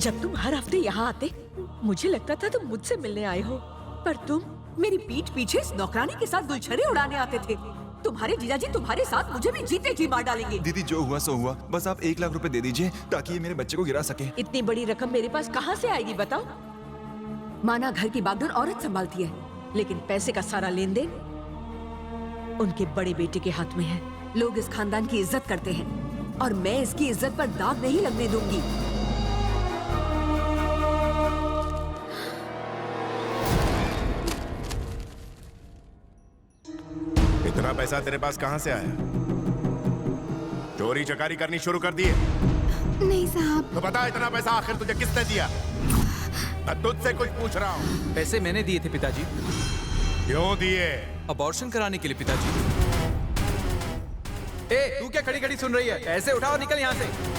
जब तुम हर हफ्ते यहाँ आते मुझे लगता था तुम मुझसे मिलने आए हो, पर तुम मेरी पीठ पीछे इस नौकरानी के साथ गुलछरे उड़ाने आते थे। तुम्हारे जीजाजी तुम्हारे साथ मुझे भी जीते जी मार डालेंगे। दीदी जो हुआ सो हुआ, बस आप 1 लाख रुपए दे दीजिए ताकि ये मेरे बच्चे को गिरा सके। इतनी बड़ी रकम मेरे पास कहाँ से आएगी बताओ? माना घर की बागडोर औरत संभालती है, लेकिन पैसे का सारा लेन देन उनके बड़े बेटे के हाथ में है। लोग इस खानदान की इज्जत करते हैं और मैं इसकी इज्जत पर दाग नहीं लगने दूंगी। इतना पैसा तेरे पास कहां से आया? चोरी चकारी करनी शुरू कर दिए? नहीं साहब। तो बता, इतना पैसा आखिर तुझे किसने दिया? मैं तुझसे कुछ पूछ रहा हूँ। पैसे मैंने दिए थे पिताजी। क्यों दिए? अबॉर्शन कराने के लिए पिताजी। ए, तू क्या खड़ी खड़ी सुन रही है? पैसे उठाओ, निकल यहाँ से।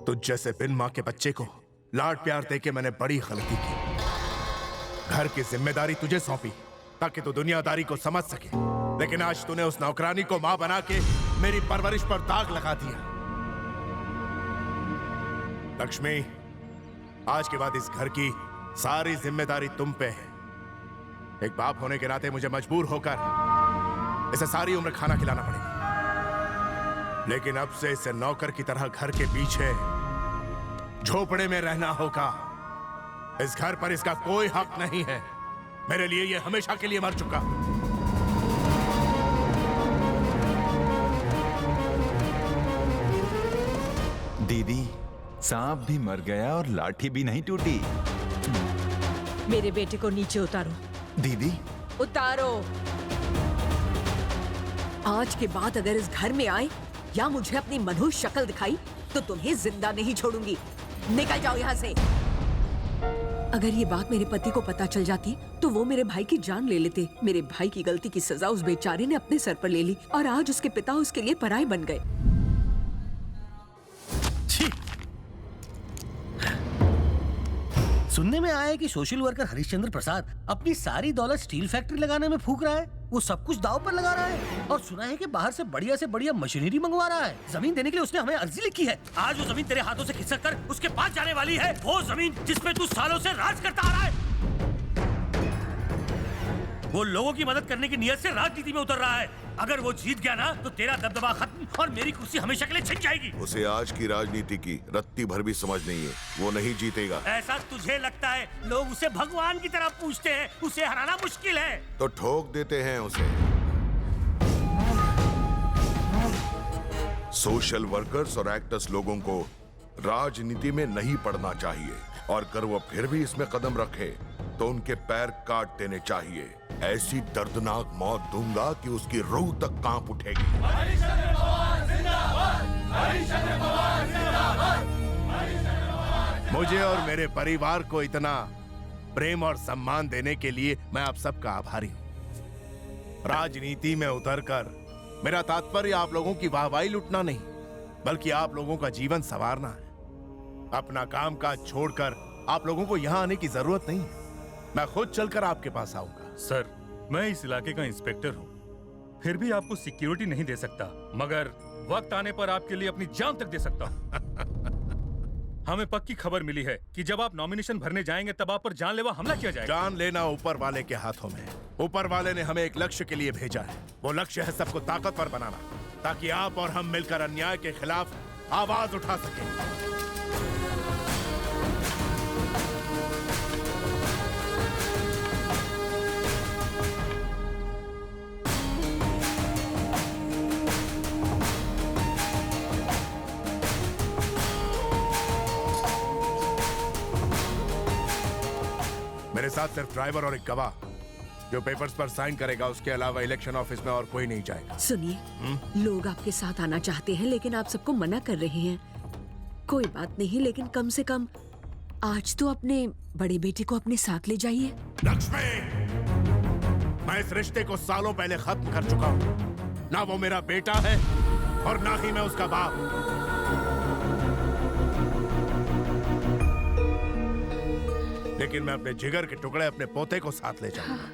तुझ जैसे बिन मां के बच्चे को लाड प्यार देके मैंने बड़ी गलती की। घर की जिम्मेदारी तुझे सौंपी ताकि तू दुनियादारी को समझ सके, लेकिन आज तूने उस नौकरानी को मां बना के मेरी परवरिश पर दाग लगा दिया। लक्ष्मी, आज के बाद इस घर की सारी जिम्मेदारी तुम पे है। एक बाप होने के नाते मुझे मजबूर होकर इसे सारी उम्र खाना खिलाना पड़ेगा, लेकिन अब से इसे नौकर की तरह घर के पीछे झोपड़े में रहना होगा। इस घर पर इसका कोई हक नहीं है। मेरे लिए ये हमेशा के लिए मर चुका। दीदी, सांप भी मर गया और लाठी भी नहीं टूटी। मेरे बेटे को नीचे उतारो। दीदी, उतारो। आज के बाद अगर इस घर में आए या मुझे अपनी मनहूस शक्ल दिखाई तो तुम्हें जिंदा नहीं छोड़ूंगी। निकल जाओ यहाँ से। अगर ये बात मेरे पति को पता चल जाती तो वो मेरे भाई की जान ले लेते। मेरे भाई की गलती की सजा उस बेचारे ने अपने सर पर ले ली और आज उसके पिता उसके लिए पराये बन गए। सुनने में आया है कि सोशल वर्कर हरिश्चंद्र प्रसाद अपनी सारी दौलत स्टील फैक्ट्री लगाने में फूंक रहा है। वो सब कुछ दांव पर लगा रहा है और सुना है कि बाहर से बढ़िया मशीनरी मंगवा रहा है। जमीन देने के लिए उसने हमें अर्जी लिखी है। आज वो जमीन तेरे हाथों से खिसक कर उसके पास जाने वाली है। वो जमीन जिसपे तू सालों से राज करता आ रहा है। वो लोगों की मदद करने की नियत से राजनीति में उतर रहा है। अगर वो जीत गया ना तो तेरा दबदबा खत्म और मेरी कुर्सी हमेशा के लिए छिन जाएगी। उसे आज की राजनीति की रत्ती भर भी समझ नहीं है। वो नहीं जीतेगा। ऐसा तुझे लगता है? लोग उसे भगवान की तरह पूछते हैं। उसे हराना मुश्किल है। तो ठोक देते हैं उसे। सोशल वर्कर्स और एक्टर्स लोगों को राजनीति में नहीं पड़ना चाहिए और अगर वो फिर भी इसमें कदम रखे तो उनके पैर काट देने चाहिए। ऐसी दर्दनाक मौत दूंगा कि उसकी रूह तक कांप उठेगी। मुझे और मेरे परिवार को इतना प्रेम और सम्मान देने के लिए मैं आप सबका आभारी हूं। राजनीति में उतरकर मेरा तात्पर्य आप लोगों की वाहवाही लुटना नहीं, बल्कि आप लोगों का जीवन संवारना है। अपना काम काज छोड़कर आप लोगों को यहाँ आने की जरूरत नहीं है। मैं खुद चलकर आपके पास आऊंगा। सर, मैं इस इलाके का इंस्पेक्टर हूँ, फिर भी आपको सिक्योरिटी नहीं दे सकता, मगर वक्त आने पर आपके लिए अपनी जान तक दे सकता हूँ। हमें पक्की खबर मिली है कि जब आप नॉमिनेशन भरने जाएंगे तब आप पर जानलेवा हमला किया जाएगा। जान लेना ऊपर वाले के हाथों में। ऊपर वाले ने हमें एक लक्ष्य के लिए भेजा है। वो लक्ष्य है सबको ताकतवर बनाना, ताकि आप और हम मिलकर अन्याय के खिलाफ आवाज उठा सकें। मेरे साथ सिर्फ ड्राइवर और एक गवाह जो पेपर्स पर साइन करेगा। उसके अलावा इलेक्शन ऑफिस में और कोई नहीं जाएगा। सुनिए, लोग आपके साथ आना चाहते हैं लेकिन आप सबको मना कर रहे हैं। कोई बात नहीं, लेकिन कम से कम आज तो अपने बड़े बेटे को अपने साथ ले जाइए। लक्ष्मी, मैं इस रिश्ते को सालों पहले खत्म कर चुका हूँ। ना वो मेरा बेटा है और ना ही मैं उसका बाप। लेकिन मैं अपने जिगर के टुकड़े अपने पोते को साथ ले जाऊंगा।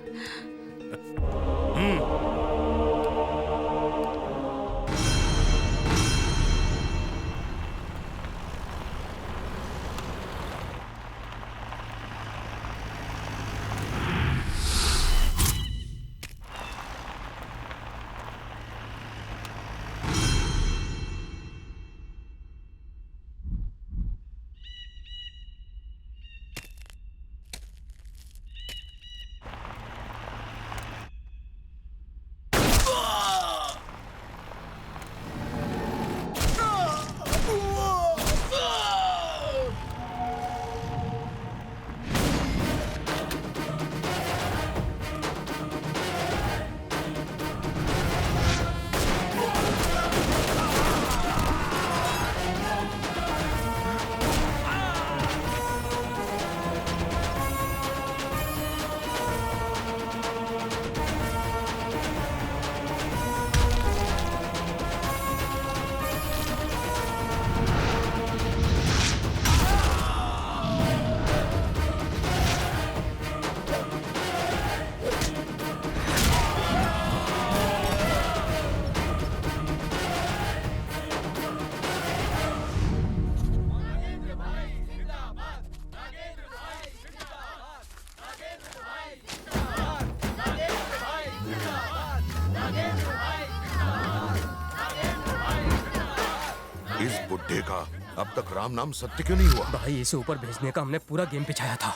इस बुड्ढे का अब तक राम नाम सत्य क्यों नहीं हुआ? भाई इसे ऊपर भेजने का हमने पूरा गेम पिछाया था।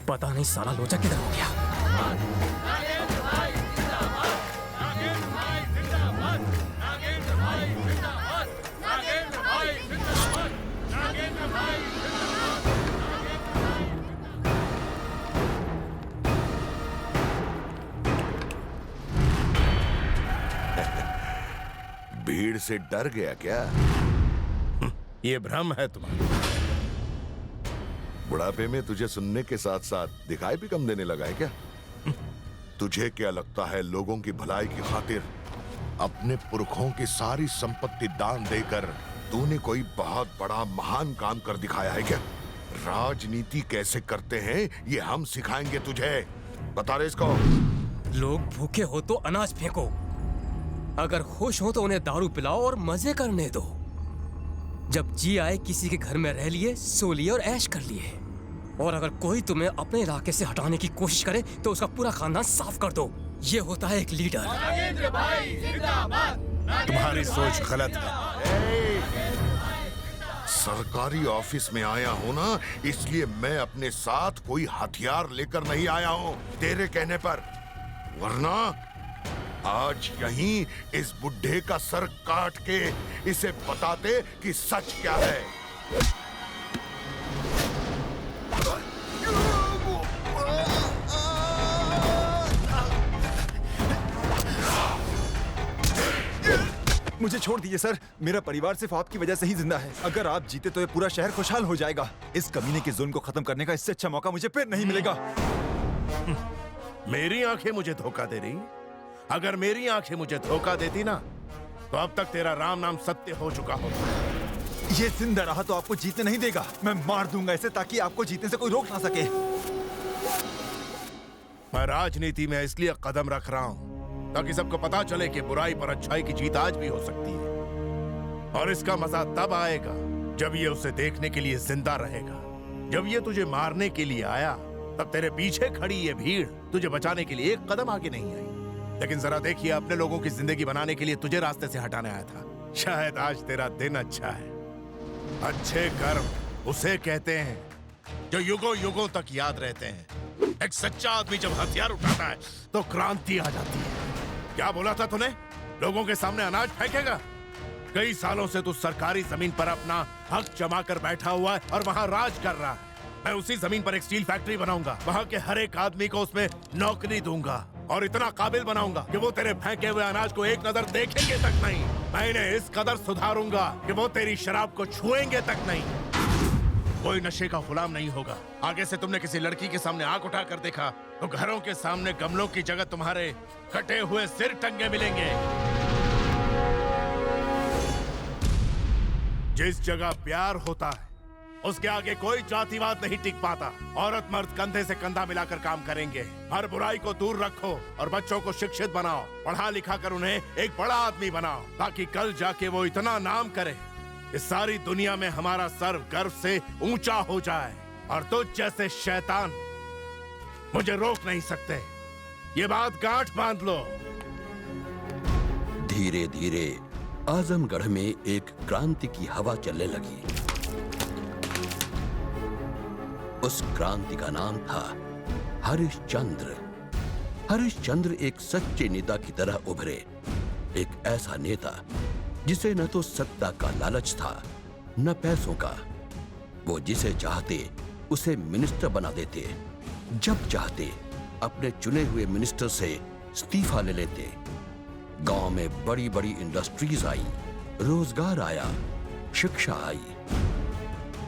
पता नहीं साला लोचा किधर हो गया। भीड़ से डर गया क्या? ये भ्रम है तुम्हारा। बुढ़ापे में तुझे सुनने के साथ साथ दिखाई भी कम देने लगा है क्या? तुझे क्या लगता है लोगों की भलाई की खातिर अपने पुरखों की सारी संपत्ति दान देकर तूने कोई बहुत बड़ा महान काम कर दिखाया है क्या? राजनीति कैसे करते हैं ये हम सिखाएंगे तुझे। बता रहे इसको। लोग भूखे हो तो अनाज फेंको, अगर खुश हो तो उन्हें दारू पिलाओ और मजे करने दो। जब जी आए किसी के घर में रह लिए, सो लिए और ऐश कर लिए। और अगर कोई तुम्हें अपने इलाके से हटाने की कोशिश करे तो उसका पूरा खानदान साफ कर दो। ये होता है एक लीडर। तुम्हारी सोच गलत है। सरकारी ऑफिस में आया हूँ ना, इसलिए मैं अपने साथ कोई हथियार लेकर नहीं आया हूँ तेरे कहने पर, वरना आज यहीं इस बुड्ढे का सर काट के इसे बताते कि सच क्या है। मुझे छोड़ दीजिए सर, मेरा परिवार सिर्फ आपकी वजह से ही जिंदा है। अगर आप जीते तो ये पूरा शहर खुशहाल हो जाएगा। इस कमीने के जुल्म को खत्म करने का इससे अच्छा मौका मुझे फिर नहीं मिलेगा। मेरी आंखें मुझे धोखा दे रही? अगर मेरी आंखें मुझे धोखा देती ना तो अब तक तेरा राम नाम सत्य हो चुका होता। ये जिंदा रहा तो आपको जीतने नहीं देगा। मैं मार दूंगा इसे ताकि आपको जीतने से कोई रोक ना सके। मैं राजनीति में इसलिए कदम रख रहा हूं ताकि सबको पता चले कि बुराई पर अच्छाई की जीत आज भी हो सकती है। और इसका मजा तब आएगा जब ये उसे देखने के लिए जिंदा रहेगा। जब ये तुझे मारने के लिए आया तब तेरे पीछे खड़ी ये भीड़ तुझे बचाने के लिए एक कदम आगे नहीं आई। लेकिन जरा देखिए, अपने लोगों की जिंदगी बनाने के लिए तुझे रास्ते से हटाने आया था। शायद आज तेरा दिन अच्छा है। अच्छे कर्म उसे कहते हैं जो युगों युगों तक याद रहते हैं। एक सच्चा आदमी जब हथियार उठाता है तो क्रांति आ जाती है। क्या बोला था तूने? लोगों के सामने अनाज फेंकेगा? कई सालों से तू सरकारी जमीन पर अपना हक जमा कर बैठा हुआ है और वहां राज कर रहा है। मैं उसी जमीन पर एक स्टील फैक्ट्री बनाऊंगा, वहां के हर एक आदमी को उसमें नौकरी दूंगा और इतना काबिल बनाऊंगा कि वो तेरे फेंके हुए अनाज को एक नजर देखेंगे तक नहीं। मैं इन्हें इस कदर सुधारूंगा कि वो तेरी शराब को छुएंगे तक नहीं। कोई नशे का गुलाम नहीं होगा। आगे से तुमने किसी लड़की के सामने आंख उठा कर देखा तो घरों के सामने गमलों की जगह तुम्हारे कटे हुए सिर टंगे मिलेंगे। जिस जगह प्यार होता है उसके आगे कोई जातिवाद नहीं टिक पाता। औरत मर्द कंधे से कंधा मिलाकर काम करेंगे। हर बुराई को दूर रखो और बच्चों को शिक्षित बनाओ, पढ़ा लिखा कर उन्हें एक बड़ा आदमी बनाओ, ताकि कल जाके वो इतना नाम करे इस सारी दुनिया में हमारा सर गर्व से ऊंचा हो जाए। और तुझ जैसे शैतान मुझे रोक नहीं सकते। ये बात गांठ बांध लो। धीरे धीरे आजमगढ़ में एक क्रांति की हवा चलने लगी। उस क्रांति का नाम था हरिश्चंद्र। हरिश्चंद्र एक सच्चे नेता की तरह उभरे। एक ऐसा नेता जिसे न तो सत्ता का लालच था न पैसों का। वो जिसे चाहते उसे मिनिस्टर बना देते, जब चाहते अपने चुने हुए मिनिस्टर से इस्तीफा ले लेते। गांव में बड़ी बड़ी इंडस्ट्रीज आई, रोजगार आया, शिक्षा आई।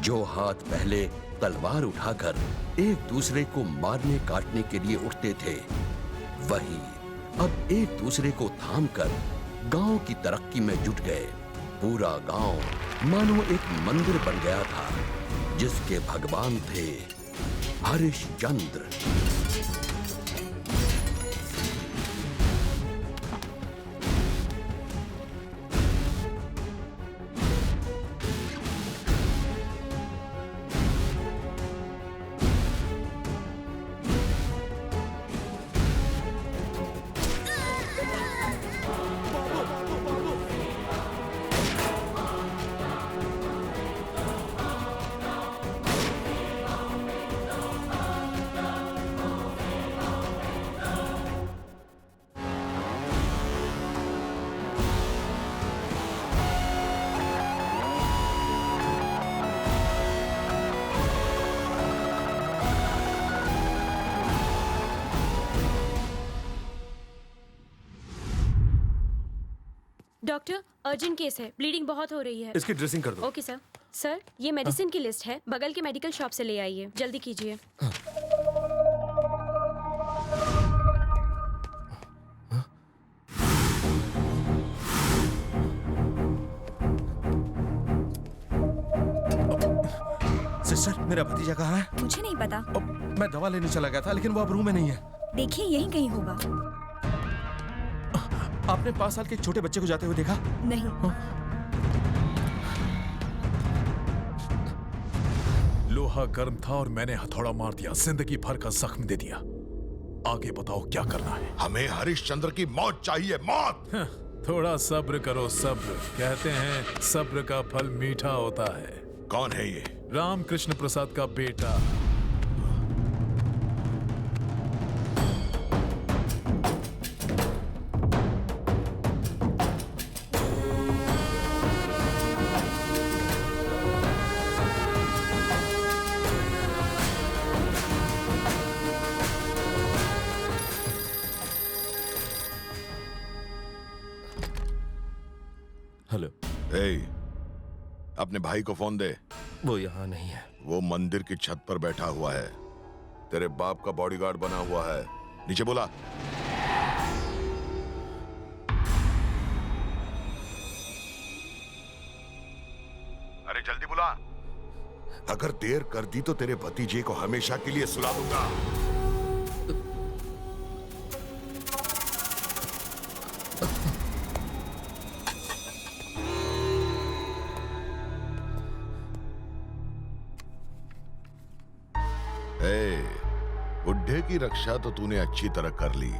जो हाथ पहले तलवार उठाकर एक दूसरे को मारने काटने के लिए उठते थे, वही अब एक दूसरे को थामकर गांव की तरक्की में जुट गए। पूरा गांव मानो एक मंदिर बन गया था जिसके भगवान थे हरिश्चंद्र। डॉक्टर, अर्जेंट केस है, ब्लीडिंग बहुत हो रही है। इसकी ड्रेसिंग कर दो। Okay sir. सर, ये मेडिसिन की लिस्ट है, बगल के मेडिकल शॉप से ले आइए, जल्दी कीजिए। सिस्टर, मेरा भतीजा कहाँ है? मुझे नहीं पता। मैं दवा लेने चला गया था, लेकिन वो अब रूम में नहीं है। देखिए, यहीं कहीं होगा। आपने 5 साल के एक छोटे बच्चे को जाते हुए देखा? नहीं। लोहा गर्म था और मैंने हथौड़ा मार दिया, जिंदगी भर का जख्म दे दिया। आगे बताओ क्या करना है? हमें हरिश्चंद्र की मौत चाहिए, मौत। थोड़ा सब्र करो, सब्र। कहते हैं सब्र का फल मीठा होता है। कौन है ये? रामकृष्ण प्रसाद का बेटा। हेलो। अपने भाई को फोन दे। वो यहाँ नहीं है। वो मंदिर की छत पर बैठा हुआ है, तेरे बाप का बॉडीगार्ड बना हुआ है। नीचे बोला। अरे जल्दी बुला। अगर देर कर दी तो तेरे भतीजे को हमेशा के लिए सुला दूंगा। बुढ़े की रक्षा तो तूने अच्छी तरह कर ली।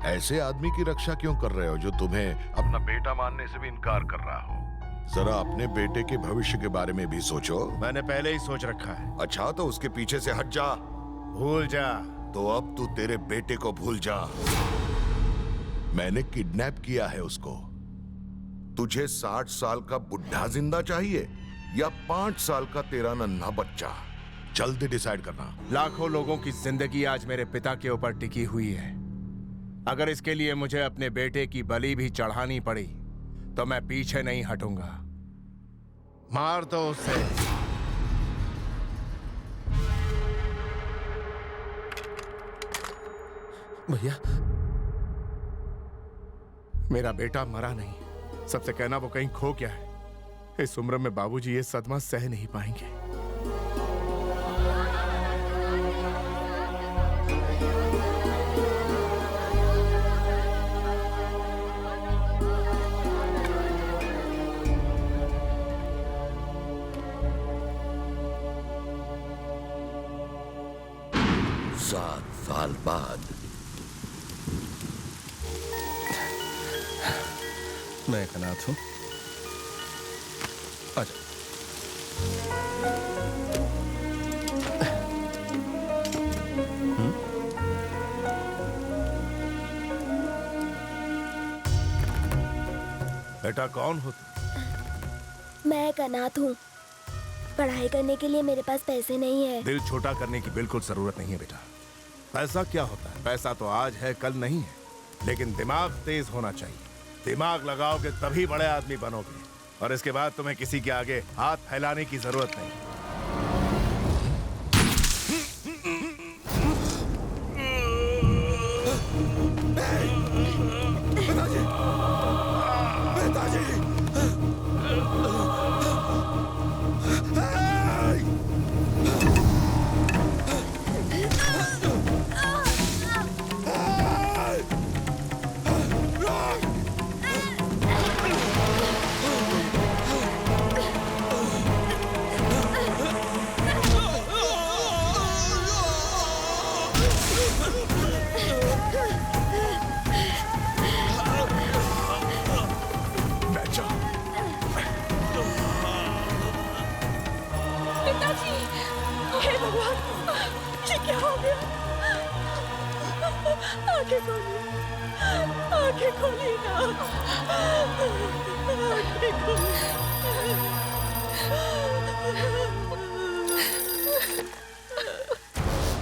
ऐसे आदमी की रक्षा क्यों कर रहे हो जो तुम्हें अपना बेटा मानने से भी इनकार कर रहा हो? जरा अपने बेटे के भविष्य के बारे में भी सोचो। मैंने पहले ही सोच रखा है। अच्छा, तो उसके पीछे से हट जा। भूल जा। तो अब तू तेरे बेटे को भूल जा। मैंने किडनैप किया है उसको। तुझे 60 साल का बुढ़ा जिंदा चाहिए या 5 साल का तेरा नन्हा बच्चा? जल्दी डिसाइड करना। लाखों लोगों की जिंदगी आज मेरे पिता के ऊपर टिकी हुई है। अगर इसके लिए मुझे अपने बेटे की बलि भी चढ़ानी पड़ी तो मैं पीछे नहीं हटूंगा। मार दो उसे। भैया, मेरा बेटा मरा नहीं। सबसे कहना वो कहीं खो गया है। इस उम्र में बाबूजी ये सदमा सह नहीं पाएंगे। मैं एक अनाथ हूँ। आजा। बेटा कौन हो तुम? मैं एक अनाथ हूँ। पढ़ाई करने के लिए मेरे पास पैसे नहीं है। दिल छोटा करने की बिल्कुल जरूरत नहीं है बेटा। पैसा क्या होता है? पैसा तो आज है कल नहीं है, लेकिन दिमाग तेज होना चाहिए। दिमाग लगाओगे तभी बड़े आदमी बनोगे, और इसके बाद तुम्हें किसी के आगे हाथ फैलाने की जरूरत नहीं।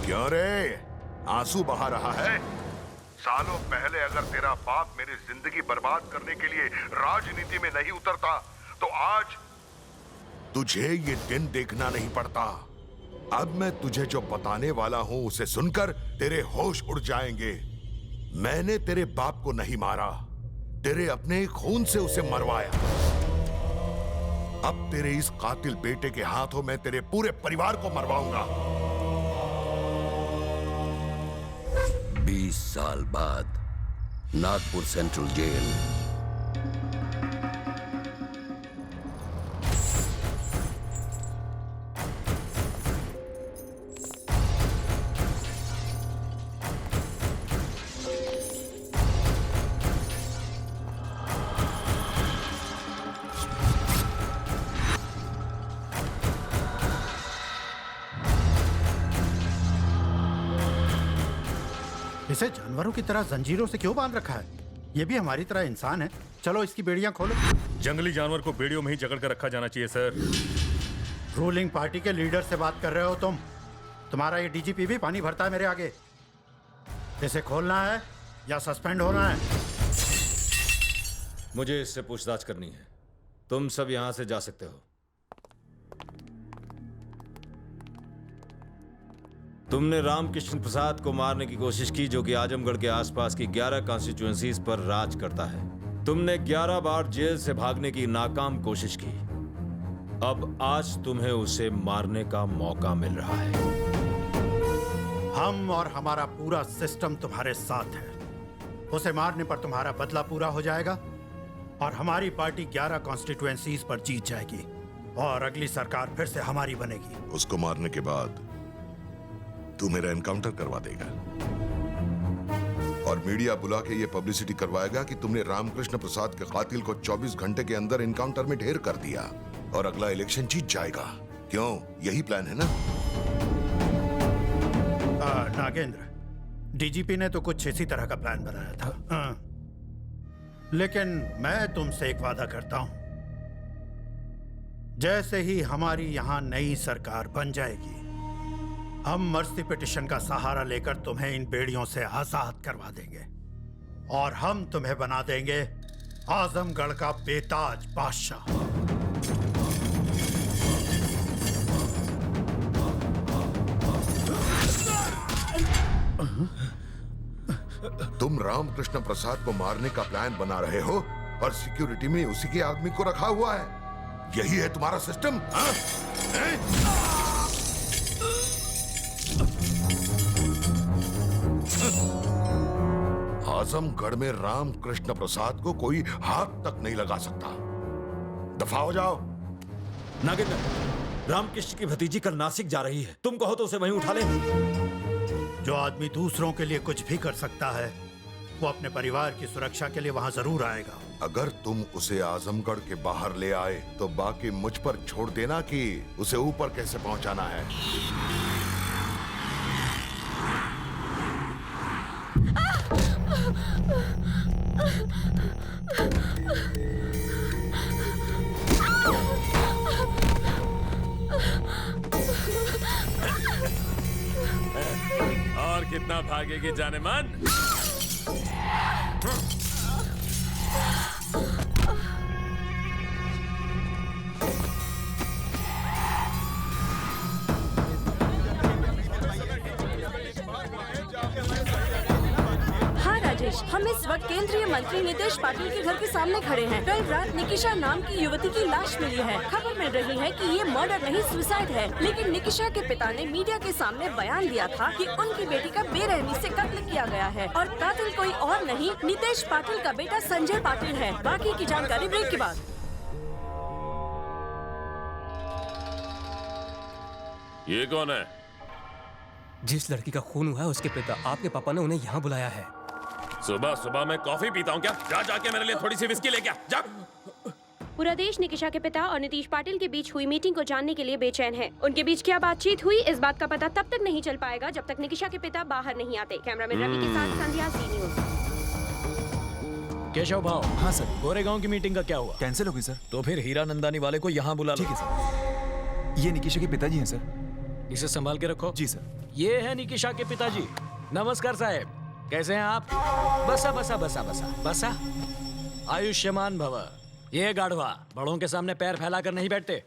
क्यों रे आंसू बहा रहा है? सालों पहले अगर तेरा बाप मेरी जिंदगी बर्बाद करने के लिए राजनीति में नहीं उतरता तो आज तुझे ये दिन देखना नहीं पड़ता। अब मैं तुझे जो बताने वाला हूं उसे सुनकर तेरे होश उड़ जाएंगे। मैंने तेरे बाप को नहीं मारा, तेरे अपने खून से उसे मरवाया। अब तेरे इस कातिल बेटे के हाथों में तेरे पूरे परिवार को मरवाऊंगा। 20 साल बाद नागपुर सेंट्रल जेल। इसे जानवरों की तरह जंजीरों से क्यों बांध रखा है? ये भी हमारी तरह इंसान है। चलो इसकी बेड़ियां खोलो। जंगली जानवर को बेड़ियों में ही जकड़ कर रखा जाना चाहिए सर। रूलिंग पार्टी के लीडर से बात कर रहे हो तुम? तुम्हारा ये डीजीपी भी पानी भरता है मेरे आगे। इसे खोलना है या सस्पेंड होना है? मुझे इससे पूछताछ करनी है। तुम सब यहां से जा सकते हो। तुमने रामकृष्ण प्रसाद को मारने की कोशिश की, जो कि आजमगढ़ के आसपास की 11 कॉन्स्टिट्यूएंसीज पर राज करता है। तुमने 11 बार जेल से भागने की नाकाम कोशिश की। अब आज तुम्हें उसे मारने का मौका मिल रहा है। हम और हमारा पूरा सिस्टम तुम्हारे साथ है। उसे मारने पर तुम्हारा बदला पूरा हो जाएगा और हमारी पार्टी 11 कॉन्स्टिट्यूएंसीज पर जीत जाएगी और अगली सरकार फिर से हमारी बनेगी। उसको मारने के बाद तू मेरा एनकाउंटर करवा देगा और मीडिया बुला के ये पब्लिसिटी करवाएगा कि तुमने रामकृष्ण प्रसाद के कातिल को 24 घंटे के अंदर एनकाउंटर में ढेर कर दिया और अगला इलेक्शन जीत जाएगा। क्यों, यही प्लान है ना? नागेंद्र, डीजीपी ने तो कुछ इसी तरह का प्लान बनाया था। लेकिन मैं तुमसे एक वादा करता हूं, जैसे ही हमारी यहां नई सरकार बन जाएगी, हम मर्सी पिटिशन का सहारा लेकर तुम्हें इन बेड़ियों से आजाद करवा देंगे और हम तुम्हें बना देंगे आजमगढ़ का बेताज बादशाह। तुम रामकृष्ण प्रसाद को मारने का प्लान बना रहे हो और सिक्योरिटी में उसी के आदमी को रखा हुआ है। यही है तुम्हारा सिस्टम? आजमगढ़ में रामकृष्ण प्रसाद को कोई हाथ तक नहीं लगा सकता। दफा हो जाओ। नागेंद्र, रामकृष्ण की भतीजी कल नासिक जा रही है। तुम कहो तो उसे वहीं उठा ले। जो आदमी दूसरों के लिए कुछ भी कर सकता है, वो अपने परिवार की सुरक्षा के लिए वहां जरूर आएगा। अगर तुम उसे आजमगढ़ के बाहर ले आए तो बाकी मुझ पर छोड़ देना कि उसे ऊपर कैसे पहुंचाना है। और कितना भागेगी जाने मन? हाँ राजेश, हम इस वक्त केंद्रीय मंत्री नितेश पाटिल के घर के सामने खड़े हैं। कल रात निकिशा नाम की युवती की लाश मिली है। खबर मिल रही है कि ये मर्डर नहीं सुसाइड है, लेकिन निकिशा के पिता ने मीडिया के सामने बयान दिया था कि उनकी बेटी का बेरहमी से कत्ल किया गया है और कातिल कोई और नहीं, नितेश पाटिल का बेटा संजय पाटिल है। बाकी की जानकारी ब्रेक के बाद। ये कौन है? जिस लड़की का खून हुआ है उसके पिता। आपके पापा ने उन्हें यहाँ बुलाया है। सुबह सुबह मैं कॉफी पीता हूँ क्या? जा जाके मेरे लिए थोड़ी सी विस्की लेके आ जा। पूरा देश निकिशा के पिता और नीतीश पाटिल के बीच हुई मीटिंग को जानने के लिए बेचैन है। उनके बीच क्या बातचीत हुई, इस बात का पता तब तक नहीं चल पाएगा जब तक निकिशा के पिता बाहर नहीं आते। कैमरामैन रवि के साथ संध्या सी न्यूज़। केशव भाव। हाँ सर। गोरेगांव की मीटिंग का क्या हुआ? कैंसिल हो गई सर। तो फिर हीरा नंदानी वाले को यहाँ बुला लो। ठीक है सर। ये निकिशा के पिताजी हैं सर। इसे संभाल के रखो। जी सर। ये है निकिशा के पिताजी। नमस्कार साहब, कैसे हैं आप? बसा बसा बसा बसा बसा। आयुष्मान भव। ये गाढ़वा बड़ों के सामने पैर फैलाकर नहीं बैठते।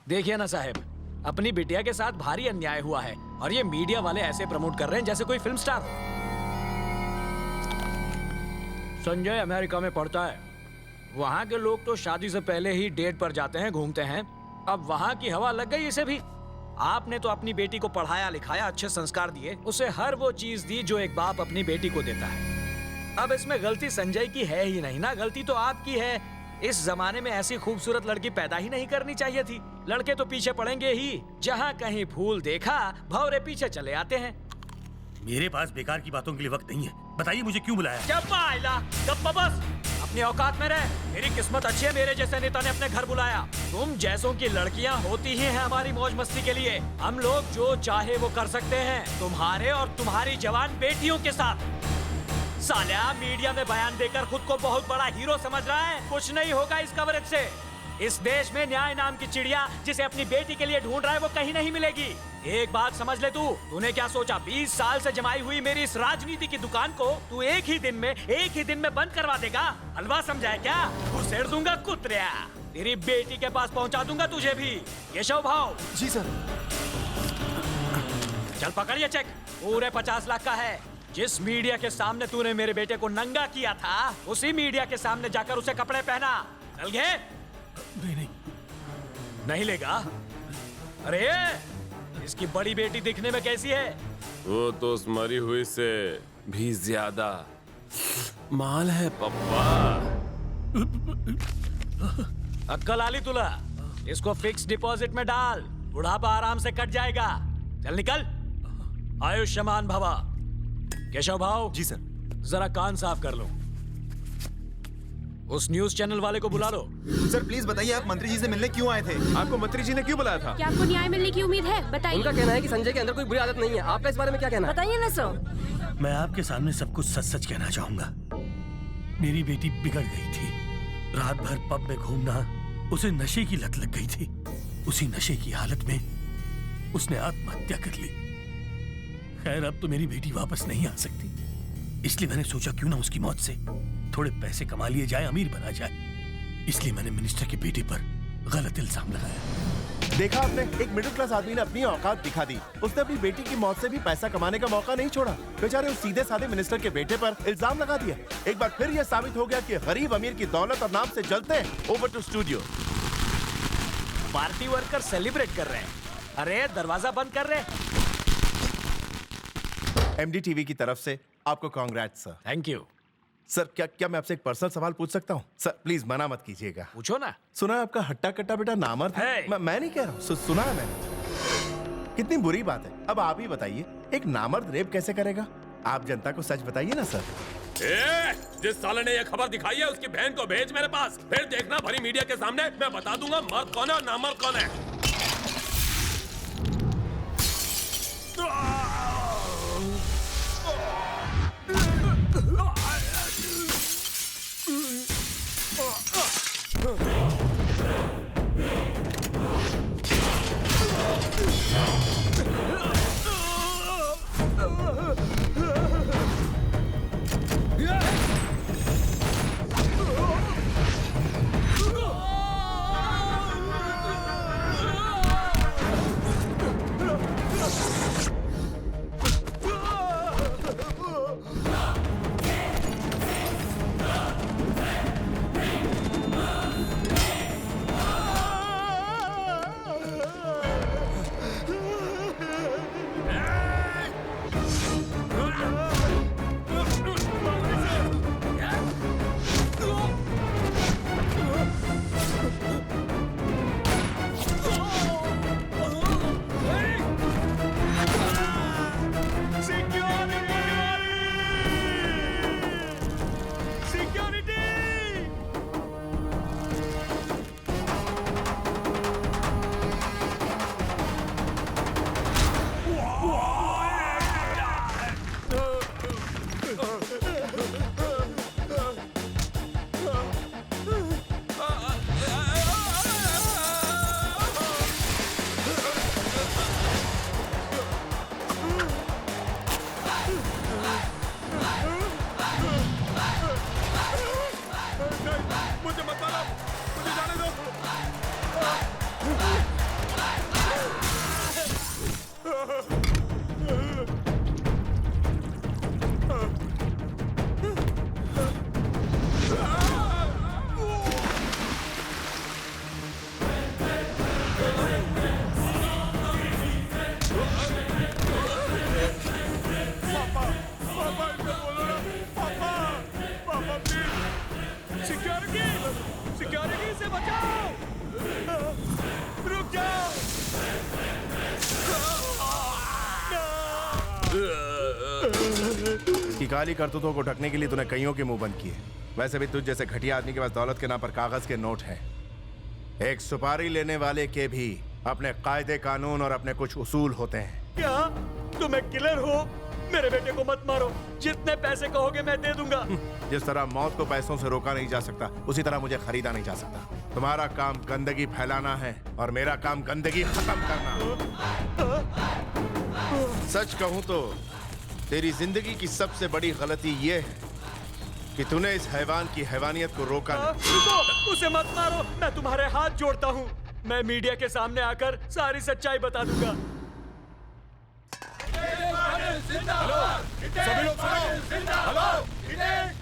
देखिए ना साहब, अपनी बिटिया के साथ भारी अन्याय हुआ है और ये मीडिया वाले ऐसे प्रमोट कर रहे हैं जैसे कोई फिल्म स्टार। संजय अमेरिका में पढ़ता है। वहाँ के लोग तो शादी से पहले ही डेट पर जाते हैं, घूमते हैं। अब वहाँ की हवा लग गई इसे भी। आपने तो अपनी बेटी को पढ़ाया लिखाया, अच्छे संस्कार दिए, उसे हर वो चीज दी जो एक बाप अपनी बेटी को देता है। अब इसमें गलती संजय की है ही नहीं ना, गलती तो आपकी है। इस जमाने में ऐसी खूबसूरत लड़की पैदा ही नहीं करनी चाहिए थी। लड़के तो पीछे पड़ेंगे ही, जहाँ कहीं फूल देखा भौरे पीछे चले आते हैं। मेरे पास बेकार की बातों के लिए वक्त नहीं है। बताइए मुझे क्यों बुलाया? बस अपनी औकात में रह। मेरी किस्मत अच्छी है, मेरे जैसे नेता ने अपने घर बुलाया। तुम जैसों की लड़कियां होती ही हैं हमारी मौज मस्ती के लिए। हम लोग जो चाहे वो कर सकते हैं, तुम्हारे और तुम्हारी जवान बेटियों के साथ। साल्या मीडिया में बयान देकर खुद को बहुत बड़ा हीरो समझ रहा है। कुछ नहीं होगा इस कवरेज से। इस देश में न्याय नाम की चिड़िया जिसे अपनी बेटी के लिए ढूंढ रहा है वो कहीं नहीं मिलेगी। एक बात समझ ले तूने क्या सोचा? 20 साल से जमाई हुई मेरी इस राजनीति की दुकान को तू एक ही दिन में बंद करवा देगा? हलवा समझा है क्या? घुसेड़ दूंगा कुत्रिया। तेरी बेटी के पास पहुंचा दूंगा तुझे भी। केशव भाव। जी सर। चल पकड़िए चेक, पूरे 50 लाख का है। जिस मीडिया के सामने तूने मेरे बेटे को नंगा किया था, उसी मीडिया के सामने जाकर उसे कपड़े पहना। चल गए? नहीं लेगा? अरे इसकी बड़ी बेटी दिखने में कैसी है? वो तो उस मरी हुई से भी ज्यादा माल है पप्पा। अक्कल आली तुला। इसको फिक्स डिपॉजिट में डाल, बुढ़ापा आराम से कट जाएगा। चल निकल। आयुष्मान भवा। केशव भाव। जी सर। जरा कान साफ कर लो। उस न्यूज चैनल वाले को बुला लो। सर प्लीज बताइए, आप मंत्री जी से मिलने क्यों आए थे? आपको मंत्री जी ने क्यों बुलाया था? क्या आपको न्याय मिलने की उम्मीद है? बताइए। उनका कहना है कि संजय के अंदर कोई बुरी आदत नहीं है। आपका इस बारे में क्या कहना है? बताइए ना सर। मैं आपके सामने सब कुछ सच सच कहना चाहूंगा। मेरी बेटी बिगड़ गई थी। रात भर पब में घूमना, उसे नशे की लत लग गई थी। उसी नशे की हालत में उसने आत्महत्या कर ली। खैर अब तो मेरी बेटी वापस नहीं आ सकती, इसलिए मैंने सोचा क्यों ना उसकी मौत से थोड़े पैसे कमा लिए जाए, अमीर बना जाए। इसलिए मैंने मिनिस्टर की बेटी पर गलत इल्जाम लगाया। देखा आपने, एक मिडिल क्लास आदमी ने अपनी औकात दिखा दी। उसने अपनी बेटी की मौत से भी पैसा कमाने का मौका नहीं छोड़ा। बेचारे उस सीधे साधे मिनिस्टर के बेटे पर इल्जाम लगा दिया। एक बार फिर यह साबित हो गया कि गरीब अमीर की दौलत और नाम से जलते हैं। Over to studio. Party worker celebrate कर रहे हैं। अरे दरवाजा बंद कर रहे। MDTV की तरफ से आपको congrats sir. Thank you sir. क्या मैं आपसे एक पर्सनल सवाल पूछ सकता हूँ? सर प्लीज मना मत कीजिएगा। पूछो ना। सुना है आपका हट्टा कट्टा बेटा नामर्द है। मैं नहीं कह रहा हूँ, सुना है मैंने। कितनी बुरी बात है। अब आप ही बताइए, एक नामर्द रेप कैसे करेगा? आप जनता को सच बताइए ना सर। जिस साले ने ये खबर दिखाई है उसकी बहन को भेज मेरे पास, फिर देखना भरी मीडिया के सामने मैं बता दूंगा मर्द कौन है और नामर्द कौन है। सिक्योरिटी से बचाओ, रुक जाओ। की काली करतूतों को ढकने के लिए तूने कईयों के मुंह बंद किए। वैसे भी तुझ जैसे घटिया आदमी के पास दौलत के नाम पर कागज के नोट हैं। एक सुपारी लेने वाले के भी अपने कायदे कानून और अपने कुछ उसूल होते हैं। क्या तुम एक किलर हो? मेरे बेटे को मत मारो, जितने पैसे कहोगे मैं दे दूंगा। जिस तरह मौत को पैसों से रोका नहीं जा सकता, उसी तरह मुझे खरीदा नहीं जा सकता। तुम्हारा काम गंदगी फैलाना है और मेरा काम गंदगी खत्म करना। सच कहूं तो तेरी जिंदगी की सबसे बड़ी गलती ये है कि तूने इस हैवान की हैवानियत को रोका नहीं। रुको, उसे मत मारो, मैं तुम्हारे हाथ जोड़ता हूँ। मैं मीडिया के सामने आकर सारी सच्चाई बता दूंगा। सभी लोग सुनो। हेलो,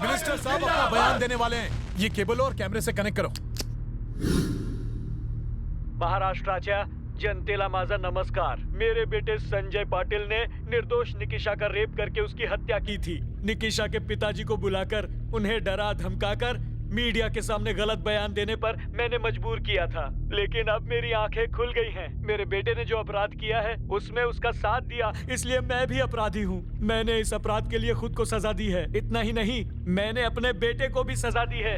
मिनिस्टर साहब अपना बयान देने वाले हैं। ये केबल और कैमरे से कनेक्ट करो। महाराष्ट्राच्या जनतेला माझा नमस्कार। मेरे बेटे संजय पाटिल ने निर्दोष निकिशा का रेप करके उसकी हत्या की थी। निकिशा के पिताजी को बुलाकर उन्हें डरा धमकाकर मीडिया के सामने गलत बयान देने पर मैंने मजबूर किया था, लेकिन अब मेरी आंखें खुल गई हैं। मेरे बेटे ने जो अपराध किया है उसमें उसका साथ दिया, इसलिए मैं भी अपराधी हूँ। मैंने इस अपराध के लिए खुद को सजा दी है। इतना ही नहीं, मैंने अपने बेटे को भी सजा दी है।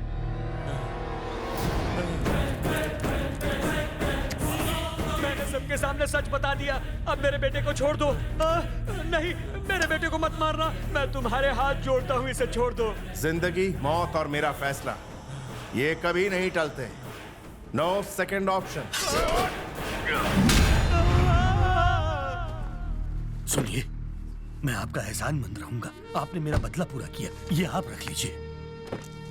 मैंने सबके सामने सच बता दिया। अब मेरे बेटे को छोड़ दो। नहीं, मेरे बेटे को मत मारना। मैं तुम्हारे हाथ जोड़ता हूँ, इसे छोड़ दो। जिंदगी, मौत और मेरा फैसला, ये कभी नहीं टलते। No second option. सुनिए, मैं आपका एहसानमंद रहूंगा। आपने मेरा बदला पूरा किया, ये आप रख लीजिए।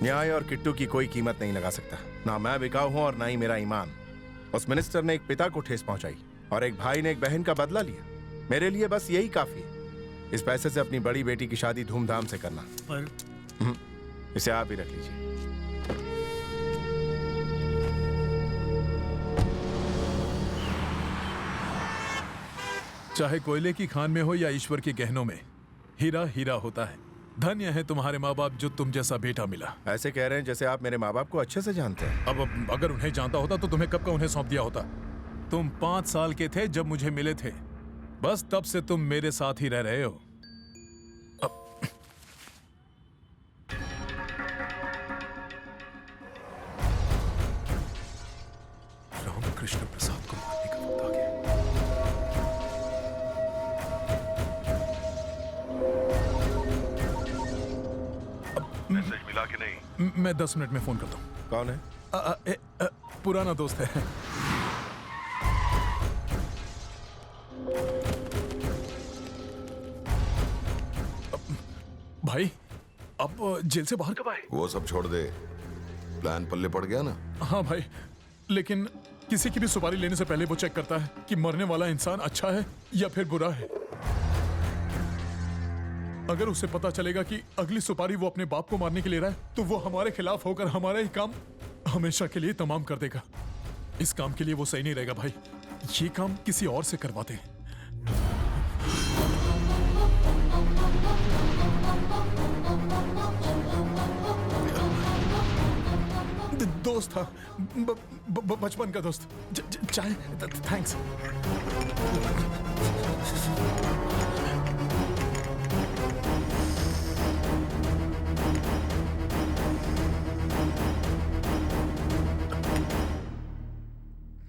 न्याय और किट्टू की कोई कीमत नहीं लगा सकता। ना मैं बिकाऊ हूं और ना ही मेरा ईमान। उस मिनिस्टर ने एक पिता को ठेस पहुंचाई और एक भाई ने एक बहन का बदला लिया। मेरे लिए बस यही काफी है। इस पैसे से अपनी बड़ी बेटी की शादी धूमधाम से करना। पर इसे आप ही रख लीजिए। चाहे कोयले की खान में हो या ईश्वर के गहनों में, हीरा हीरा होता है। धन्य है तुम्हारे माँ बाप जो तुम जैसा बेटा मिला। ऐसे कह रहे हैं जैसे आप मेरे माँ बाप को अच्छे से जानते हैं। अब अगर उन्हें जानता होता तो तुम्हें कब का उन्हें सौंप दिया होता। तुम 5 साल के थे जब मुझे मिले थे, बस तब से तुम मेरे साथ ही रह रहे हो। कृष्ण प्रसाद को मारने का वक्त आ गया। मैसेज मिला कि नहीं? मैं 10 मिनट में फोन करता हूँ। कौन है? पुराना दोस्त है। भाई अब जेल से बाहर कब आए? वो सब छोड़ दे, प्लान पल्ले पड़ गया ना? हाँ भाई, लेकिन किसी की भी सुपारी लेने से पहले वो चेक करता है कि मरने वाला इंसान अच्छा है या फिर बुरा है। अगर उसे पता चलेगा कि अगली सुपारी वो अपने बाप को मारने के लिए रहा है, तो वो हमारे खिलाफ होकर हमारा ही काम हमेशा के लिए तमाम कर देगा। इस काम के लिए वो सही नहीं रहेगा भाई। ये काम किसी और से करवाते हैं। दोस्त था, बचपन का दोस्त। चाय, थैंक्स।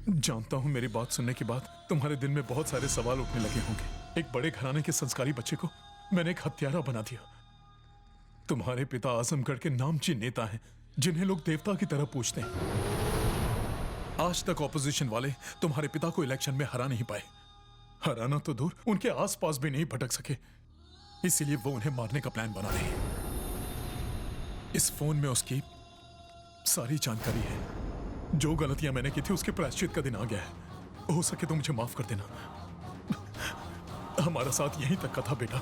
जानता हूं मेरी बात सुनने के बाद तुम्हारे दिल में बहुत सारे सवाल उठने लगे होंगे। एक बड़े घराने के संस्कारी बच्चे को मैंने एक हत्यारा बना दिया। तुम्हारे पिता आजमगढ़ के नामची नेता हैं, जिन्हें लोग देवता की तरह पूजते हैं। आज तक ऑपोजिशन वाले तुम्हारे पिता को इलेक्शन में हरा नहीं पाए। हराना तो दूर, उनके आसपास भी नहीं भटक सके। इसीलिए वो उन्हें मारने का प्लान बना रहे हैं। इस फोन में उसकी सारी जानकारी है। जो गलतियां मैंने की थी उसके प्रायश्चित का दिन आ गया है। हो सके तो मुझे माफ कर देना। हमारा साथ यहीं तक का था बेटा।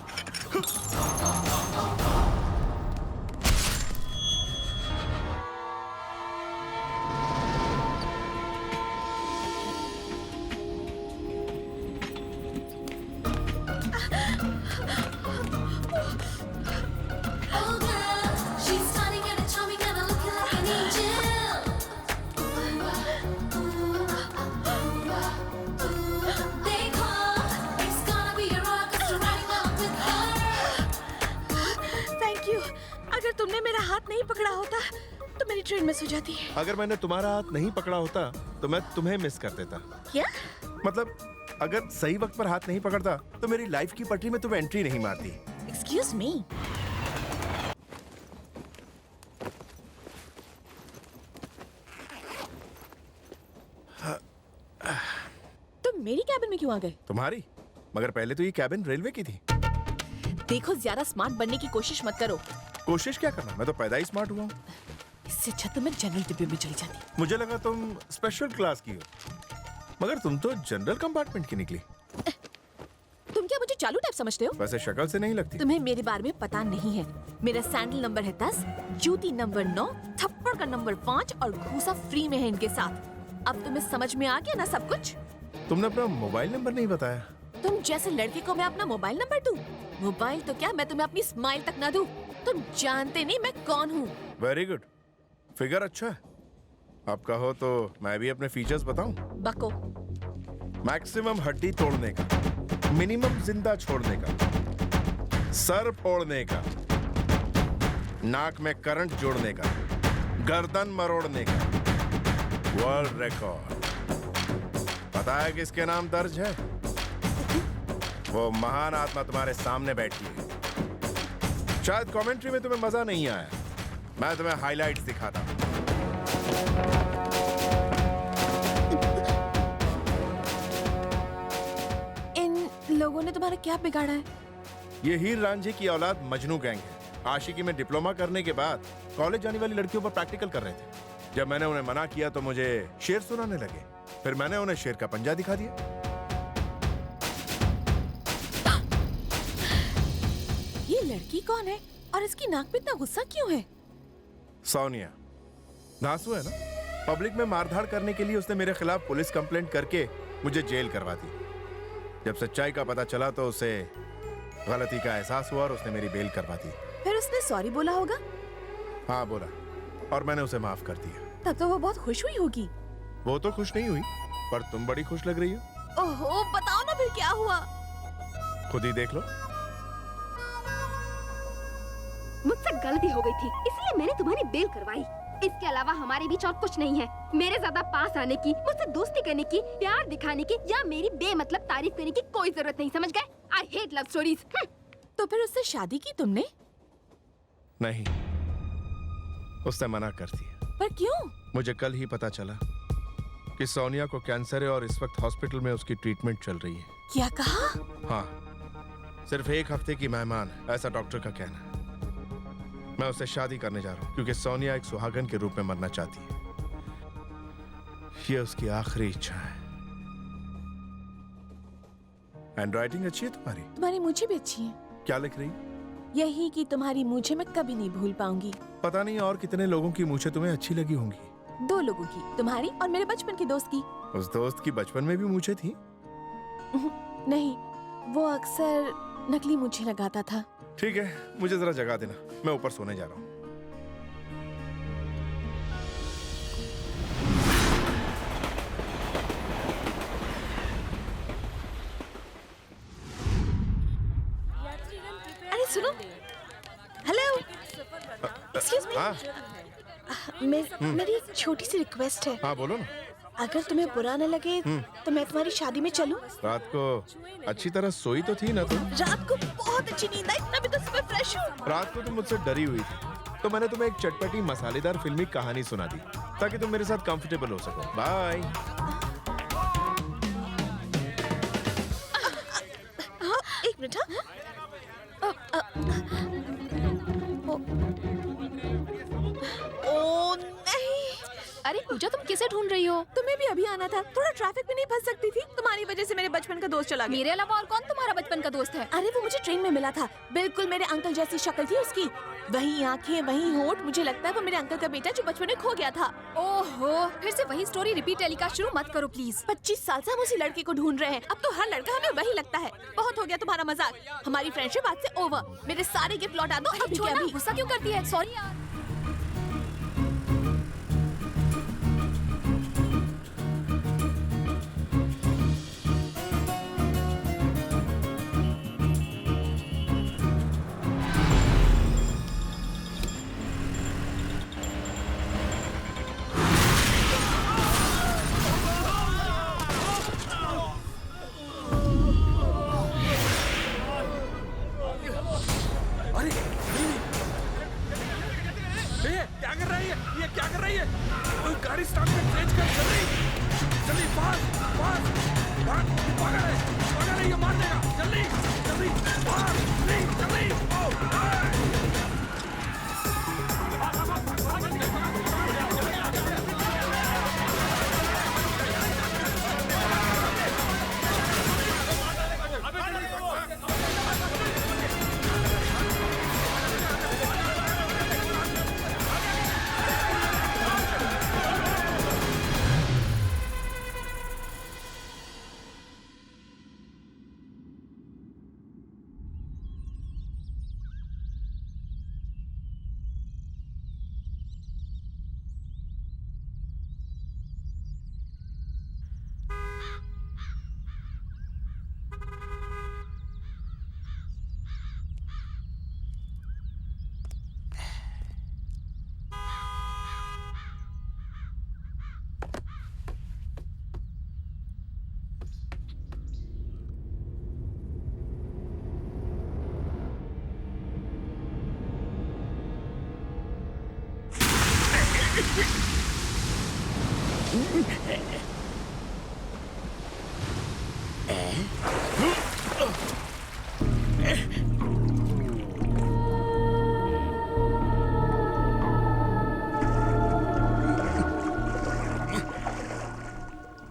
अगर मैंने तुम्हारा हाथ नहीं पकड़ा होता तो मैं तुम्हें मिस कर देता। क्या? मतलब अगर सही वक्त पर हाथ नहीं पकड़ता तो मेरी लाइफ की पटरी में तुम एंट्री नहीं मारती। Excuse me. तुम मेरी कैबिन में क्यों आ गए? तुम्हारी? मगर पहले तो ये कैबिन रेलवे की थी। देखो, ज्यादा स्मार्ट बनने की कोशिश मत करो। कोशिश क्या करना, मैं तो पैदा ही स्मार्ट हुआ हूँ। इससे अच्छा तो मैं जनरल डिब्बे में चली जाती। मुझे लगा तुम स्पेशल क्लास की हो, मगर तुम तो जनरल कंपार्टमेंट की निकली। तुम क्या मुझे चालू टाइप समझते हो? वैसे शक्ल से नहीं लगती। तुम्हें मेरे बारे में पता नहीं है। मेरा सैंडल नंबर है 10, जूती नंबर 9, थप्पड़ का नंबर 5 और घूसा फ्री में है इनके साथ। अब तुम्हें समझ में आ गया ना सब कुछ? तुमने अपना मोबाइल नंबर नहीं बताया। तुम जैसे लड़के को मैं अपना मोबाइल नंबर दूं? मोबाइल तो क्या, मैं तुम्हें अपनी स्माइल तक ना दूं। तुम जानते नहीं मैं कौन हूँ। वेरी गुड, फिगर अच्छा है। आप कहो तो मैं भी अपने फीचर्स बताऊं? बको। मैक्सिमम हड्डी तोड़ने का, मिनिमम जिंदा छोड़ने का, सर फोड़ने का, नाक में करंट जोड़ने का, गर्दन मरोड़ने का, वर्ल्ड रिकॉर्ड। पता है किसके नाम दर्ज है? वो महान आत्मा तुम्हारे सामने बैठी है। शायद कमेंट्री में तुम्हें मजा नहीं आया, मैं तुम्हें हाइलाइट्स दिखाता हूं। इन लोगों ने तुम्हारा क्या बिगाड़ा है? ये हीर रांझे की औलाद मजनू गैंग है। आशिकी में डिप्लोमा करने के बाद कॉलेज जाने वाली लड़कियों पर प्रैक्टिकल कर रहे थे। जब मैंने उन्हें मना किया तो मुझे शेर सुनाने लगे। फिर मैंने उन्हें शेर का पंजा दिखा दिया। ये लड़की कौन है और इसकी नाक पे इतना गुस्सा क्यों है? सोनिया, धांसू है ना? पब्लिक में मारधाड़ करने के लिए उसने मेरे खिलाफ पुलिस कंप्लेंट करके मुझे जेल करवा दी। जब सच्चाई का पता चला तो उसे गलती का एहसास हुआ और उसने मेरी बेल करवा दी। फिर उसने सॉरी बोला होगा? हाँ बोला, और मैंने उसे माफ कर दिया। तब तो वो बहुत खुश हुई होगी। वो तो खुश नहीं हुई, पर तुम बड़ी खुश लग रही हो। ओहो, बताओ ना फिर क्या हुआ? खुद ही देख लो। मुझसे गलती हो गई थी, इसलिए मैंने तुम्हारी बेल करवाई। इसके अलावा हमारे बीच और कुछ नहीं है। मेरे ज्यादा पास आने की, मुझसे दोस्ती करने की, प्यार दिखाने की या मेरी बेमतलब तारीफ करने की कोई जरूरत नहीं, समझ गए? I hate love stories. तो फिर उससे शादी की तुमने? नहीं, उसने मना कर दिया। पर क्यों? मुझे कल ही पता चला कि सोनिया को कैंसर है और इस वक्त हॉस्पिटल में उसकी ट्रीटमेंट चल रही है। क्या कहा? हाँ, सिर्फ 1 हफ्ते की मेहमान, ऐसा डॉक्टर का कहना है। मैं उससे शादी करने जा रहा हूँ क्योंकि सोनिया एक सुहागन के रूप में मरना चाहती है। ये उसकी आखिरी इच्छा है। हैंडराइटिंग अच्छी है तुम्हारी? तुम्हारी मुझे भी अच्छी है। क्या लिख रही? यही कि तुम्हारी मुझे मैं कभी नहीं भूल पाऊंगी। पता नहीं और कितने लोगों की मुझे तुम्हें अच्छी लगी होंगी। 2 लोगों की, तुम्हारी और मेरे बचपन के दोस्त की। उस दोस्त की बचपन में भी मुझे थी? नहीं, वो अक्सर नकली मुझे लगाता था। ठीक है, मुझे जरा जगा देना, मैं ऊपर सोने जा रहा हूँ। अरे सुनो, हेलो, एक्सक्यूज हाँ, मी, मेरी एक छोटी सी रिक्वेस्ट है। हाँ बोलो ना। अगर तुम्हें बुरा न लगे तो मैं तुम्हारी शादी में चलूं? रात को अच्छी तरह सोई तो थी ना तुम? रात को बहुत अच्छी नींद आई, तभी तो सुबह फ्रेश हूँ। रात को तुम मुझसे डरी हुई थी, तो मैंने तुम्हें एक चटपटी मसालेदार फिल्मी कहानी सुना दी ताकि तुम मेरे साथ कंफर्टेबल हो सको। बाय। हाँ, 1 मिनट। ओ नहीं। अरे पूजा, तुम किसे ढूंढ रही हो? तुम्हें भी अभी आना था, थोड़ा ट्रैफिक में नहीं फंस सकती थी? तुम्हारी वजह से मेरे बचपन का दोस्त चला गया। मेरे अलावा और कौन तुम्हारा बचपन का दोस्त है? अरे वो मुझे ट्रेन में मिला था, बिल्कुल मेरे अंकल जैसी शक्ल थी उसकी, वही आंखें, वही होठ। मुझे लगता है वो मेरे अंकल का बेटा जो बचपन में खो गया था। ओहो, फिर से वही स्टोरी रिपीट टेलीकास्ट शुरू मत करो प्लीज। 25 साल से हम उसी लड़के को ढूंढ रहे हैं, अब तो हर लड़का हमें वही लगता है। बहुत हो गया तुम्हारा मजाक, हमारी फ्रेंडशिप आज से ओवर। मेरे सारे गिफ्ट लौटा दो अभी के अभी। गुस्सा क्यों करती है? सॉरी यार।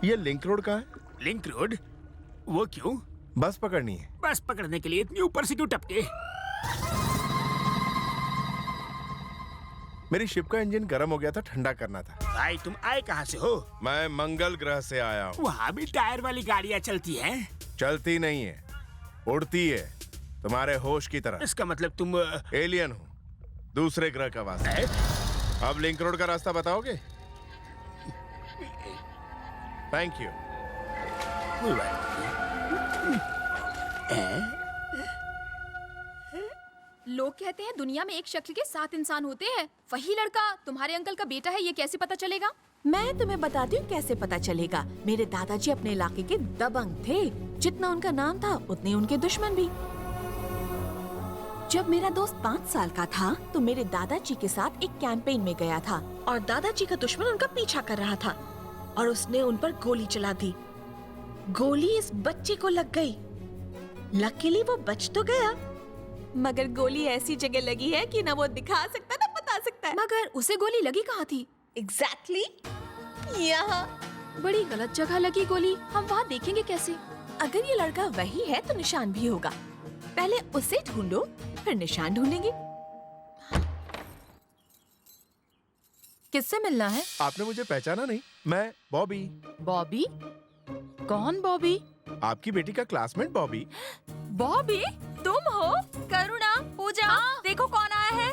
ये लिंक रोड कहाँ है? Link road? वो क्यों? बस पकड़नी है। बस पकड़ने के लिए इतनी ऊपर से क्यों टपके? मेरी शिप का इंजन गर्म हो गया था, ठंडा करना था। भाई तुम आए कहाँ से हो? मैं मंगल ग्रह से आया हूँ। वहाँ भी टायर वाली गाड़ियाँ चलती हैं? चलती नहीं है, उड़ती है, तुम्हारे होश की तरह। इसका मतलब तुम एलियन हो, दूसरे ग्रह का वासी। अब लिंक रोड का रास्ता बताओगे? Thank you. लोग कहते हैं दुनिया में एक शक्ल के 7 इंसान होते हैं। वही लड़का तुम्हारे अंकल का बेटा है, ये कैसे पता चलेगा? मैं तुम्हें बताती हूँ कैसे पता चलेगा। मेरे दादाजी अपने इलाके के दबंग थे। जितना उनका नाम था उतने उनके दुश्मन भी। जब मेरा दोस्त 5 साल का था तो मेरे दादाजी के साथ एक कैंपेन में गया था और दादाजी का दुश्मन उनका पीछा कर रहा था और उसने उन पर गोली चला दी। गोली इस बच्चे को लग गई। लकीली वो बच तो गया, मगर गोली ऐसी जगह लगी है कि ना वो दिखा सकता ना बता सकता है। मगर उसे गोली लगी कहाँ थी? एग्जैक्टली यहाँ। बड़ी गलत जगह लगी गोली। हम वहाँ देखेंगे कैसे? अगर ये लड़का वही है तो निशान भी होगा। पहले उसे ढूंढो फिर निशान ढूंढेंगे। किससे मिलना है? आपने मुझे पहचाना नहीं? मैं बॉबी। बॉबी? कौन बॉबी? आपकी बेटी का क्लासमेट बॉबी। बॉबी तुम हो? करुणा, पूजा, देखो कौन आया है।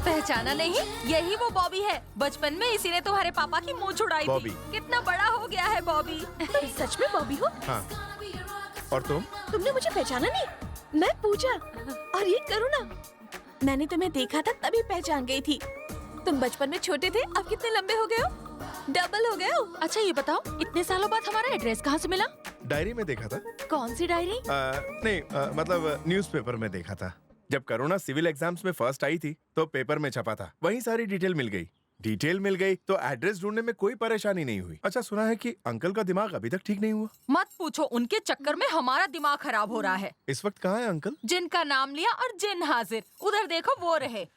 पहचाना नहीं? यही वो बॉबी है। बचपन में इसी ने तुम्हारे पापा की मूंछ उड़ाई थी। कितना बड़ा हो गया है बॉबी। तुम सच में बॉबी हो? हाँ। और तुम? तुमने मुझे पहचाना नहीं? मैं पूजा और ये करुणा। मैंने तुम्हें देखा था तभी पहचान गई थी। तुम बचपन में छोटे थे, अब कितने लंबे हो गए हो? डबल हो गए हो। अच्छा ये बताओ, इतने सालों बाद हमारा एड्रेस कहाँ से मिला? डायरी में देखा था। कौन सी डायरी? नहीं मतलब न्यूज़पेपर में देखा था। जब करुणा सिविल एग्जाम्स में फर्स्ट आई थी तो पेपर में छपा था, वहीं सारी डिटेल मिल गई तो एड्रेस ढूंढने में कोई परेशानी नहीं हुई। अच्छा सुना है कि अंकल का दिमाग अभी तक ठीक नहीं हुआ? मत पूछो, उनके चक्कर में हमारा दिमाग खराब हो रहा है। इस वक्त कहाँ है अंकल? जिनका नाम लिया और जिन हाजिर, उधर देखो वो रहे।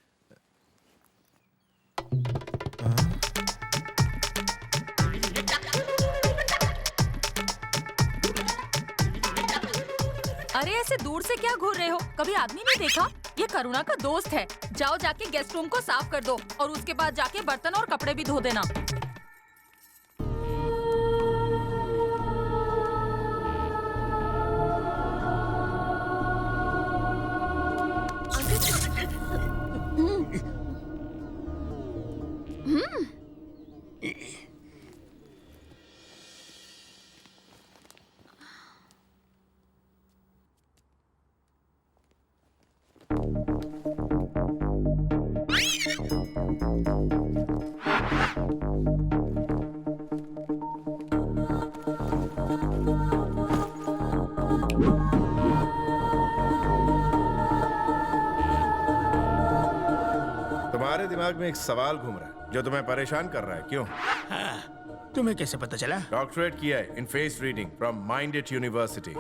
अरे ऐसे दूर से क्या घूर रहे हो? कभी आदमी नहीं देखा? ये करुणा का दोस्त है। जाओ जाके गेस्ट रूम को साफ कर दो और उसके बाद जाके बर्तन और कपड़े भी धो देना। तुम्हारे दिमाग में एक सवाल घूम रहा है जो तुम्हें परेशान कर रहा है, क्यों? हाँ, तुम्हें कैसे पता चला? डॉक्टरेट किया है in face reading from minded university.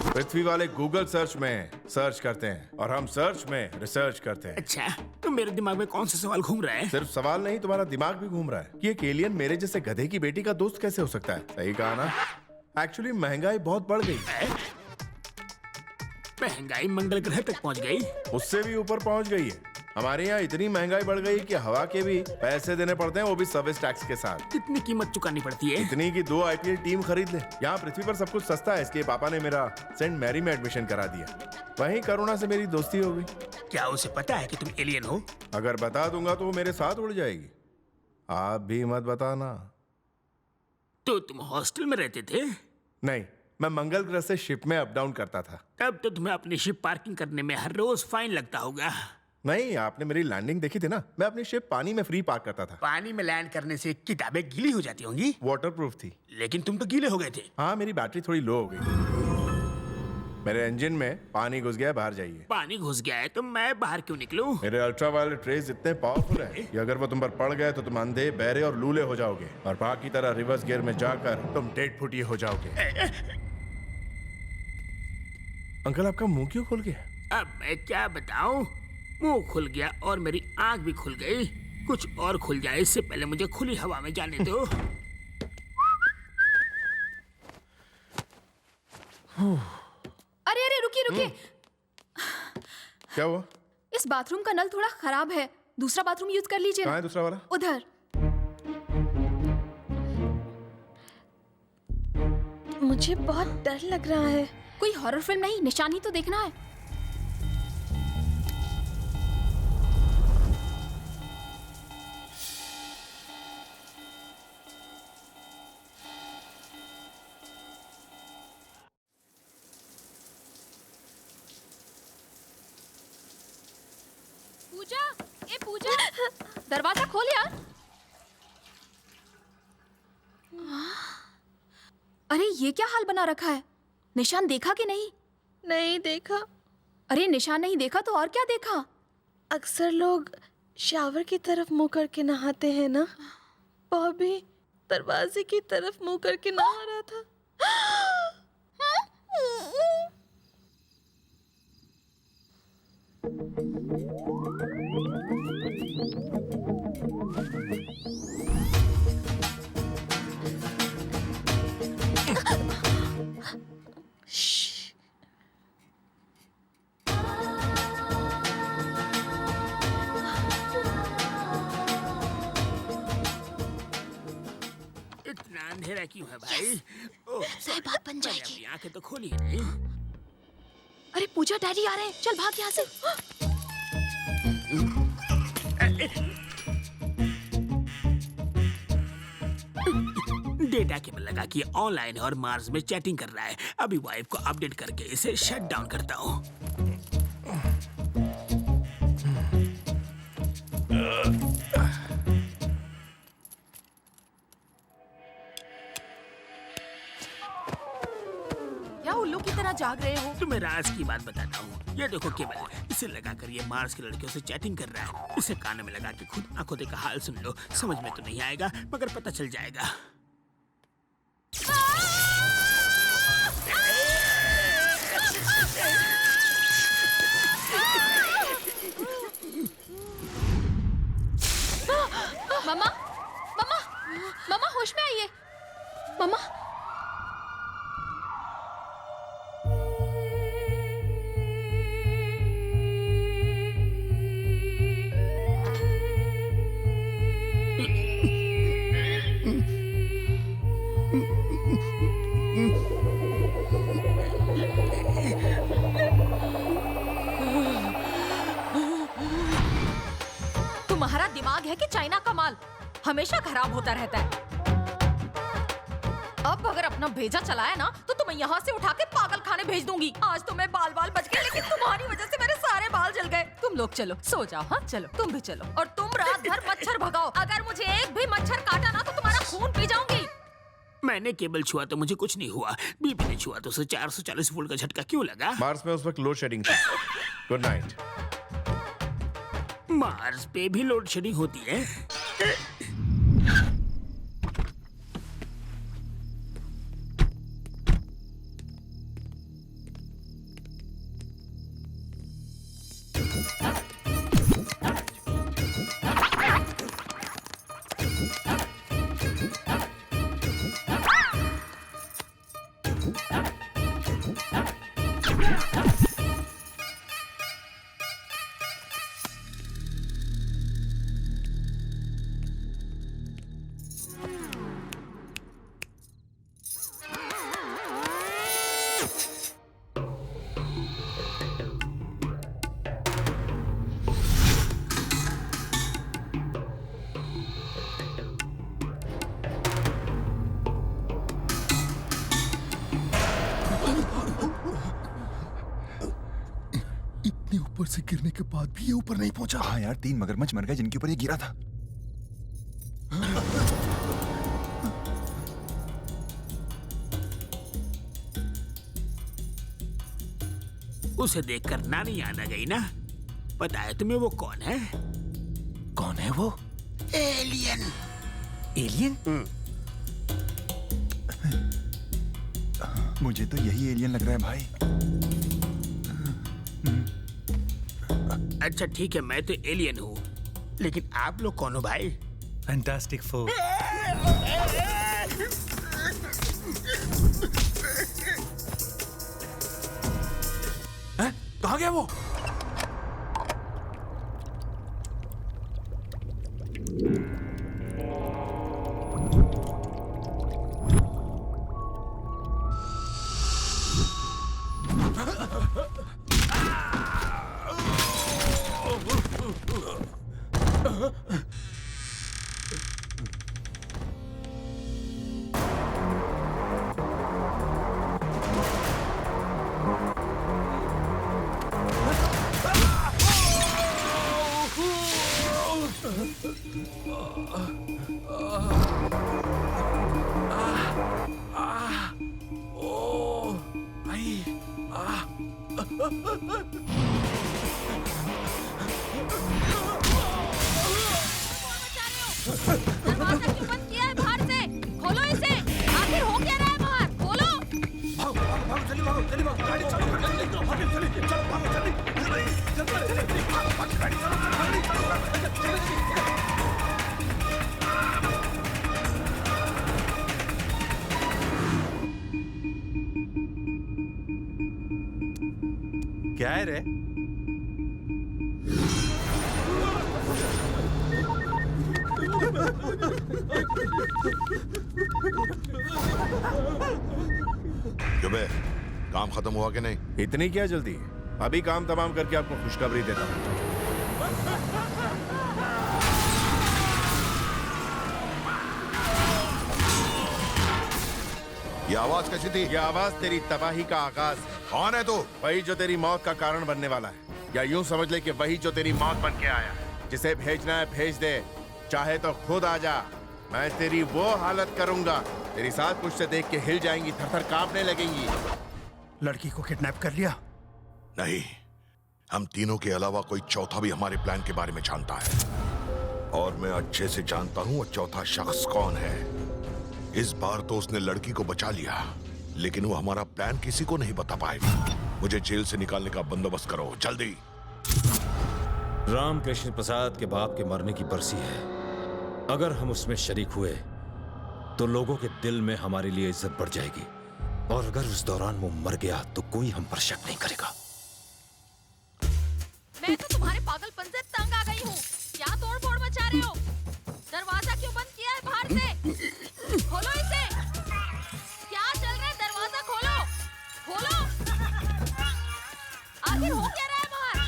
पृथ्वी वाले गूगल सर्च में सर्च करते हैं और हम सर्च में रिसर्च करते हैं। अच्छा, तो मेरे दिमाग में कौन सा सवाल घूम रहा है? सिर्फ सवाल नहीं, तुम्हारा दिमाग भी घूम रहा है कि एक एलियन मेरे जैसे गधे की बेटी का दोस्त कैसे हो सकता है। सही कहा ना? एक्चुअली महंगाई बहुत बढ़ गई है। महंगाई मंगल ग्रह तक पहुंच गई? उससे भी ऊपर पहुंच गई है। हमारे यहाँ इतनी महंगाई बढ़ गई कि हवा के भी पैसे देने पड़ते हैं, वो भी सर्विस टैक्स के साथ। कितनी कीमत चुकानी पड़ती है? इतनी की 2 IPL टीम खरीद ले। यहाँ पृथ्वी पर सब कुछ सस्ता है, इसलिए पापा ने मेरा सेंट मैरी में एडमिशन करा दिया। वहीं करुणा से मेरी दोस्ती हो गई। क्या उसे पता है कि तुम एलियन हो? अगर बता दूंगा तो वो मेरे साथ उड़ जाएगी। आप भी मत बताना। तो तुम हॉस्टल में रहते थे? नहीं, मैं मंगल ग्रह से शिप में अप डाउन करता था। तब तो तुम्हें अपनी शिप पार्किंग करने में हर रोज फाइन लगता होगा। नहीं, आपने मेरी लैंडिंग देखी थी ना? मैं अपनी शिप पानी में फ्री पार्क करता था। पानी में लैंड करने से किताबें गीली हो जाती होंगी? वाटरप्रूफ थी। लेकिन तुम तो गीले हो गए थे। हाँ, मेरी बैटरी थोड़ी लो हो गई। मेरे इंजन में पानी घुस गया, बाहर जाइए। पानी घुस गया है तो मैं बाहर क्यों निकलूं? मेरे अल्ट्रावायलेट रेज इतने पावरफुल है कि अगर वो तुम पर पड़ गए तो तुम अंधे, बहरे और लूले हो जाओगे और बाकी तरह रिवर्स गियर में जाकर तुम डेड फुटिए हो जाओगे। अंकल, आपका मुंह क्यों खुल गया? अब मैं क्या बताऊं? मुंह खुल गया और मेरी आंख भी खुल गई। कुछ और खुल जाए इससे पहले मुझे खुली हवा में जाने दो। अरे अरे रुकिए। क्या हुआ? इस बाथरूम का नल थोड़ा खराब है, दूसरा बाथरूम यूज कर लीजिए। कहाँ है दूसरा वाला? उधर। मुझे बहुत डर लग रहा है। कोई हॉरर फिल्म नहीं, निशानी तो देखना है। पूजा, ए पूजा, दरवाजा खोल यार। अरे ये क्या हाल बना रखा है? निशान देखा कि नहीं? नहीं देखा। अरे निशान नहीं देखा तो और क्या देखा? अक्सर लोग शावर की तरफ मुंह करके नहाते हैं ना, बॉबी दरवाजे की तरफ मुंह करके नहा रहा था। इतना अंधेरा क्यों है भाई? सही बात बन जाएगी। अपनी आंखें तो खोली नहीं। अरे पूजा डैडी आ रहे हैं, चल भाग यहाँ से। डेटा केबल लगा कि ऑनलाइन है और मार्स में चैटिंग कर रहा है। अभी वाइफ को अपडेट करके इसे शट डाउन करता हूँ। क्या उल्लू की तरह जाग रहे हो? तुम्हें राज की बात बताता हूँ। ये देखो केबल, इसे लगाकर ये मार्स की लड़कियों से चैटिंग कर रहा है। इसे कानों में लगा के खुद आंखों देखा हाल सुन लो। समझ में तो नहीं आएगा मगर पता चल जाएगा। मम्मा, मम्मा, मम्मा होश में आइए। मम्मा। तुम्हारा दिमाग है कि चाइना का माल? हमेशा खराब होता रहता है। अब अगर अपना भेजा चलाया ना तो तुम्हें यहाँ से उठा के पागल खाने भेज दूंगी। आज तो मैं बाल बच गए, लेकिन तुम्हारी वजह से मेरे सारे बाल जल गए। तुम लोग चलो, सो जाओ। हाँ चलो, तुम भी चलो। और तुम रात भर मच्छर भगाओ। अगर मुझे एक भी मच्छर काटा ना तो तुम्हारा खून पी जाऊंगी। मैंने केबल छुआ तो मुझे कुछ नहीं हुआ। बीबी ने छुआ तो उसे 440 वोल्ट का झटका क्यों लगा? मार्स में उस वक्त लोड शेडिंग थी। Good night. मार्स पे भी लोड शेडिंग होती है? ऊपर से गिरने के बाद भी ये ऊपर नहीं पहुंचा। हाँ यार, 3 मगरमच्छ मर गए जिनके ऊपर ये गिरा था। उसे देखकर नानी याद आ गई ना? पता है तुम्हें वो कौन है? कौन है वो? एलियन। एलियन? मुझे तो यही एलियन लग रहा है भाई। अच्छा ठीक है, मैं तो एलियन हूँ, लेकिन आप लोग कौन हो भाई? Fantastic four. कहाँ गया वो? क्या है रे? जुबे, काम खत्म हुआ कि नहीं? इतनी क्या जल्दी? अभी काम तमाम करके आपको खुशखबरी देता हूँ। ये आवाज कैसी थी? ये आवाज तेरी तबाही का आगाज है। कौन है तू? वही जो तेरी मौत का कारण बनने वाला है, या यूं समझ ले कि वही जो तेरी मौत बन के आया है। जिसे भेजना है भेज दे, चाहे तो खुद आ जा। मैं तेरी वो हालत करूंगा, तेरी साथ पुश्ते देख के हिल जाएंगी, थर-थर कांपने लगेंगी। लड़की को किडनैप कर लिया? नहीं, हम तीनों के अलावा कोई चौथा भी हमारे प्लान के बारे में जानता है, और मैं अच्छे से जानता हूँ वो चौथा शख्स कौन है। इस बार तो उसने लड़की को बचा लिया, लेकिन वो हमारा प्लान किसी को नहीं बता पाएगा। मुझे जेल से निकालने का बंदोबस्त करो, जल्दी। रामकृष्ण प्रसाद के बाप के मरने की बरसी है। अगर हम उसमें शरीक हुए तो लोगों के दिल में हमारे लिए इज्जत बढ़ जाएगी, और अगर उस दौरान वो मर गया तो कोई हम पर शक नहीं करेगा। मैं तो तुम्हारे पागलपन से तंग आ गई हूँ। क्या तोड़-फोड़ मचा रहे हो? दरवाजा क्यों बंद किया है बाहर से? खोलो इसे। क्या चल रहा है? दरवाजा खोलो, खोलो। आखिर हो क्या रहा है बाहर?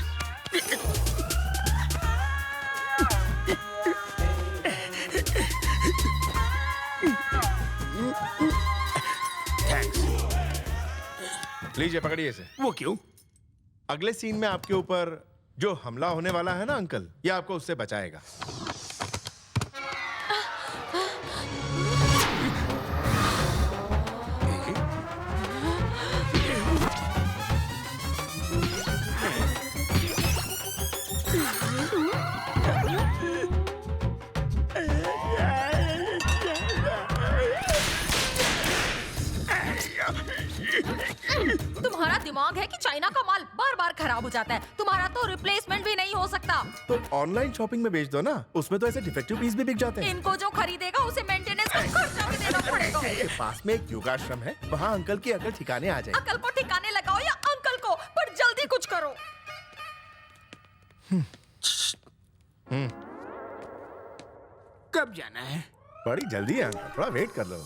लीजिए, पकड़िए इसे। वो क्यों? अगले सीन में आपके ऊपर जो हमला होने वाला है ना अंकल, ये आपको उससे बचाएगा। तुम्हारा दिमाग है कि चाइना का माल बार बार खराब हो जाता है। तुम्हारा तो रिप्लेसमेंट भी नहीं हो सकता। तो ऑनलाइन शॉपिंग में बेच दो ना, उसमें तो ऐसे डिफेक्टिव पीस भी बिक जाते हैं। इनको जो खरीदेगा उसे मेंटेनेंस का खर्चा भी देना पड़ेगा। पास में एक योगाश्रम है, वहाँ अंकल की अकल ठिकाने आ जाए। अकल को ठिकाने लगाओ या अंकल को, पर जल्दी कुछ करो। कब जाना है? बड़ी जल्दी है अंकल, थोड़ा वेट कर लो।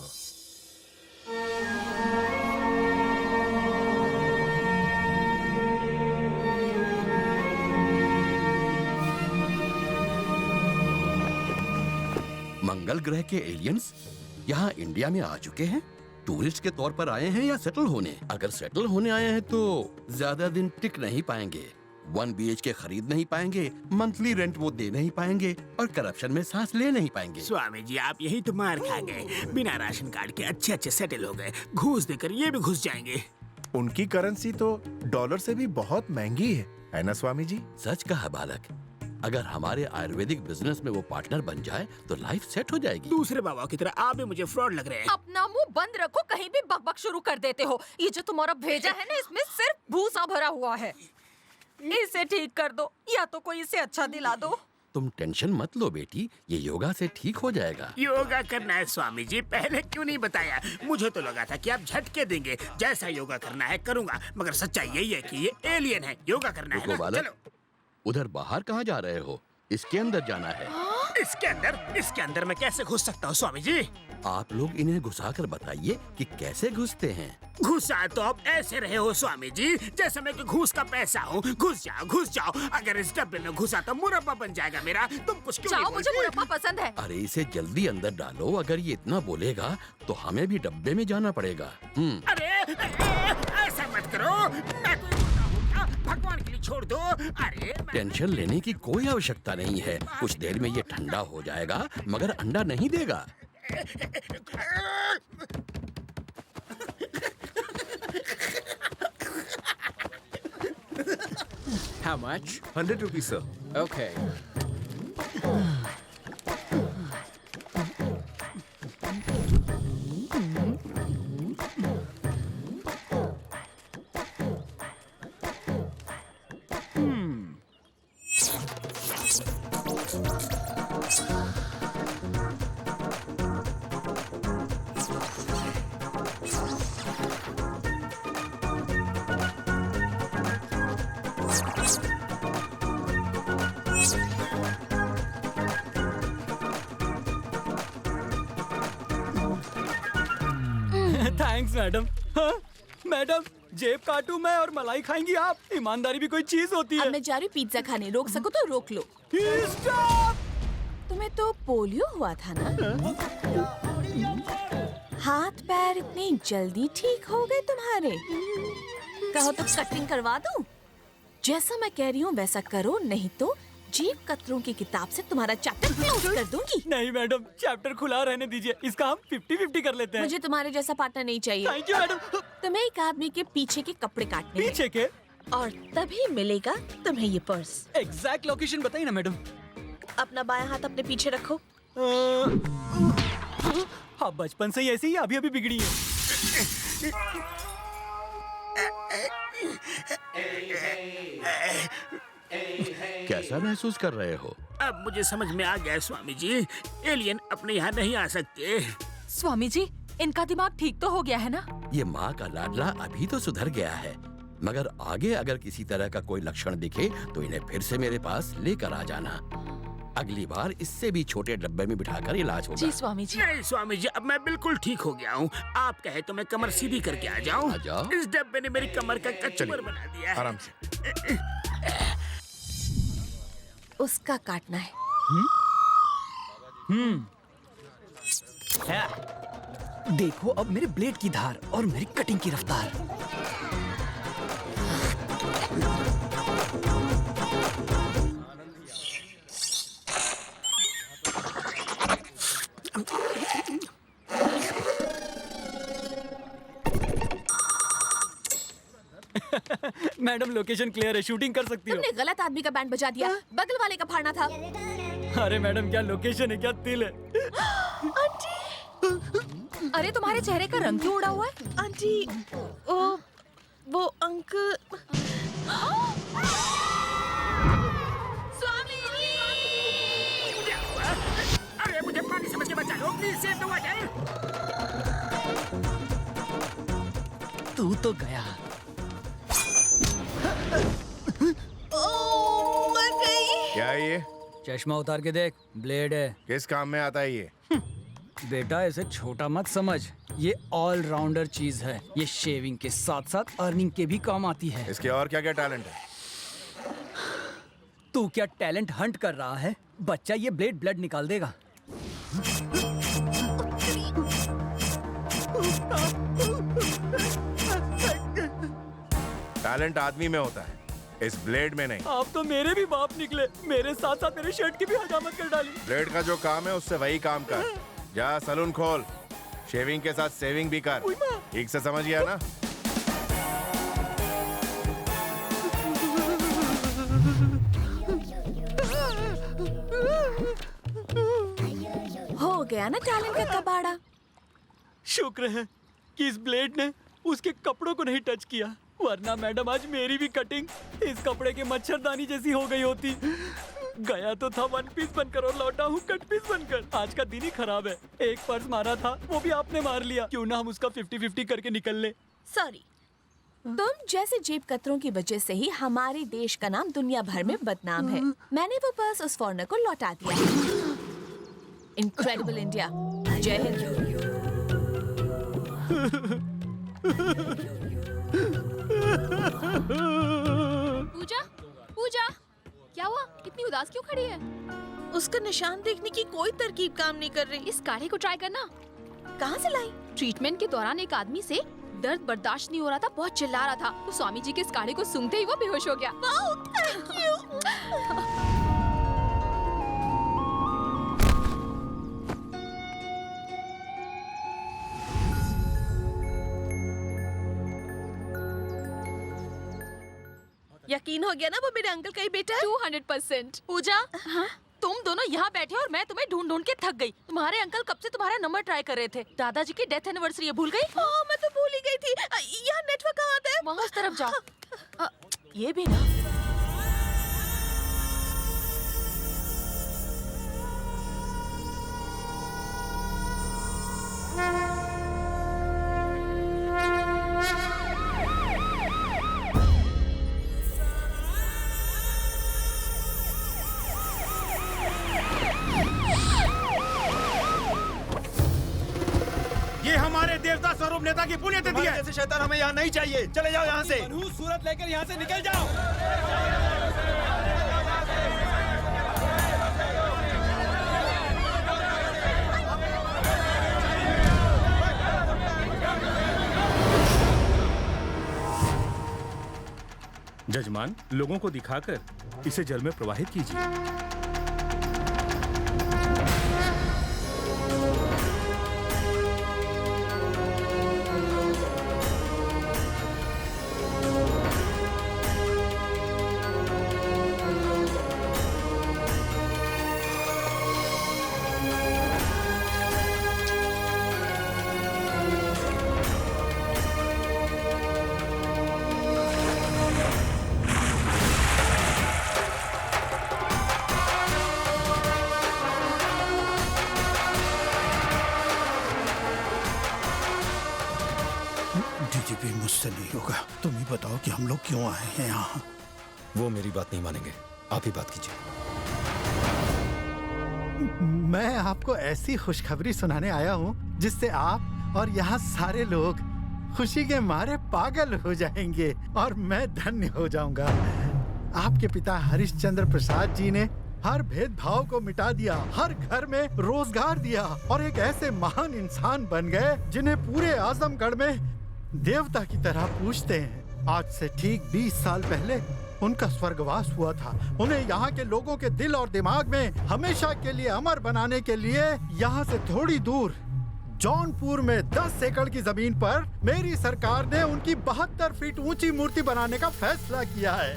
मंगल ग्रह के एलियंस यहाँ इंडिया में आ चुके हैं। टूरिस्ट के तौर पर आए हैं या सेटल होने? अगर सेटल होने आए हैं तो ज्यादा दिन टिक नहीं पाएंगे, 1 BHK खरीद नहीं पाएंगे, मंथली रेंट वो दे नहीं पाएंगे, और करप्शन में सांस ले नहीं पाएंगे। स्वामी जी, आप यही तो मार खा गए। बिना राशन कार्ड के अच्छे अच्छे सेटल हो गए, घूस देकर ये भी घुस जाएंगे। उनकी करेंसी तो डॉलर से भी बहुत महंगी है ना स्वामी जी? सच कहा बालक। अगर हमारे आयुर्वेदिक बिजनेस में वो पार्टनर बन जाए तो लाइफ सेट हो जाएगी। दूसरे बाबा की तरह आप भी मुझे फ्रॉड लग रहे हैं। अपना मुंह बंद रखो, कहीं भी बकबक शुरू कर देते हो। ये जो तुम्हारा भेजा है ना, इसमें सिर्फ भूसा भरा हुआ है। इसे ठीक कर दो, या तो कोई इसे अच्छा दिला दो। तुम टेंशन मत लो बेटी, ये योगा से ठीक हो जाएगा। योगा करना है स्वामी जी, पहले क्यों नहीं बताया? मुझे तो लगा था कि आप झटके देंगे। जैसा योगा करना है करूंगा, मगर सच्चाई यही है कि ये एलियन है। योगा करना है ना? चलो। उधर बाहर कहाँ जा रहे हो? इसके अंदर जाना है। इसके अंदर मैं कैसे घुस सकता हूँ स्वामी जी? आप लोग इन्हें घुसाकर बताइए कि कैसे घुसते हैं। घुसा तो आप ऐसे रहे हो स्वामी जी, जैसे मैं कि घूस का पैसा हूँ। घुस जाओ, घुस जाओ। अगर इस डब्बे में घुसा तो मुरब्बा बन जाएगा मेरा। तुम कुछ क्यों नहीं मुझे मुरब्बा पसंद है। अरे इसे जल्दी अंदर डालो, अगर ये इतना बोलेगा तो हमें भी डब्बे में जाना पड़ेगा। अरे ऐसा मत करो, मैं कोई भगवान के लिए छोड़ दो। अरे टेंशन लेने की कोई आवश्यकता नहीं है, कुछ देर में ये ठंडा हो जाएगा, मगर अंडा नहीं देगा। How much? 100 rupees, sir. Okay. Thanks madam. हाँ? मैडम जेब काटूं मैं और मलाई खाएंगी आप? ईमानदारी भी कोई चीज होती है। अब मैं जा रही हूँ पिज्जा खाने, रोक सको तो रोक लो। तुम्हें तो पोलियो हुआ था ना? हाथ पैर इतनी जल्दी ठीक हो गए तुम्हारे? कहो तो कटिंग करवा दूं? जैसा मैं कह रही हूँ वैसा करो, नहीं तो जेब कतरों की किताब से तुम्हारा चैप्टर क्लोज कर दूंगी। नहीं मैडम, चैप्टर खुला रहने दीजिए, इसका हम 50-50 कर लेते हैं। मुझे तुम्हारे जैसा पार्टनर नहीं चाहिए। Thank you madam. तुम्हें एक आदमी के पीछे के कपड़े काटने हैं। पीछे के? और तभी मिलेगा तुम्हें ये पर्स। एग्जैक्ट लोकेशन बताइए ना मैडम। अपना बायां हाथ अपने पीछे रखो। हाँ, बचपन से ही ऐसी ही अभी अभी बिगड़ी है। कैसा महसूस कर रहे हो? अब मुझे समझ में आ गया स्वामी जी, एलियन अपने यहाँ नहीं आ सकते। स्वामी जी, इनका दिमाग ठीक तो हो गया है ना? ये माँ का लाडला अभी तो सुधर गया है, मगर आगे अगर किसी तरह का कोई लक्षण दिखे तो इन्हें फिर से मेरे पास लेकर आ जाना। अगली बार इससे भी छोटे डब्बे में बिठाकर इलाज होगा। जी स्वामी जी। नहीं स्वामी जी, अब मैं बिल्कुल ठीक हो गया हूँ। आप कहे तो मैं कमर सीधी करके आ जाऊँ। आ जाओ। इस डब्बे ने मेरी कमर का कचूमर बना दिया है। आराम से। उसका काटना है। देखो अब मेरे ब्लेड की धार और मेरी कटिंग की रफ्तार। मैडम लोकेशन क्लियर है, शूटिंग कर सकती हो। तुमने गलत आदमी का बैंड बजा दिया, बगल वाले का फाड़ना था। अरे मैडम, क्या लोकेशन है, क्या तिल है। आंटी, अरे तुम्हारे चेहरे का रंग क्यों उड़ा हुआ है? आंटी, वो अंकल। स्वामी जी! अरे मुझे पानी समझ के बचा लो, प्लीज सेव द वाटर। तू तो गया। मर गई। क्या है ये? चश्मा उतार के देख, ब्लेड है। किस काम में आता है ये? बेटा इसे छोटा मत समझ, ये ऑल राउंडर चीज है। ये शेविंग के साथ साथ अर्निंग के भी काम आती है। इसके और क्या क्या टैलेंट है? तू क्या टैलेंट हंट कर रहा है? बच्चा, ये ब्लेड ब्लड निकाल देगा। टैलेंट आदमी में होता है, इस ब्लेड में नहीं। आप तो मेरे भी बाप निकले, मेरे साथ साथ मेरे शर्ट की भी हजामत कर डाली। ब्लेड का जो काम है उससे वही काम कर। जा सलून खोल, शेविंग के साथ सेविंग भी कर। ठीक से समझ गया ना? हो गया ना टैलेंट का कबाड़ा। शुक्र है कि इस ब्लेड ने उसके कपड़ों को नहीं टच किया, वरना मैडम आज मेरी भी कटिंग इस कपड़े के मच्छरदानी जैसी हो गई होती। गया तो था वन पीस बनकर और लौटा हूँ कट पीस बनकर। आज का दिन ही खराब है। एक पर्स मारा था, वो भी आपने मार लिया। क्यों ना हम उसका 50-50 करके निकल ले। सॉरी, तुम जैसे जेब कतरों की वजह से ही हमारे देश का नाम दुनिया भर में बदनाम है। मैंने वो पर्स उस फॉरेनर को लौटा दिया। Incredible India. जय हिंद। पूजा, पूजा, क्या हुआ? इतनी उदास क्यों खड़ी है? उसका निशान देखने की कोई तरकीब काम नहीं कर रही। इस काढ़े को ट्राई करना। कहाँ से लाई? ट्रीटमेंट के दौरान एक आदमी से दर्द बर्दाश्त नहीं हो रहा था, बहुत चिल्ला रहा था, तो स्वामी जी के इस काढ़े को सूंघते ही वो बेहोश हो गया। Thank you. यकीन हो गया ना वो मेरे अंकल का ही बेटा है? 200%। पूजा, तुम दोनों यहाँ बैठे और मैं तुम्हें ढूंढ ढूंढ के थक गई। तुम्हारे अंकल कब से तुम्हारा नंबर ट्राई कर रहे थे। दादाजी की डेथ एनिवर्सरी भूल गई? मैं तो भूल ही गई थी। यहाँ नेटवर्क कहाँ आता है? वहाँ उस तरफ जाओ। ये भी ना। देवता स्वरूप नेता की पुण्यतिथि है। जैसे शैतान हमें यहाँ नहीं चाहिए, चले जाओ यहाँ से। सूरत लेकर यहाँ से निकल जाओ। जजमान, लोगों को दिखाकर इसे जल में प्रवाहित कीजिए। डीजीपी, मुझसे नहीं होगा। तुम ही बताओ कि हम लोग क्यों आए हैं यहाँ। वो मेरी बात नहीं मानेंगे, आप ही बात कीजिए। मैं आपको ऐसी खुशखबरी सुनाने आया हूँ जिससे आप और यहाँ सारे लोग खुशी के मारे पागल हो जाएंगे और मैं धन्य हो जाऊंगा। आपके पिता हरिश्चंद्र प्रसाद जी ने हर भेदभाव को मिटा दिया, हर घर में रोजगार दिया और एक ऐसे महान इंसान बन गए जिन्हें पूरे आजमगढ़ में देवता की तरह पूजते हैं। आज से ठीक 20 साल पहले उनका स्वर्गवास हुआ था। उन्हें यहाँ के लोगों के दिल और दिमाग में हमेशा के लिए अमर बनाने के लिए यहाँ से थोड़ी दूर जौनपुर में 10 एकड़ की जमीन पर मेरी सरकार ने उनकी 72 फीट ऊंची मूर्ति बनाने का फैसला किया है।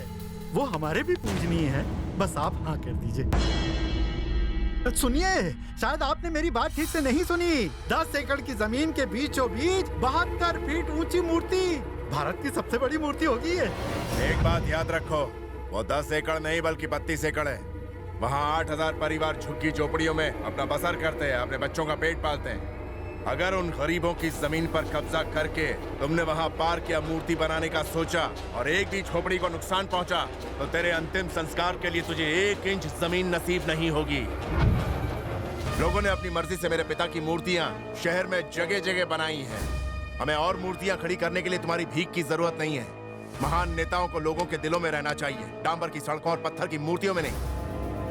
वो हमारे भी पूजनीय है, बस आप हाँ कर दीजिए। सुनिए, शायद आपने मेरी बात ठीक से नहीं सुनी। 10 एकड़ की जमीन के बीचों बीच 72 फीट ऊंची मूर्ति भारत की सबसे बड़ी मूर्ति होगी ये। एक बात याद रखो, वो 10 एकड़ नहीं बल्कि 32 एकड़ है। वहाँ 8000 परिवार झुग्गी झोपड़ियों में अपना बसर करते हैं, अपने बच्चों का पेट पालते हैं। अगर उन गरीबों की जमीन पर कब्जा करके तुमने वहाँ पार्क या मूर्ति बनाने का सोचा और एक भी झोपड़ी को नुकसान पहुँचा तो तेरे अंतिम संस्कार के लिए तुझे 1 इंच जमीन नसीब नहीं होगी। लोगों ने अपनी मर्जी से मेरे पिता की मूर्तियाँ शहर में जगह जगह बनाई हैं। हमें और मूर्तियाँ खड़ी करने के लिए तुम्हारी भीख की जरूरत नहीं है। महान नेताओं को लोगों के दिलों में रहना चाहिए, डांबर की सड़कों और पत्थर की मूर्तियों में नहीं।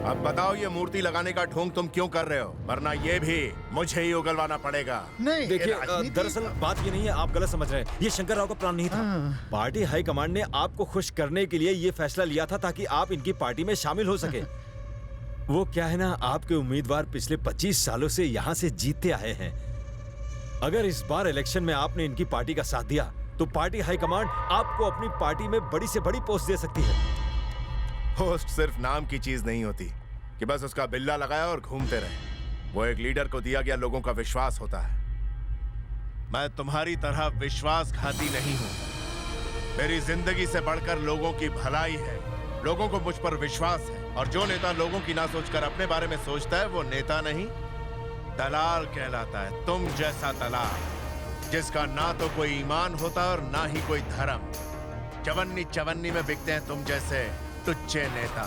अब बताओ, ये मूर्ति लगाने का ढोंग तुम क्यों कर रहे हो? वरना ये भी मुझे ही उगलवाना पड़ेगा। नहीं, देखिए, दरअसल बात ये नहीं है, आप गलत समझ रहे हैं। ये शंकर राव का प्लान नहीं था। पार्टी हाईकमांड ने आपको खुश करने के लिए ये फैसला लिया था ताकि आप इनकी पार्टी में शामिल हो सके। वो क्या है ना, आपके उम्मीदवार पिछले 25 सालों से यहाँ से जीतते आए हैं। अगर इस बार इलेक्शन में आपने इनकी पार्टी का साथ दिया तो पार्टी हाईकमांड आपको अपनी पार्टी में बड़ी से बड़ी पोस्ट दे सकती है। पोस्ट सिर्फ नाम की चीज नहीं होती कि बस उसका बिल्ला लगाया और घूमते रहे। वो एक लीडर को दिया गया लोगों का विश्वास होता है। मैं तुम्हारी तरह विश्वासघाती नहीं हूं। मेरी जिंदगी से बढ़कर लोगों की भलाई है। लोगों को मुझ पर विश्वास है और जो नेता लोगों की ना सोचकर अपने बारे में सोचता है वो नेता नहीं, दलाल कहलाता है। तुम जैसा दलाल जिसका ना तो कोई ईमान होता और ना ही कोई धर्म। चवन्नी चवन्नी में बिकते हैं तुम जैसे तुच्चे नेता।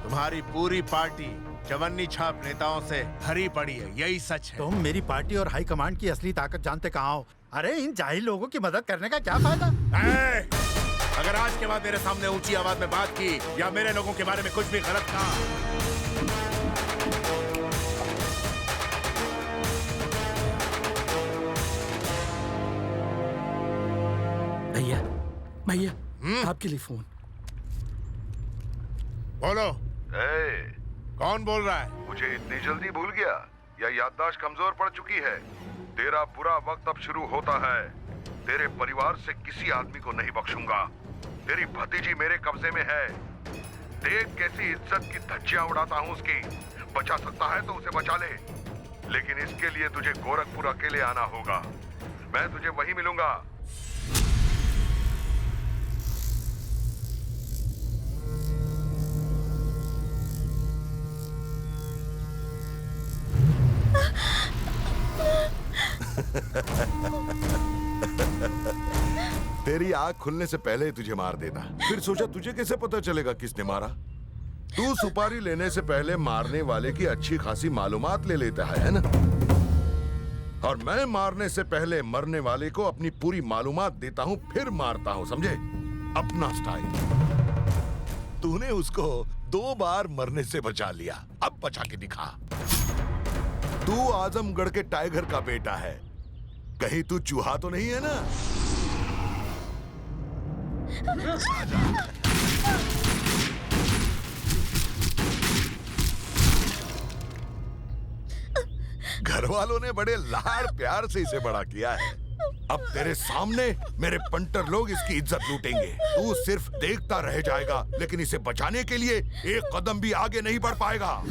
तुम्हारी पूरी पार्टी चवन्नी छाप नेताओं से भरी पड़ी है, यही सच है। तुम मेरी पार्टी और हाईकमांड की असली ताकत जानते कहाँ हो? अरे इन जाहिल लोगों की मदद करने का क्या फायदा? अगर आज के बाद मेरे सामने ऊंची आवाज में बात की या मेरे लोगों के बारे में कुछ भी गलत कहा, भैया भैया आपके लिए फोन। बोलो। कौन बोल रहा है? मुझे इतनी जल्दी भूल गया या याददाश्त कमजोर पड़ चुकी है? तेरा बुरा वक्त अब शुरू होता है। तेरे परिवार से किसी आदमी को नहीं बख्शूंगा। तेरी भतीजी मेरे कब्जे में है। देख कैसी इज्जत की धज्जियां उड़ाता हूँ उसकी। बचा सकता है तो उसे बचा ले, लेकिन इसके लिए तुझे गोरखपुर अकेले आना होगा। मैं तुझे वहीं मिलूंगा। तेरी आँख खुलने से पहले ही तुझे मार देता। फिर सोचा तुझे कैसे पता चलेगा किसने मारा? तू सुपारी लेने से पहले मारने वाले की अच्छी खासी मालूमात ले लेता है ना? और मैं मारने से पहले मरने वाले को अपनी पूरी मालूमात देता हूं, फिर मारता हूं, समझे? अपना स्टाइल। तूने उसको 2 बार मरने से बचा लिया, अब बचा के दिखा। तू आजमगढ़ के टाइगर का बेटा है, कहीं तू चूहा तो नहीं है ना? घर वालों ने बड़े लाड़ प्यार से इसे बड़ा किया है। अब तेरे सामने मेरे पंटर लोग इसकी इज्जत लूटेंगे। तू सिर्फ देखता रह जाएगा, लेकिन इसे बचाने के लिए एक कदम भी आगे नहीं बढ़ पाएगा।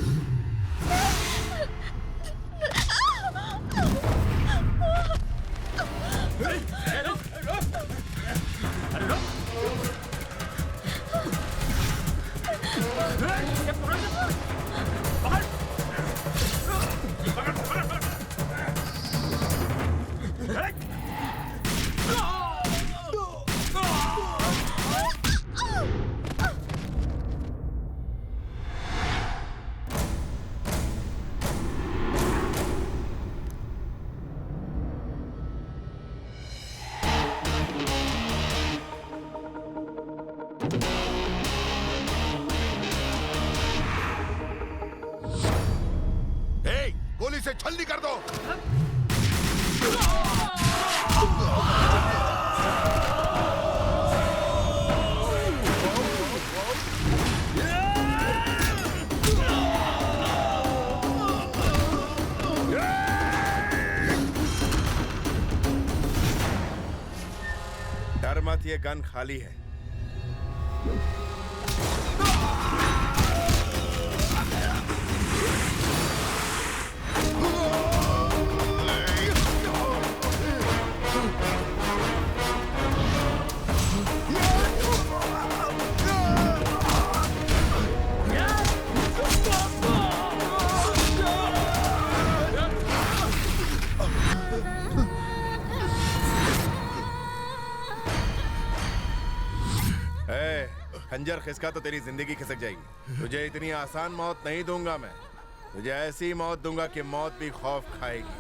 गोली से छलनी कर दो। डर मत, ये गन खाली है। खंजर खिसका तो तेरी जिंदगी खिसक जाएगी। तुझे इतनी आसान मौत नहीं दूंगा मैं, तुझे ऐसी मौत दूंगा कि मौत भी खौफ खाएगी।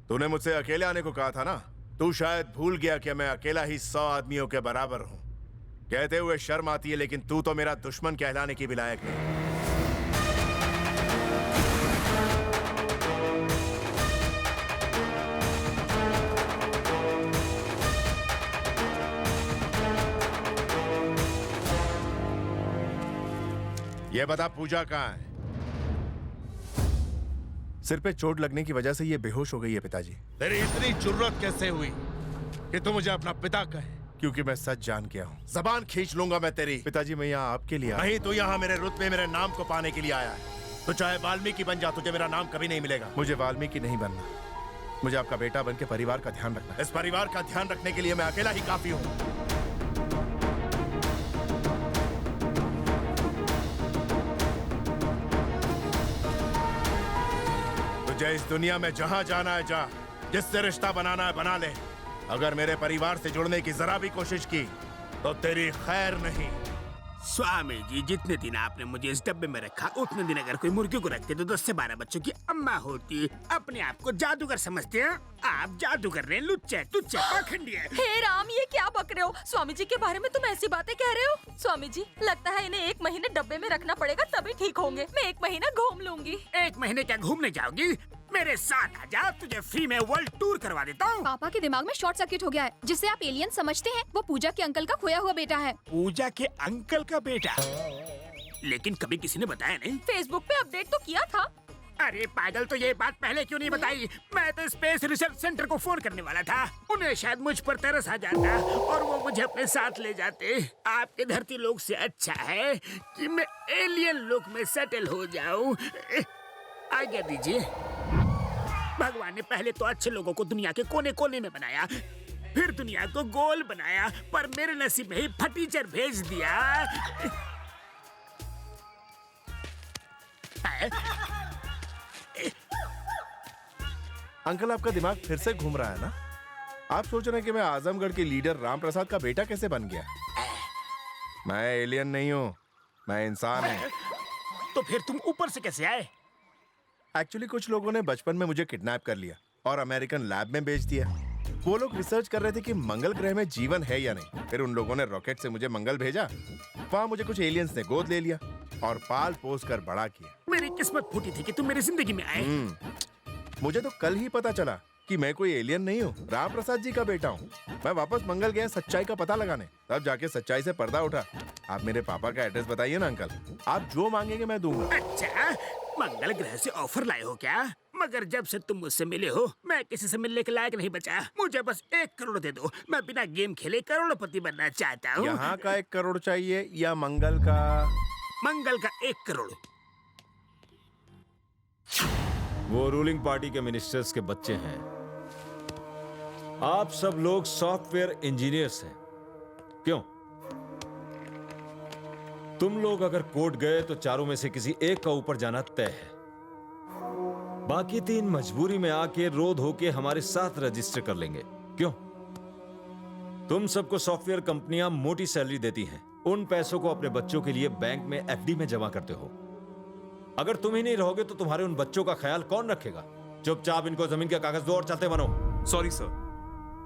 तूने मुझसे अकेले आने को कहा था ना? तू शायद भूल गया कि मैं अकेला ही 100 आदमियों के बराबर हूं। कहते हुए शर्म आती है, लेकिन तू तो मेरा दुश्मन कहलाने की भी लायक नहीं। ये बता, पूजा कहाँ है? सिर पे चोट लगने की वजह से ये बेहोश हो गई है पिताजी। तेरी इतनी जुर्रत कैसे हुई कि तू मुझे अपना पिता कहे? क्योंकि मैं सच जान गया हूँ। जबान खींच लूंगा मैं तेरी। पिताजी, मैं यहाँ आपके लिए आया। नहीं, तू यहाँ मेरे रुतबे, मेरे नाम को पाने के लिए आया है। तो चाहे वाल्मीकि बन जा, तुझे मेरा नाम कभी नहीं मिलेगा। मुझे वाल्मीकि नहीं बनना, मुझे आपका बेटा बन के परिवार का ध्यान रखना। इस परिवार का ध्यान रखने के लिए मैं अकेला ही काफी हूँ। तुझे इस दुनिया में जहां जाना है जा, जिससे रिश्ता बनाना है बना ले। अगर मेरे परिवार से जुड़ने की जरा भी कोशिश की तो तेरी खैर नहीं। स्वामी जी, जितने दिन आपने मुझे इस डब्बे में रखा, उतने दिन अगर कोई मुर्गी को रखते तो 10 से 12 बच्चों की अम्मा होती। अपने आप को जादूगर समझते हैं आप? जादूगर ने लुच्चे तुच्चे पाखंडी है। हे राम, ये क्या बक रहे हो? स्वामी जी के बारे में तुम ऐसी बातें कह रहे हो? स्वामी जी, लगता है इन्हें 1 महीने डब्बे में रखना पड़ेगा, तभी ठीक होंगे। मैं 1 महीना घूम लूंगी। 1 महीने क्या घूमने जाओगी? मेरे साथ आजा, तुझे फ्री में वर्ल्ड टूर करवा देता हूँ। पापा के दिमाग में शॉर्ट सर्किट हो गया है। जिसे आप एलियन समझते हैं, वो पूजा के अंकल का खोया हुआ बेटा है। पूजा के अंकल का बेटा? लेकिन कभी किसी ने बताया नहीं। फेसबुक पे अपडेट तो किया था। अरे पागल, तो ये बात पहले क्यों नहीं बताई? मैं तो स्पेस रिसर्च सेंटर को फोन करने वाला था। उन्हें शायद मुझ पर तरस आ जाता और वो मुझे अपने साथ ले जाते। आपके धरती लोग से अच्छा है कि मैं एलियन लोक में सेटल हो जाऊं। आज्ञा दीजिए। भगवान ने पहले तो अच्छे लोगों को दुनिया के कोने कोने में बनाया, फिर दुनिया को गोल बनाया, पर मेरे नसीब में ही फटीचर भेज दिया। अंकल, आपका दिमाग फिर से घूम रहा है ना? आप सोच रहे हैं कि मैं आजमगढ़ के लीडर राम प्रसाद का बेटा कैसे बन गया? मैं एलियन नहीं हूँ, मैं इंसान हूँ। तो फिर तुम ऊपर से कैसे आए? एक्चुअली कुछ लोगों ने बचपन में मुझे किडनैप कर लिया और अमेरिकन लैब में भेज दिया। वो लोग रिसर्च कर रहे थे कि मंगल ग्रह में जीवन है या नहीं। फिर उन लोगों ने रॉकेट से मुझे मंगल भेजा। वहाँ मुझे कुछ एलियंस ने गोद ले लिया और पाल पोस कर बड़ा किया। मेरी किस्मत फूटी थी कि तुम मेरी जिंदगी में आए। मुझे तो कल ही पता चला कि मैं कोई एलियन नहीं हूँ, राम प्रसाद जी का बेटा हूँ। मैं वापस मंगल गया सच्चाई का पता लगाने, तब जाके सच्चाई से पर्दा उठा। आप मेरे पापा का एड्रेस बताइए ना अंकल, आप जो मांगेंगे मैं दूंगा। अच्छा, मंगल ग्रह से ऑफर लाए हो क्या? मगर जब से तुम मुझसे मिले हो, मैं किसी से मिलने के लायक नहीं बचा। मुझे बस 1 करोड़ दे दो, मैं बिना गेम खेले करोड़पति बनना चाहता हूँ। यहाँ का 1 करोड़ चाहिए या मंगल का? मंगल का 1 करोड़। वो रूलिंग पार्टी के मिनिस्टर्स के बच्चे हैं। आप सब लोग सॉफ्टवेयर इंजीनियर्स हैं, क्यों? तुम लोग अगर कोर्ट गए तो चारों में से किसी एक का ऊपर जाना तय है। बाकी 3 मजबूरी में आके रोध होके हमारे साथ रजिस्टर कर लेंगे, क्यों? तुम सबको सॉफ्टवेयर कंपनियां मोटी सैलरी देती हैं। उन पैसों को अपने बच्चों के लिए बैंक में एफडी में जमा करते हो। अगर तुम ही नहीं रहोगे तो तुम्हारे उन बच्चों का ख्याल कौन रखेगा? चुपचाप इनको जमीन के कागज दो और चलते बनो। सॉरी सर,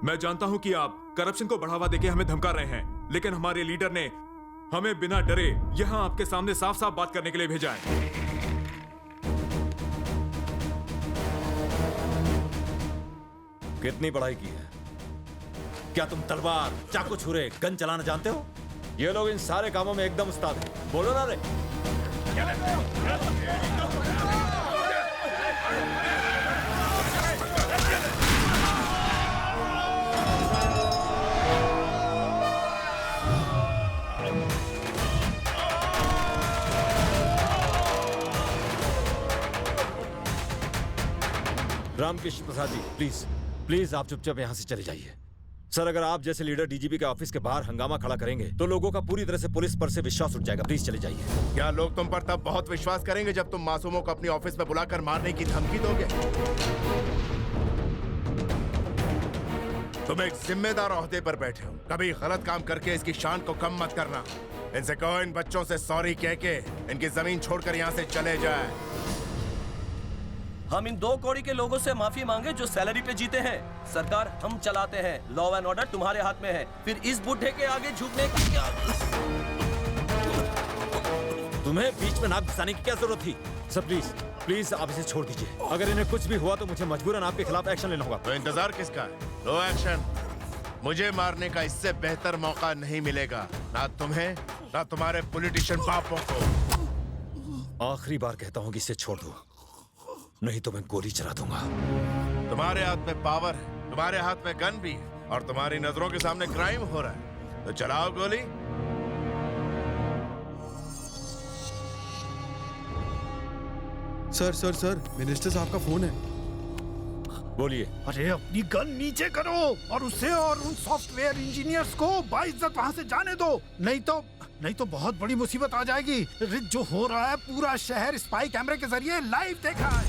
मैं जानता हूं कि आप करप्शन को बढ़ावा देके हमें धमका रहे हैं, लेकिन हमारे लीडर ने हमें बिना डरे यहां आपके सामने साफ साफ बात करने के लिए भेजा है। कितनी पढ़ाई की है? क्या तुम तलवार, चाकू, छुरे, गन चलाना जानते हो? ये लोग इन सारे कामों में एकदम उस्ताद हैं। बोलो ना रे। रामकृष्ण प्रसाद जी, प्लीज प्लीज आप चुपचाप यहाँ से चले जाइए। सर, अगर आप जैसे लीडर डीजीपी के ऑफिस के बाहर हंगामा खड़ा करेंगे तो लोगों का पूरी तरह से पुलिस पर से विश्वास उठ जाएगा। प्लीज चले जाइए। क्या लोग तुम पर तब बहुत विश्वास करेंगे जब तुम मासूमों को अपनी ऑफिस में बुलाकर मारने की धमकी दोगे? तुम एक जिम्मेदार ओहदे पर बैठे हो, कभी गलत काम करके इसकी शान को कम मत करना। इनसे कहो इन बच्चों से सॉरी कह के इनकी जमीन छोड़कर यहाँ से चले जाए। हम इन 2 कौड़ी के लोगों से माफी मांगे जो सैलरी पे जीते हैं। सरकार हम चलाते हैं, लॉ एंड ऑर्डर तुम्हारे हाथ में है। फिर इस बुढ़े के आगे झुकने की क्या? तुम्हें बीच में नाक घुसाने की क्या जरूरत थी? सर प्लीज प्लीज आप इसे छोड़ दीजिए। अगर इन्हें कुछ भी हुआ तो मुझे मजबूरन आपके खिलाफ एक्शन लेना होगा। तो इंतजार किसका है? लो एक्शन। मुझे मारने का इससे बेहतर मौका नहीं मिलेगा, ना तुम्हें ना तुम्हारे पॉलिटिशियन बापों को। आखिरी बार कहता हूँ कि इसे छोड़ दो, नहीं तो मैं गोली चला दूंगा। तुम्हारे हाथ में पावर है, तुम्हारे हाथ में गन भी है और तुम्हारी नजरों के सामने क्राइम हो रहा है, तो चलाओ गोली। सर मिनिस्टर साहब का फोन है। बोलिए। अरे अपनी गन नीचे करो और उसे और उन सॉफ्टवेयर इंजीनियर्स को बाइज्जत वहाँ से जाने दो, नहीं तो बहुत बड़ी मुसीबत आ जाएगी। जो हो रहा है पूरा शहर स्पाई कैमरे के जरिए लाइव देखा है।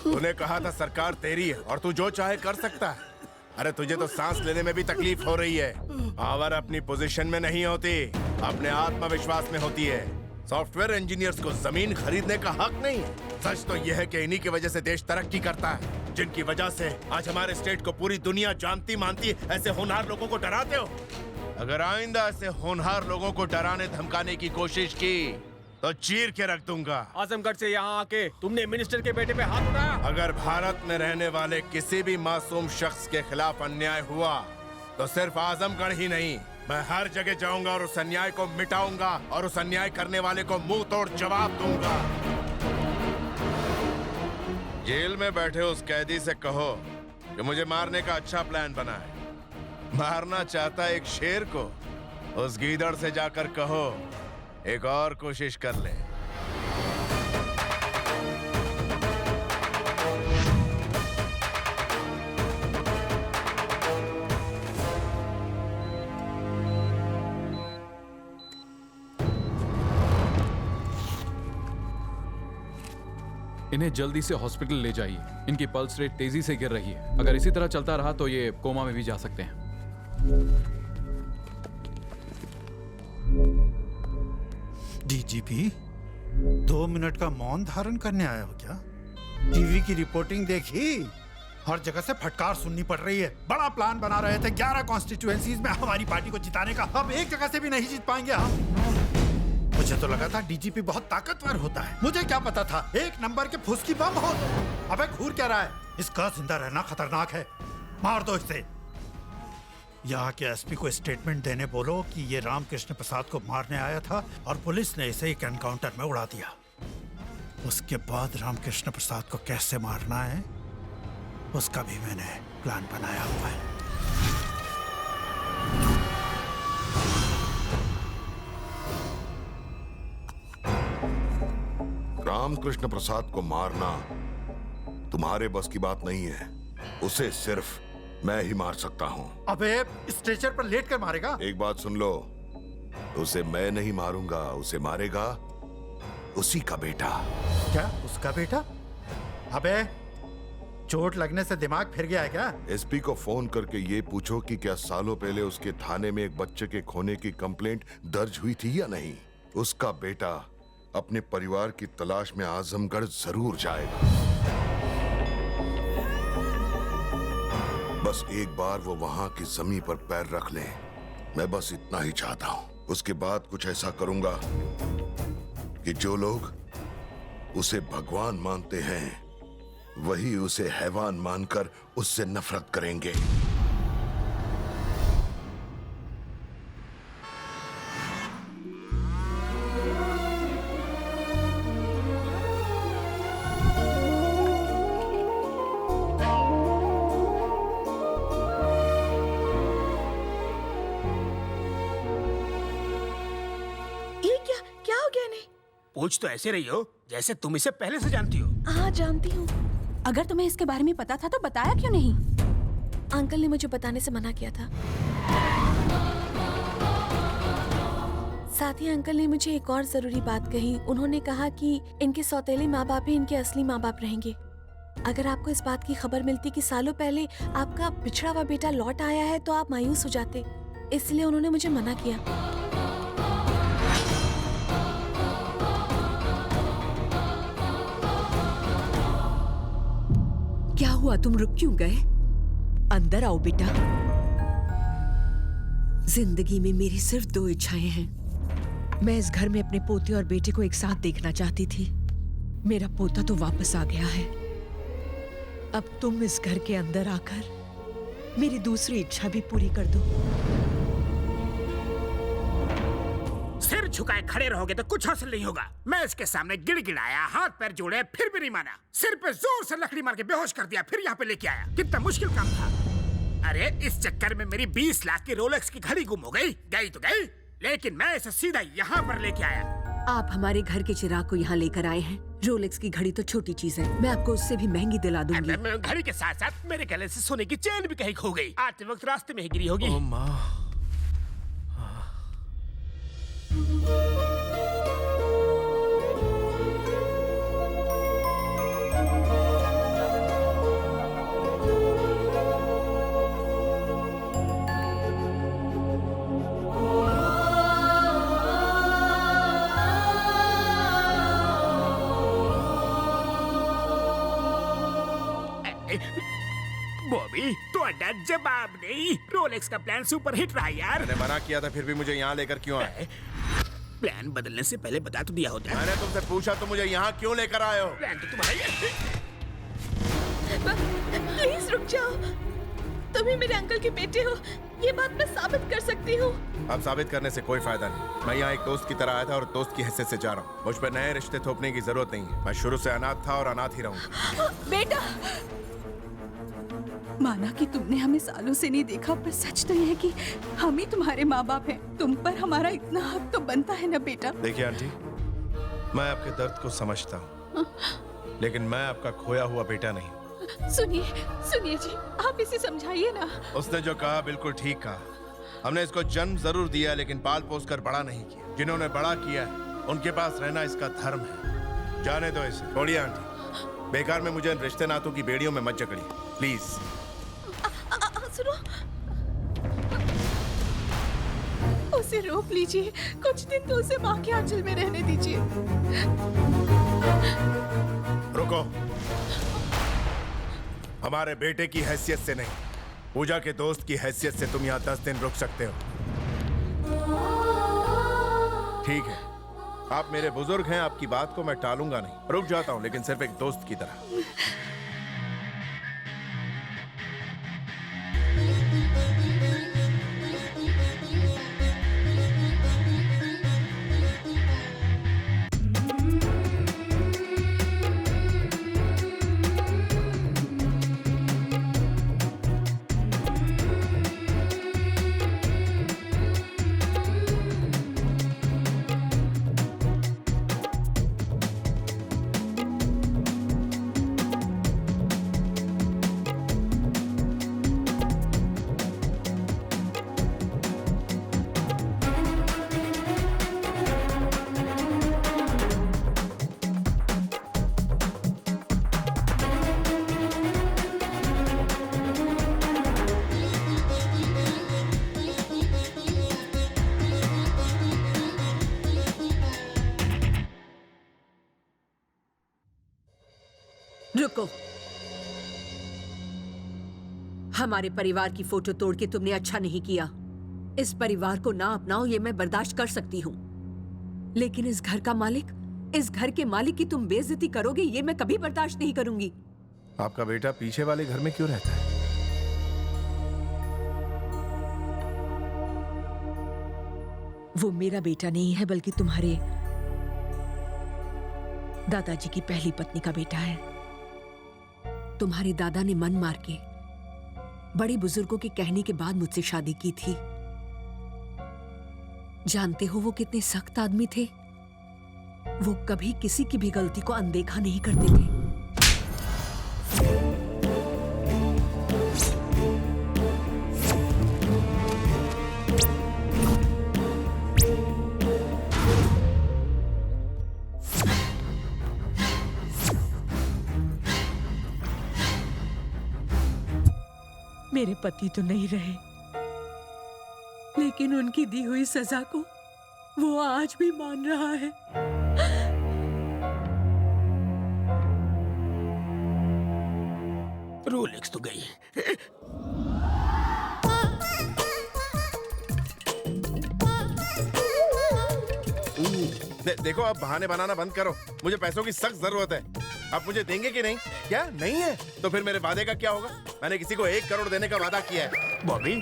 तूने कहा था सरकार तेरी है और तू जो चाहे कर सकता है। अरे तुझे तो सांस लेने में भी तकलीफ हो रही है। पावर अपनी पोजीशन में नहीं होती, अपने आत्मविश्वास में होती है। सॉफ्टवेयर इंजीनियर्स को जमीन खरीदने का हक नहीं है। सच तो यह है कि इन्हीं की वजह से देश तरक्की करता है, जिनकी वजह से आज हमारे स्टेट को पूरी दुनिया जानती मानती। ऐसे होनहार लोगों को डराते हो। अगर आइंदा ऐसे होनहार लोगों को डराने धमकाने की कोशिश की तो चीर के रख दूंगा। आजमगढ़ से यहाँ आके तुमने मिनिस्टर के बेटे पे हाथ उठाया। अगर भारत में रहने वाले किसी भी मासूम शख्स के खिलाफ अन्याय हुआ तो सिर्फ आजमगढ़ ही नहीं, मैं हर जगह जाऊंगा और उस अन्याय को मिटाऊंगा और उस अन्याय करने वाले को मुंह तोड़ जवाब दूंगा। जेल में बैठे उस कैदी से कहो कि मुझे मारने का अच्छा प्लान बना है। मारना चाहता एक शेर को, उस गीदड़ से जाकर कहो एक और कोशिश कर ले। इन्हें जल्दी से हॉस्पिटल ले जाइए। इनकी पल्स रेट तेजी से गिर रही है। अगर इसी तरह चलता रहा तो ये कोमा में भी जा सकते हैं। डीजीपी 2 मिनट का मौन धारण करने आया हो क्या? टीवी की रिपोर्टिंग देखी? हर जगह से फटकार सुननी पड़ रही है। बड़ा प्लान बना रहे थे 11 कॉन्स्टिट्यूएंसीज में हमारी पार्टी को जिताने का। अब एक जगह से भी नहीं जीत पाएंगे हम। मुझे तो लगा था डीजीपी बहुत ताकतवर होता है। मुझे क्या पता था एक नंबर के फुसकी बम हो। अबे घूर क्या रहा है? इसका जिंदा रहना खतरनाक है। मार दो इसे। यहाँ के एसपी को स्टेटमेंट देने बोलो कि ये रामकृष्ण प्रसाद को मारने आया था और पुलिस ने इसे एक एनकाउंटर में उड़ा दिया। उसके बाद रामकृष्ण प्रसाद को कैसे मारना है उसका भी मैंने प्लान बनाया हुआ है। रामकृष्ण प्रसाद को मारना तुम्हारे बस की बात नहीं है। उसे सिर्फ मैं ही मार सकता हूँ। अबे स्ट्रेचर पर लेट कर मारेगा? एक बात सुन लो, उसे मैं नहीं मारूंगा, उसे मारेगा उसी का बेटा। क्या उसका बेटा? अबे चोट लगने से दिमाग फिर गया है क्या? एसपी को फोन करके ये पूछो कि क्या सालों पहले उसके थाने में एक बच्चे के खोने की कंप्लेंट दर्ज हुई थी या नहीं। उसका बेटा अपने परिवार की तलाश में आजमगढ़ जरूर जाएगा। बस एक बार वो वहां की जमीन पर पैर रख ले, मैं बस इतना ही चाहता हूं। उसके बाद कुछ ऐसा करूंगा कि जो लोग उसे भगवान मानते हैं वही उसे हैवान मानकर उससे नफरत करेंगे। पूछ तो ऐसे रही हो जैसे तुम इसे पहले से जानती हो। हाँ जानती हूँ। अगर तुम्हें इसके बारे में पता था तो बताया क्यों नहीं? अंकल ने मुझे बताने से मना किया था। साथ ही अंकल ने मुझे एक और जरूरी बात कही। उन्होंने कहा कि इनके सौतेले माँ बाप ही इनके असली माँ बाप रहेंगे। अगर आपको इस बात की खबर मिलती कि सालों पहले आपका बिछड़ा हुआ बेटा लौट आया है तो आप मायूस हो जाते, इसलिए उन्होंने मुझे मना किया। क्या हुआ, तुम रुक क्यों गए? अंदर आओ बेटा। जिंदगी में मेरी सिर्फ 2 इच्छाएं हैं। मैं इस घर में अपने पोते और बेटे को एक साथ देखना चाहती थी। मेरा पोता तो वापस आ गया है। अब तुम इस घर के अंदर आकर मेरी दूसरी इच्छा भी पूरी कर दो। सिर झुकाए खड़े रहोगे तो कुछ हासिल नहीं होगा। मैं इसके सामने गिड़गिड़ाया, हाथ पैर जोड़े, फिर भी नहीं माना। सिर पे जोर से लकड़ी मार के बेहोश कर दिया, फिर यहाँ पे लेके आया। कितना मुश्किल काम था। अरे इस चक्कर में मेरी 20 लाख की रोलेक्स की घड़ी गुम हो गई। गई तो गई, लेकिन मैं इसे सीधा यहाँ पर लेके आया। आप हमारे घर के चिराग को यहाँ लेकर आए हैं। रोलेक्स की घड़ी तो छोटी चीज है, मैं आपको उससे भी महंगी दिला दूंगी। घड़ी के साथ साथ मेरे गले से सोने की चेन भी कहीं खो गई। आते वक्त रास्ते में ही गिरी होगी। ओ माँ। बॉबी तो अड्डा जवाब नहीं। रोलेक्स का प्लान सुपर हिट रहा यार। मैंने मना किया था, फिर भी मुझे यहाँ लेकर क्यों आए? प्लान बदलने से पहले बता तो दिया होता। मैंने तुमसे पूछा तो मुझे यहाँ क्यों लेकर आए हो? प्लान तो तुम्हारा। प्लीज रुक जाओ, तुम ही मेरे अंकल के बेटे हो, ये बात मैं साबित कर सकती हूँ। अब साबित करने से कोई फायदा नहीं। मैं यहाँ एक दोस्त की तरह आया था और दोस्त की हैसियत से जा रहा हूँ। मुझ पर नए रिश्ते थोपने की जरूरत नहीं है। मैं शुरू से अनाथ था और अनाथ ही रहूंगा। बेटा, माना कि तुमने हमें सालों से नहीं देखा, पर सच तो ये है कि हम ही तुम्हारे माँ बाप हैं। तुम पर हमारा इतना हक तो बनता है ना बेटा। देखिए आंटी, मैं आपके दर्द को समझता हूँ, लेकिन मैं आपका खोया हुआ बेटा नहीं। सुनिए सुनिए जी, आप इसे समझाइए ना। उसने जो कहा बिल्कुल ठीक कहा। हमने इसको जन्म जरूर दिया, लेकिन पाल पोस कर बड़ा नहीं किया। जिन्होंने बड़ा किया है उनके पास रहना इसका धर्म है। जाने दो इसे। छोड़िए आंटी, बेकार में मुझे रिश्ते नातों की बेड़ियों में मत जकड़िए प्लीज। सुनो, उसे रोक लीजिए, कुछ दिन तो उसे माँ के आंचल में रहने दीजिए। रुको, हमारे बेटे की हैसियत से नहीं, पूजा के दोस्त की हैसियत से तुम यहाँ 10 दिन रुक सकते हो। ठीक है, आप मेरे बुजुर्ग हैं, आपकी बात को मैं टालूंगा नहीं। रुक जाता हूँ, लेकिन सिर्फ एक दोस्त की तरह। रुको, हमारे परिवार की फोटो तोड़ के तुमने अच्छा नहीं किया। इस परिवार को ना अपनाओ ये मैं बर्दाश्त कर सकती हूँ, लेकिन इस घर का मालिक, इस घर के मालिक की तुम बेइज्जती करोगे ये मैं कभी बर्दाश्त नहीं करूंगी। आपका बेटा पीछे वाले घर में क्यों रहता है? वो मेरा बेटा नहीं है, बल्कि तुम्हारे दादाजी की पहली पत्नी का बेटा है। तुम्हारे दादा ने मन मार के बड़े बुजुर्गों के कहने के बाद मुझसे शादी की थी। जानते हो वो कितने सख्त आदमी थे? वो कभी किसी की भी गलती को अनदेखा नहीं करते थे। मेरे पति तो नहीं रहे, लेकिन उनकी दी हुई सजा को वो आज भी मान रहा है। रोलेक्स तो गई। देखो, अब बहाने बनाना बंद करो। मुझे पैसों की सख्त जरूरत है। आप मुझे देंगे कि नहीं? क्या नहीं है तो फिर मेरे वादे का क्या होगा? मैंने किसी को 1 करोड़ देने का वादा किया है। बॉबी,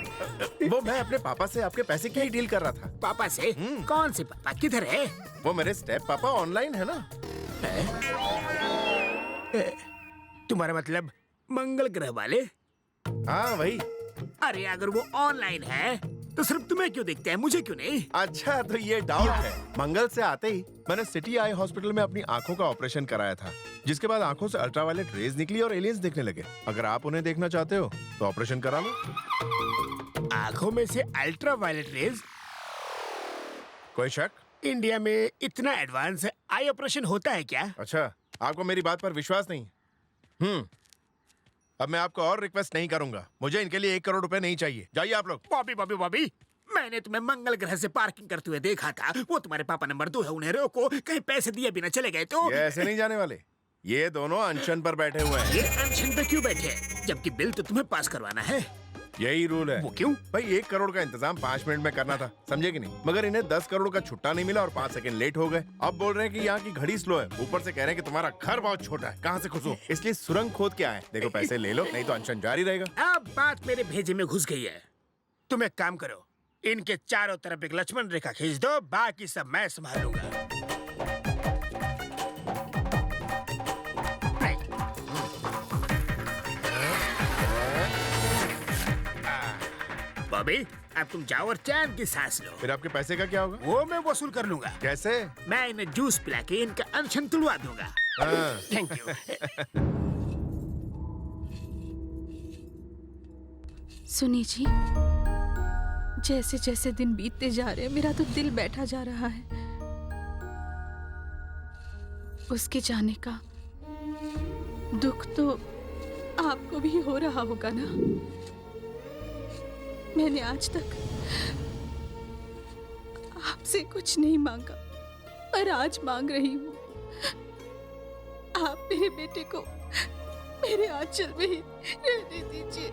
वो मैं अपने पापा से आपके पैसे की ही डील कर रहा था। पापा से? कौन से पापा? किधर है? वो मेरे स्टेप पापा ऑनलाइन है ना। तुम्हारा मतलब मंगल ग्रह वाले? हाँ वही। अरे अगर वो ऑनलाइन है तो सिर्फ तुम्हें क्यों दिखते हैं, मुझे क्यों नहीं? अच्छा तो ये डाउट है। मंगल से आते ही मैंने सिटी आई हॉस्पिटल में अपनी आंखों का ऑपरेशन कराया था, जिसके बाद आंखों से अल्ट्रावायलेट रेज निकली और एलियंस दिखने लगे। अगर आप उन्हें देखना चाहते हो तो ऑपरेशन करा लो। आंखों में से अल्ट्रावायलेट रेज? कोई शक? इंडिया में इतना एडवांस आई ऑपरेशन होता है क्या? अच्छा, आपको मेरी बात पर विश्वास नहीं? अब मैं आपको और रिक्वेस्ट नहीं करूंगा। मुझे इनके लिए 1 करोड़ रुपए नहीं चाहिए। जाइए आप लोग। बॉबी बॉबी बॉबी, मैंने तुम्हें मंगल ग्रह से पार्किंग करते हुए देखा था। वो तुम्हारे पापा नंबर 2 है, उन्हें रोको। कहीं पैसे दिए बिना चले गए तो? ये ऐसे नहीं जाने वाले। ये दोनों अनशन पर बैठे हुए हैं। ये अनशन पे क्यों बैठे हैं? जबकि बिल तो तुम्हें पास करवाना है। यही रूल है। वो क्यों? भाई 1 करोड़ का इंतजाम 5 मिनट में करना था, समझे कि नहीं? मगर इन्हें 10 करोड़ का छुट्टा नहीं मिला और 5 सेकंड लेट हो गए। अब बोल रहे हैं कि यहाँ की घड़ी स्लो है, ऊपर से कह रहे हैं कि तुम्हारा घर बहुत छोटा है। कहाँ से घुसूं? इसलिए सुरंग खोद के आए। देखो पैसे ले लो, नहीं तो अनशन जारी रहेगा। अब बात मेरे भेजे में घुस गई है। तुम एक काम करो, इनके चारों तरफ एक लक्ष्मण रेखा खींच दो, बाकी सब मैं संभालूंगा। बॉबी, अब तुम जाओ और चैन की सांस लो। फिर आपके पैसे का क्या होगा? वो मैं वसूल कर लूंगा। कैसे? मैं इन्हें जूस पिला के इनका अनशन तुड़वा दूंगा। Thank you. सुनी जी, जैसे जैसे दिन बीतते जा रहे हैं मेरा तो दिल बैठा जा रहा है। उसके जाने का दुख तो आपको भी हो रहा होगा ना? मैंने आज तक आपसे कुछ नहीं मांगा, पर आज मांग रही हूँ। आप मेरे बेटे को मेरे आंचल में ही रहने दीजिए।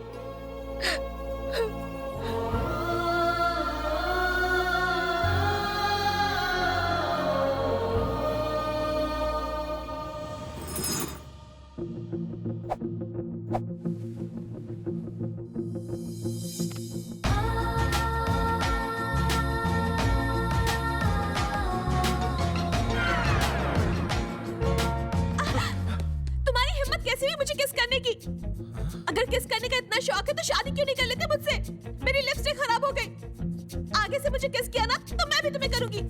मुझे किस करने की? अगर किस करने का इतना शौक है तो शादी क्यों नहीं कर लेते मुझसे? मेरी लिपस्टिक खराब हो गई। आगे से मुझे किस किया ना तो मैं भी तुम्हें करूंगी।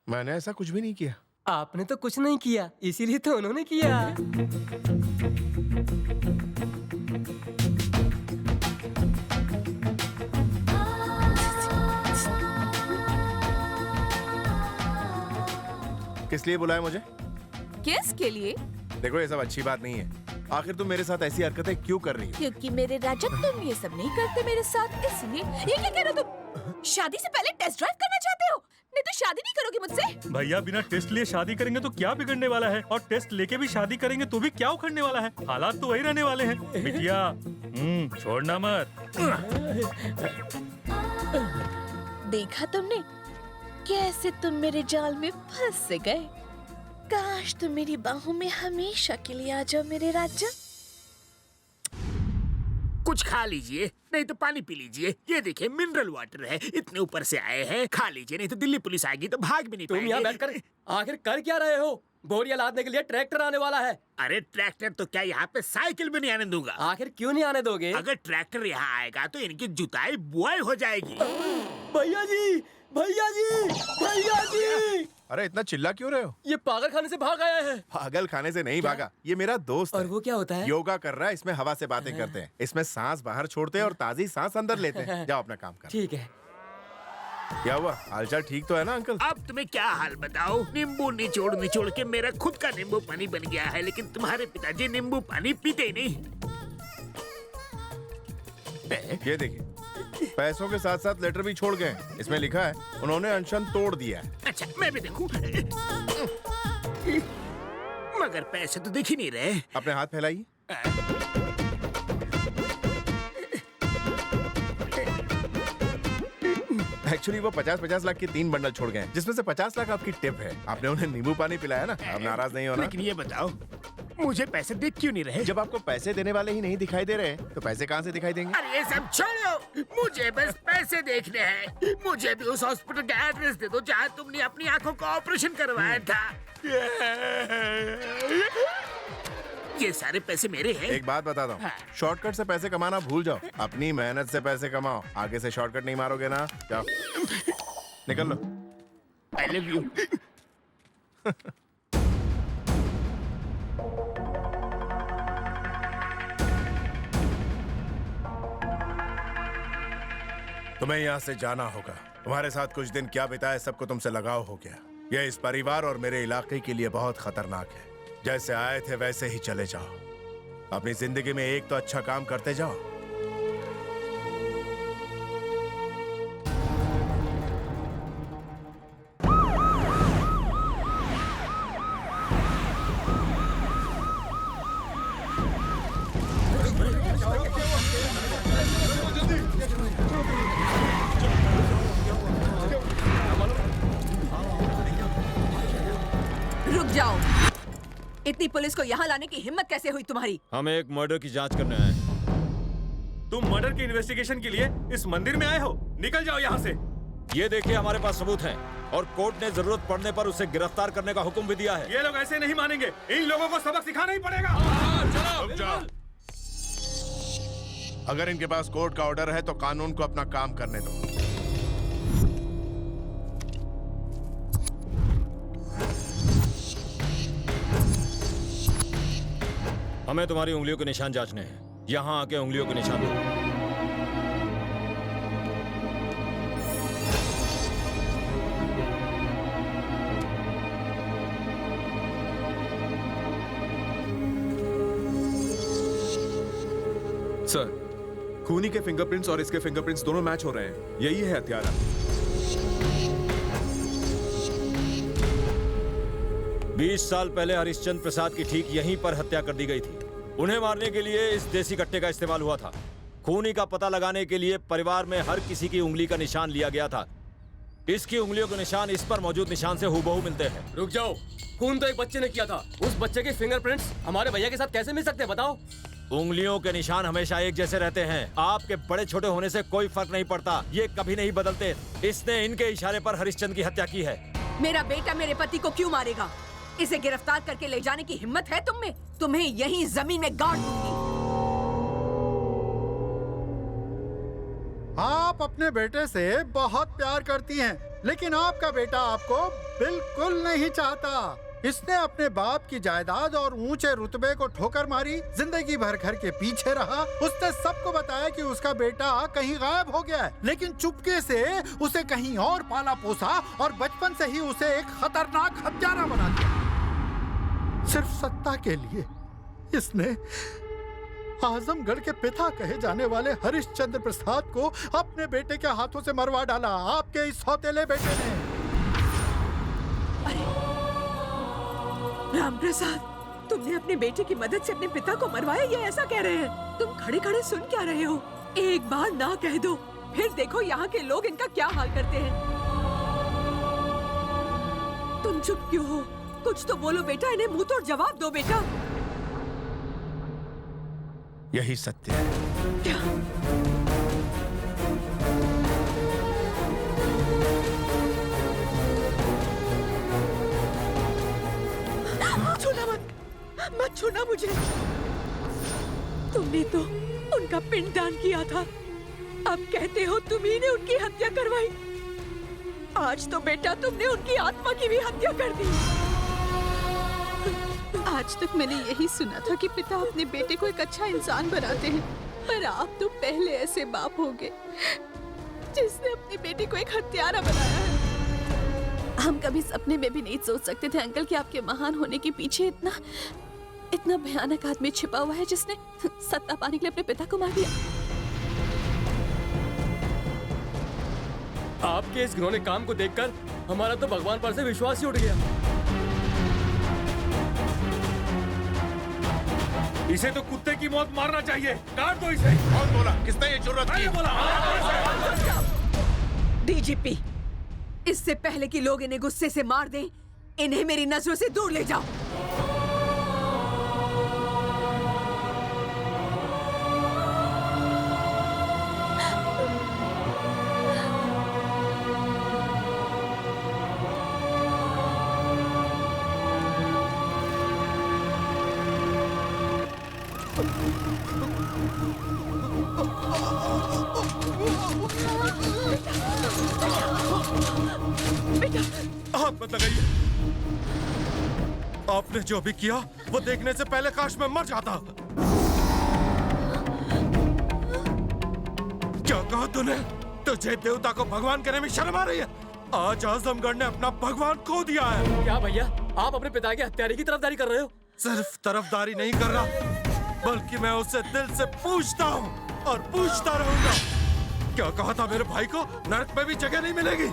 मैंने ऐसा कुछ भी नहीं किया। आपने तो कुछ नहीं किया, इसीलिए तो उन्होंने किया। किस लिए बुलाया मुझे? किस के लिए? देखो ये सब अच्छी बात नहीं है। आखिर तुम मेरे साथ ऐसी हरकतें क्यों कर रही हो? क्योंकि मेरे राजा तुम ये सब नहीं करते मेरे साथ, इसलिए। ये क्या कह रहे हो तुम? शादी से पहले टेस्ट ड्राइव करना चाहते हो? नहीं तो शादी नहीं करोगे मुझसे? भैया बिना टेस्ट लिए शादी करेंगे तो क्या बिगड़ने वाला है, और टेस्ट लेके भी शादी करेंगे तो भी क्या उखड़ने वाला है। हालात तो वही रहने वाले हैं। बिटिया छोड़ना मत। देखा तुमने कैसे तुम मेरे जाल में फंस गए? काश तुम मेरी बाहों में हमेशा के लिए आ जाओ मेरे राजा। कुछ खा लीजिए, नहीं तो पानी पी लीजिए। ये देखिए मिनरल वाटर है, इतने ऊपर से आए हैं। खा लीजिए, नहीं तो दिल्ली पुलिस आएगी तो भाग भी नहीं पाएंगे। तुम यहाँ बैठकर आखिर कर क्या रहे हो? बोरियां लादने के लिए ट्रैक्टर आने वाला है। अरे ट्रैक्टर तो क्या, यहाँ पे साइकिल भी नहीं आने दूंगा। आखिर क्यों नहीं आने दोगे? अगर ट्रैक्टर यहाँ आएगा तो इनकी जुताई बुआई हो जाएगी। भैया जी, भैया जी, भैया जी! अरे इतना चिल्ला क्यों रहे हो? ये पागल खाने से भाग आया है। पागल खाने से नहीं भागा, ये मेरा दोस्त और है। वो क्या होता है? योगा कर रहा है, इसमें हवा से बातें करते हैं। इसमें सांस बाहर छोड़ते हैं और ताजी सांस अंदर लेते हैं। जाओ अपना काम कर। ठीक है। क्या हुआ? हालचाल ठीक तो है ना अंकल? अब तुम्हें क्या हाल बताओ? नींबू निचोड़ निचोड़ के मेरा खुद का नींबू पानी बन गया है, लेकिन तुम्हारे पिताजी नींबू पानी पीते ही नहीं। ये देखिए, पैसों के साथ साथ लेटर भी छोड़ गए। इसमें लिखा है उन्होंने अनशन तोड़ दिया है। अच्छा मैं भी देखूं। मगर पैसे तो दिख ही नहीं रहे। अपने हाथ फैलाइए। एक्चुअली वो 50-50 लाख के 3 बंडल छोड़ गए, जिसमें से 50 लाख आपकी टिप है। आपने उन्हें नींबू पानी पिलाया ना, अब नाराज नहीं होना। लेकिन ये बताओ, मुझे पैसे दिख क्यों नहीं रहे? जब आपको पैसे देने वाले ही नहीं दिखाई दे रहे तो पैसे कहाँ से दिखाई देंगे? अरे ये सब छोड़ो, मुझे बस पैसे देखने हैं। मुझे भी उस हॉस्पिटल का एड्रेस दे दो जहाँ तुमने अपनी आंखों का ऑपरेशन करवाया था। ये सारे पैसे मेरे हैं। एक बात बताता हूँ, हाँ। शॉर्टकट से पैसे कमाना भूल जाओ, अपनी मेहनत से पैसे कमाओ। आगे से शॉर्टकट नहीं मारोगे ना, जाओ निकल लो। I love you. तुम्हें यहाँ से जाना होगा। तुम्हारे साथ कुछ दिन क्या बिताए सबको तुमसे लगाव हो गया। यह इस परिवार और मेरे इलाके के लिए बहुत खतरनाक है। जैसे आए थे वैसे ही चले जाओ। अपनी जिंदगी में एक तो अच्छा काम करते जाओ। रुक जाओ। इतनी पुलिस को यहाँ लाने की हिम्मत कैसे हुई तुम्हारी? हम एक मर्डर की जांच करने आए। तुम मर्डर की इन्वेस्टिगेशन के लिए इस मंदिर में आए हो? निकल जाओ यहाँ से। ये देखिए, हमारे पास सबूत हैं और कोर्ट ने जरूरत पड़ने पर उसे गिरफ्तार करने का हुक्म भी दिया है। ये लोग ऐसे नहीं मानेंगे। इन लोगों को सबक सिखाना ही पड़ेगा। रुक जाओ। अगर इनके पास कोर्ट का ऑर्डर है तो कानून को अपना काम करने दो। हमें तुम्हारी उंगलियों के निशान जांचने हैं। यहाँ आके उंगलियों के निशान दो। सर, खूनी के फिंगरप्रिंट्स और इसके फिंगरप्रिंट्स दोनों मैच हो रहे हैं। यही है हत्यारा। 20 साल पहले हरिश्चंद्र प्रसाद की ठीक यहीं पर हत्या कर दी गई थी। उन्हें मारने के लिए इस देसी कट्टे का इस्तेमाल हुआ था। खूनी का पता लगाने के लिए परिवार में हर किसी की उंगली का निशान लिया गया था। इसकी उंगलियों के निशान इस पर मौजूद निशान से हूबहू मिलते हैं। रुक जाओ, खून तो एक बच्चे ने किया था। उस बच्चे के फिंगरप्रिंट्स हमारे भैया के साथ कैसे मिल सकते हैं, बताओ? उंगलियों के निशान हमेशा एक जैसे रहते हैं। आपके बड़े छोटे होने से कोई फर्क नहीं पड़ता। ये कभी नहीं बदलते। इसने इनके इशारे पर हरिश्चंद्र की हत्या की है। मेरा बेटा मेरे पति को क्यों मारेगा? इसे गिरफ्तार करके ले जाने की हिम्मत है तुम में? तुम्हें यहीं जमीन में गाड़ दूंगी। आप अपने बेटे से बहुत प्यार करती हैं, लेकिन आपका बेटा आपको बिल्कुल नहीं चाहता। इसने अपने बाप की जायदाद और ऊंचे रुतबे को ठोकर मारी, जिंदगी भर घर के पीछे रहा। उसने सबको बताया कि उसका बेटा कहीं गायब हो गया है, लेकिन चुपके से उसे कहीं और पाला पोसा और बचपन से ही उसे एक खतरनाक हत्यारा बना दिया। सिर्फ सत्ता के लिए इसने आजमगढ़ के पिता कहे जाने वाले हरिश्चंद्र प्रसाद को अपने बेटे के हाथों से मरवा डाला। आपके इस सौतेले बेटे ने। राम प्रसाद, तुमने अपने बेटे की मदद से अपने पिता को मरवाया, ये ऐसा कह रहे हैं? तुम खड़े खड़े सुन क्या रहे हो? एक बार ना कह दो, फिर देखो यहाँ के लोग इनका क्या हाल करते हैं। तुम चुप क्यों हो? कुछ तो बोलो बेटा, इन्हें मुंह तोड़ जवाब दो बेटा। यही सत्य है। क्या? छूना मत छूना मुझे। तुमने तो उनका पिंडदान किया था, अब कहते हो तुम्ही ने उनकी हत्या करवाई। आज तो बेटा तुमने उनकी आत्मा की भी हत्या कर दी। आज तक मैंने यही सुना था कि पिता अपने बेटे को एक अच्छा इंसान बनाते हैं, पर आप तो पहले ऐसे बाप होंगे जिसने अपने बेटे को एक हत्यारा बनाया है। हम कभी सपने में भी नहीं सोच सकते थे अंकल कि आपके महान होने के पीछे इतना भयानक आदमी छिपा हुआ है जिसने सत्ता पाने के लिए अपने पिता को मार दिया। आपके इस घिनौने काम को देखकर हमारा तो भगवान पर से विश्वास ही उठ गया। इसे तो कुत्ते की मौत मारना चाहिए। काट दो इसे। कौन बोला? किसने ये जुर्रत की? डीजीपी, इससे पहले कि लोग इन्हें गुस्से से मार दें, इन्हें मेरी नजरों से दूर ले जाओ। हाथ मत लगाइए। आपने जो भी किया वो देखने से पहले काश मैं मर जाता। क्या कहा तूने? तुझे देवता को भगवान कहने में शर्म आ रही है? आज आजमगढ़ ने अपना भगवान खो दिया है। क्या भैया, आप अपने पिता के हत्यारे की तरफदारी कर रहे हो? सिर्फ तरफदारी नहीं कर रहा, बल्कि मैं उससे दिल से पूछता हूँ और पूछता रहूंगा। क्या कहा था मेरे भाई को? नरक में भी जगह नहीं मिलेगी।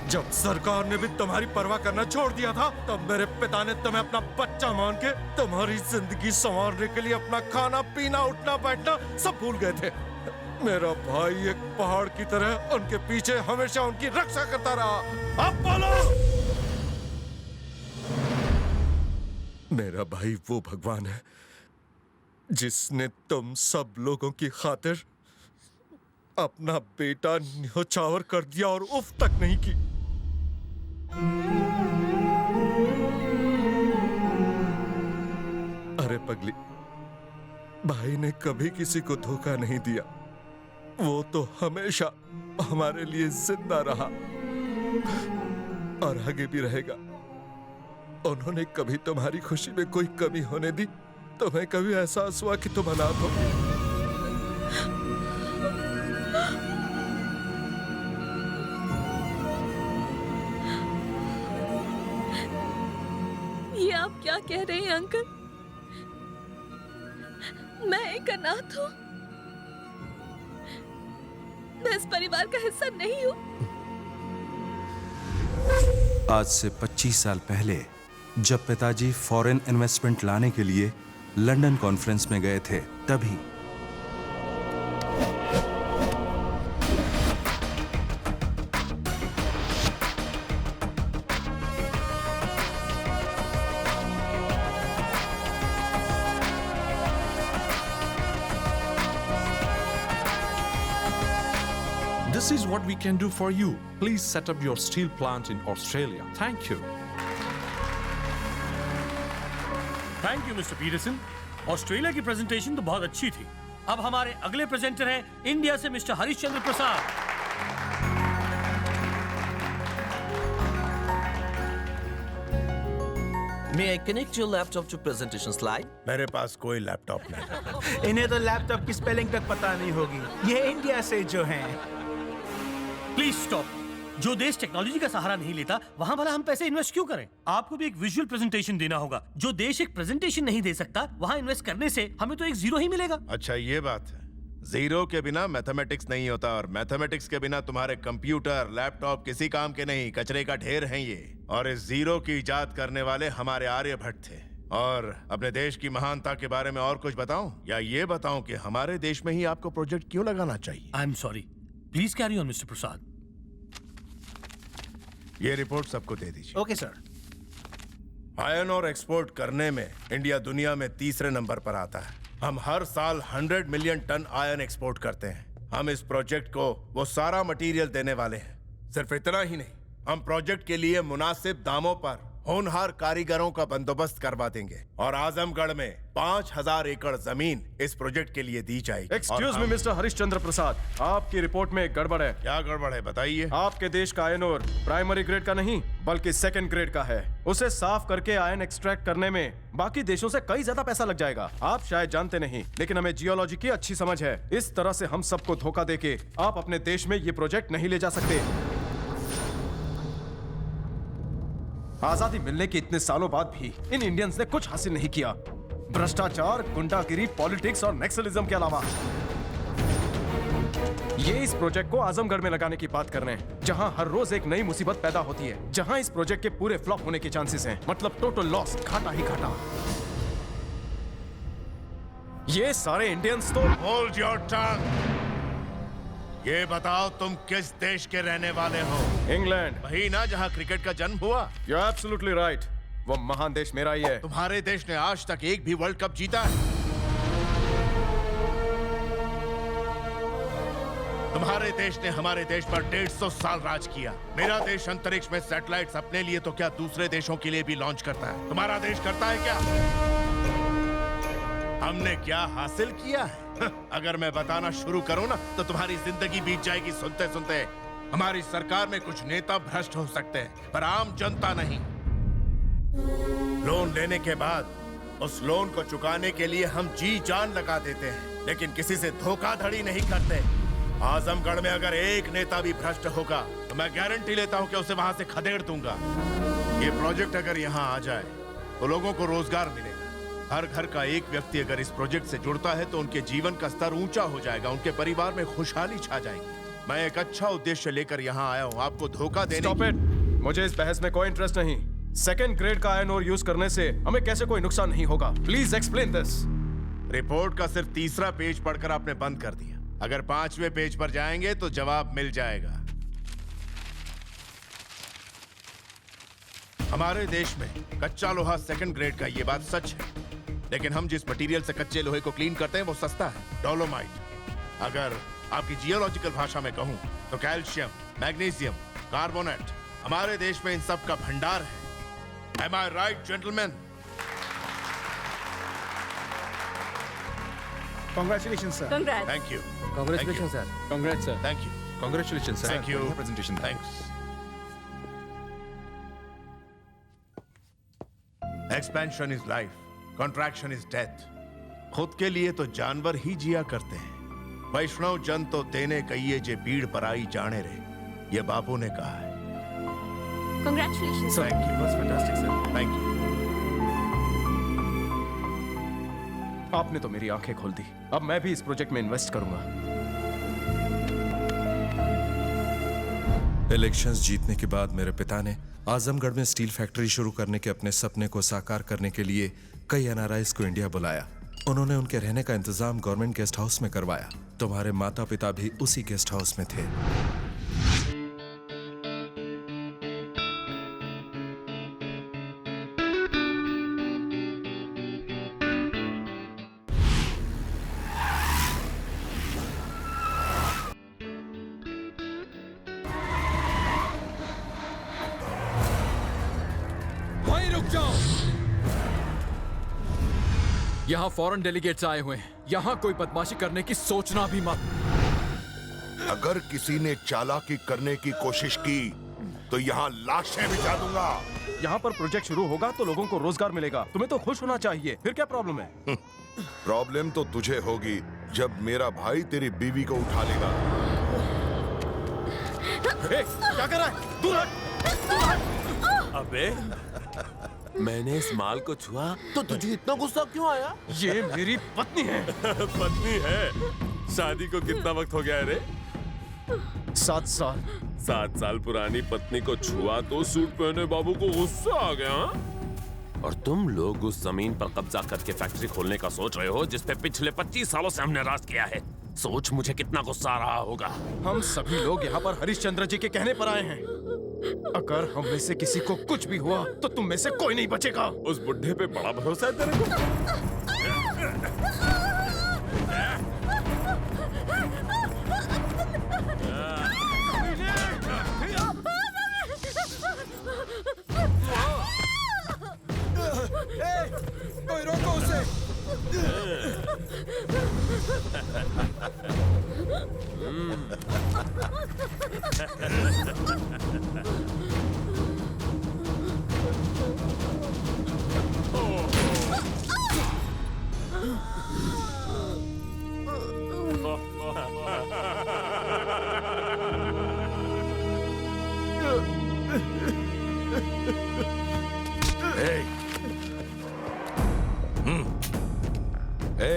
जब सरकार ने भी तुम्हारी परवाह करना छोड़ दिया था, तब मेरे पिता ने तुम्हें अपना बच्चा मान के तुम्हारी जिंदगी संवारने के लिए अपना खाना पीना उठना बैठना सब भूल गए थे। मेरा भाई एक पहाड़ की तरह उनके पीछे हमेशा उनकी रक्षा करता रहा। अब बोलो। मेरा भाई वो भगवान है जिसने तुम सब लोगों की खातिर अपना बेटा न्योछावर कर दिया और उफ तक नहीं की। अरे पगली, भाई ने कभी किसी को धोखा नहीं दिया। वो तो हमेशा हमारे लिए जिंदा रहा और आगे भी रहेगा। उन्होंने कभी तुम्हारी खुशी में कोई कमी होने दी? तुम्हें कभी एहसास हुआ कि तुम अनाथ हो? ये आप क्या कह रहे हैं अंकल? मैं एक अनाथ हूँ? मैं इस परिवार का हिस्सा नहीं हूँ? आज से 25 साल पहले जब पिताजी फॉरेन इन्वेस्टमेंट लाने के लिए लंदन कॉन्फ्रेंस में गए थे, तभी This is what we can do for you. Please set up your steel plant in Australia. Thank you. Thank you mister Peterson. Australia की प्रेजेंटेशन तो बहुत अच्छी थी। अब हमारे अगले प्रेजेंटर हैं इंडिया से mister Harishchandra Prasad. May I connect your laptop to presentation slide? मेरे पास कोई लैपटॉप नहीं। इन्हें तो लैपटॉप की स्पेलिंग तक पता नहीं होगी। ये इंडिया से जो हैं। Please stop. जो देश टेक्नोलॉजी का सहारा नहीं लेता, वहां भला हम पैसे इन्वेस्ट क्यों करें? आपको भी एक विजुअल प्रेजेंटेशन देना होगा। जो देश एक प्रेजेंटेशन नहीं दे सकता, वहां इन्वेस्ट करने से हमें तो एक जीरो ही मिलेगा। अच्छा, ये बात है। जीरो के बिना मैथमेटिक्स नहीं होता और मैथमेटिक्स के बिना तुम्हारे कंप्यूटर लैपटॉप किसी काम के नहीं, कचरे का ढेर हैं ये। और इस जीरो की इजाद करने वाले हमारे आर्यभट्ट थे। और अपने देश की महानता के बारे में और कुछ बताऊं, या ये बताऊं कि हमारे देश में ही आपको प्रोजेक्ट क्यों लगाना चाहिए? I am sorry, please carry on Mister Prasad. ये रिपोर्ट सबको दे दीजिए। Okay sir. आयरन और एक्सपोर्ट करने में इंडिया दुनिया में तीसरे नंबर पर आता है। हम हर साल 100 मिलियन टन आयरन एक्सपोर्ट करते हैं। हम इस प्रोजेक्ट को वो सारा मटेरियल देने वाले हैं। सिर्फ इतना ही नहीं, हम प्रोजेक्ट के लिए मुनासिब दामों पर होनहार कारीगरों का बंदोबस्त करवा देंगे और आजमगढ़ में 5000 एकड़ जमीन इस प्रोजेक्ट के लिए दी जाएगी। एक्सक्यूज मी मिस्टर हरिश्चंद्र प्रसाद, आपकी रिपोर्ट में गड़बड़ है। क्या गड़बड़ है बताइए। आपके देश का आयन ओर प्राइमरी ग्रेड का नहीं बल्कि सेकंड ग्रेड का है। उसे साफ करके आयन एक्सट्रैक्ट करने में बाकी देशों से कई ज्यादा पैसा लग जाएगा। आप शायद जानते नहीं, लेकिन हमें जियोलॉजी की अच्छी समझ है। इस तरह से हम सबको धोखा देके आप अपने देश में ये प्रोजेक्ट नहीं ले जा सकते। आजादी मिलने के इतने सालों बाद भी इन इंडियंस ने कुछ हासिल नहीं किया। भ्रष्टाचार, गुंडागिरी, पॉलिटिक्स और नक्सलिज्म के अलावा। ये इस प्रोजेक्ट को आजमगढ़ में लगाने की बात कर रहे हैं, जहां हर रोज एक नई मुसीबत पैदा होती है, जहां इस प्रोजेक्ट के पूरे फ्लॉप होने के चांसेस हैं। मतलब टोटल लॉस, घाटा ही घाटा। ये सारे इंडियंस तो होल्ड योर टंग। ये बताओ तुम किस देश के रहने वाले हो? इंग्लैंड। वही ना जहां क्रिकेट का जन्म हुआ? You're absolutely right. वो महान देश मेरा ही है। तुम्हारे देश ने आज तक एक भी वर्ल्ड कप जीता है? तुम्हारे देश ने हमारे देश पर 150 साल राज किया। मेरा देश अंतरिक्ष में सैटेलाइट्स अपने लिए तो क्या दूसरे देशों के लिए भी लॉन्च करता है। तुम्हारा देश करता है क्या? हमने क्या हासिल किया है? अगर मैं बताना शुरू करूं ना तो तुम्हारी जिंदगी बीत जाएगी सुनते सुनते। हमारी सरकार में कुछ नेता भ्रष्ट हो सकते हैं, पर आम जनता नहीं। लोन लेने के बाद उस लोन को चुकाने के लिए हम जी जान लगा देते हैं, लेकिन किसी से धोखाधड़ी नहीं करते। आजमगढ़ में अगर एक नेता भी भ्रष्ट होगा तो मैं गारंटी लेता हूं कि उसे वहां से खदेड़ दूंगा। ये प्रोजेक्ट अगर यहाँ आ जाए तो लोगों को रोजगार मिलेगा। हर घर का एक व्यक्ति अगर इस प्रोजेक्ट से जुड़ता है तो उनके जीवन का स्तर ऊंचा हो जाएगा, उनके परिवार में खुशहाली छा जाएगी। मैं एक अच्छा उद्देश्य लेकर यहाँ आया हूँ, आपको धोखा देने। Stop it! मुझे इस बहस में कोई इंटरेस्ट नहीं। सेकंड ग्रेड का आयरन ओर यूज करने से हमें कैसे कोई नुकसान नहीं होगा? Please explain this. रिपोर्ट का सिर्फ तीसरा पेज पढ़कर आपने बंद कर दिया। अगर 5वें पेज पर जाएंगे तो जवाब मिल जाएगा। हमारे देश में कच्चा लोहा सेकंड ग्रेड का, ये बात सच है, लेकिन हम जिस मटेरियल से कच्चे लोहे को क्लीन करते हैं वो सस्ता है, डोलोमाइट। अगर आपकी जियोलॉजिकल भाषा में कहूं तो कैल्शियम, मैग्नीशियम, कार्बोनेट हमारे देश में इन सब का भंडार है। Am I right, gentlemen? Congratulations, sir. Congrats. Thank you. Congratulations, sir. Congrats, sir. Thank you. Congratulations, sir. Thank you. For your presentation. Thanks. Expansion is life. Contraction is death. खुद के लिए तो जानवर ही जिया करते हैं। वैष्णव जन तो तेने कहिए जे पीड़ पर आई जाने रे, ये बापू ने कहा है। Congratulations. Thank you. That's fantastic, sir. Thank you. आपने तो मेरी आंखें खोल दी। अब मैं भी इस प्रोजेक्ट में इन्वेस्ट करूंगा। इलेक्शंस जीतने के बाद मेरे पिता ने आजमगढ़ में स्टील फैक्ट्री शुरू करने के अपने सपने को साकार करने के लिए कई एनआरआईज को इंडिया बुलाया। उन्होंने उनके रहने का इंतजाम गवर्नमेंट गेस्ट हाउस में करवाया। तुम्हारे माता पिता भी उसी गेस्ट हाउस में थे। वहीं रुक जाओ। यहाँ फॉरेन डेलीगेट्स आए हुए हैं। यहाँ कोई बदमाशी करने की सोचना भी मत। अगर किसी ने चालाकी करने की कोशिश की तो यहाँ लाशें बिछा दूंगा। यहाँ पर प्रोजेक्ट शुरू होगा तो लोगों को रोजगार मिलेगा। तुम्हें तो खुश होना चाहिए। फिर क्या प्रॉब्लम है? प्रॉब्लम तो तुझे होगी जब मेरा भाई तेरी बीवी को उठा लेगा। क्या कर रहा है? दूर हट! अबे मैंने इस माल को छुआ तो तुझे इतना गुस्सा क्यों आया? ये मेरी पत्नी है। पत्नी है? शादी को कितना वक्त हो गया है रे? 7 साल। 7 साल पुरानी पत्नी को छुआ तो सूट पहने बाबू को गुस्सा आ गया? और तुम लोग उस जमीन पर कब्जा करके फैक्ट्री खोलने का सोच रहे हो जिस पे पिछले 25 सालों से हमने राज किया है। सोच मुझे कितना गुस्सा आ रहा होगा। हम सभी लोग यहाँ पर हरिश्चंद्र जी के कहने पर आए हैं। अगर हम में से किसी को कुछ भी हुआ तो तुम में से कोई नहीं बचेगा। उस बुढ़े पे बड़ा भरोसा है तेरे को? कोई रोको उसे।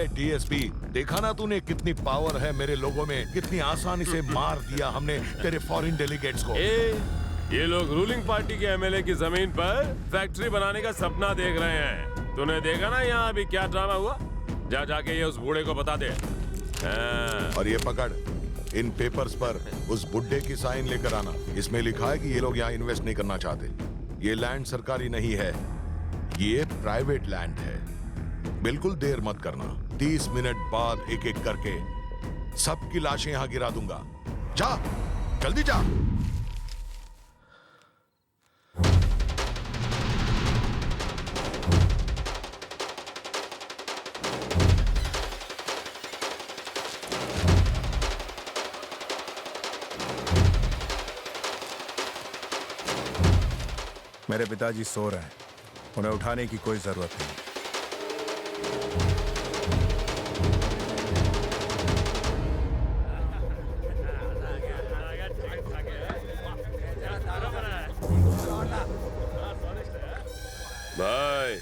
डीएसपी, देखा ना तूने कितनी पावर है मेरे लोगों में, कितनी आसानी से मार दिया हमने तेरे फॉरेन डेलीगेट्स को। ये लोग रूलिंग पार्टी के एमएलए की जमीन पर फैक्ट्री बनाने का सपना देख रहे हैं। तूने देखा ना यहाँ अभी क्या ड्रामा हुआ? जा जाके ये उस बूढ़े को बता दे। और ये पकड़, इन पेपर्स पर उस बुड्ढे की साइन लेकर आना। इसमें लिखा है कि ये लोग यहाँ इन्वेस्ट नहीं करना चाहते। ये लैंड सरकारी नहीं है, ये प्राइवेट लैंड है। बिल्कुल देर मत करना। 30 मिनट बाद एक एक करके सबकी लाशें यहां गिरा दूंगा। जा, जल्दी जा। मेरे पिताजी सो रहे हैं, उन्हें उठाने की कोई जरूरत नहीं। भाई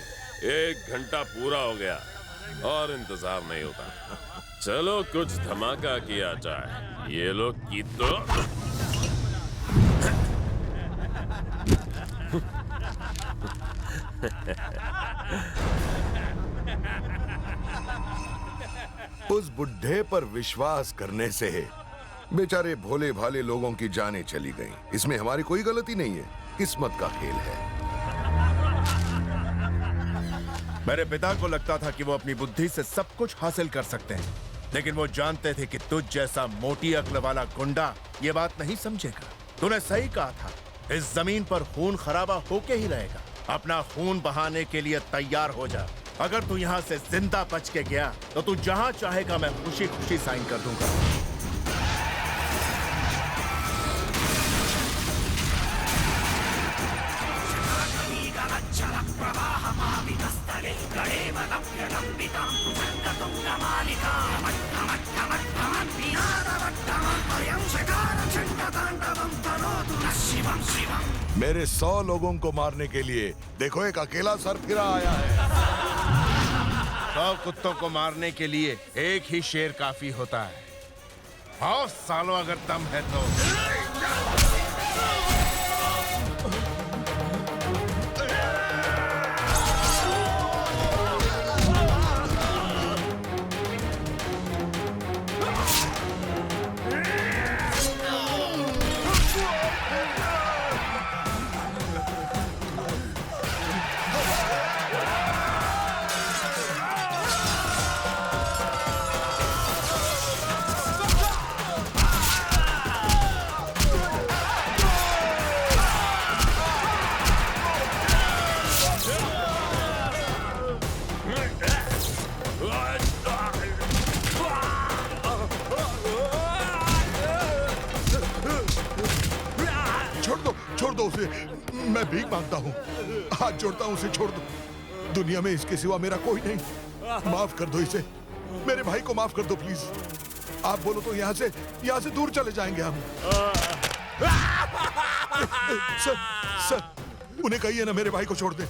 1 घंटा पूरा हो गया और इंतजार नहीं होता। चलो कुछ धमाका किया जाए। ये लोग की तो उस बुढ़े पर विश्वास करने से बेचारे भोले भाले लोगों की जानें चली गईं। इसमें हमारी कोई गलती नहीं है, किस्मत का खेल है। मेरे पिता को लगता था कि वो अपनी बुद्धि से सब कुछ हासिल कर सकते हैं, लेकिन वो जानते थे कि तुझ जैसा मोटी अक्ल वाला गुंडा ये बात नहीं समझेगा। तूने सही कहा था, इस जमीन पर खून खराबा होके ही रहेगा। अपना खून बहाने के लिए तैयार हो जा। अगर तू यहाँ से जिंदा बच के गया तो तू जहाँ चाहेगा मैं खुशी खुशी साइन कर दूंगा। मेरे 100 लोगों को मारने के लिए देखो एक अकेला सर फिरा आया है। 100 कुत्तों को मारने के लिए एक ही शेर काफी होता है। आओ सालों, अगर दम है तो। छोड़ दो उसे, मैं भीख मांगता हूँ, हाथ जोड़ता हूँ, उसे छोड़ दो। दुनिया में इसके सिवा मेरा कोई नहीं। माफ कर दो इसे, मेरे भाई को माफ कर दो प्लीज। आप बोलो तो यहाँ से दूर चले जाएंगे हम। सर, उन्हें कहिए ना मेरे भाई को छोड़ दे।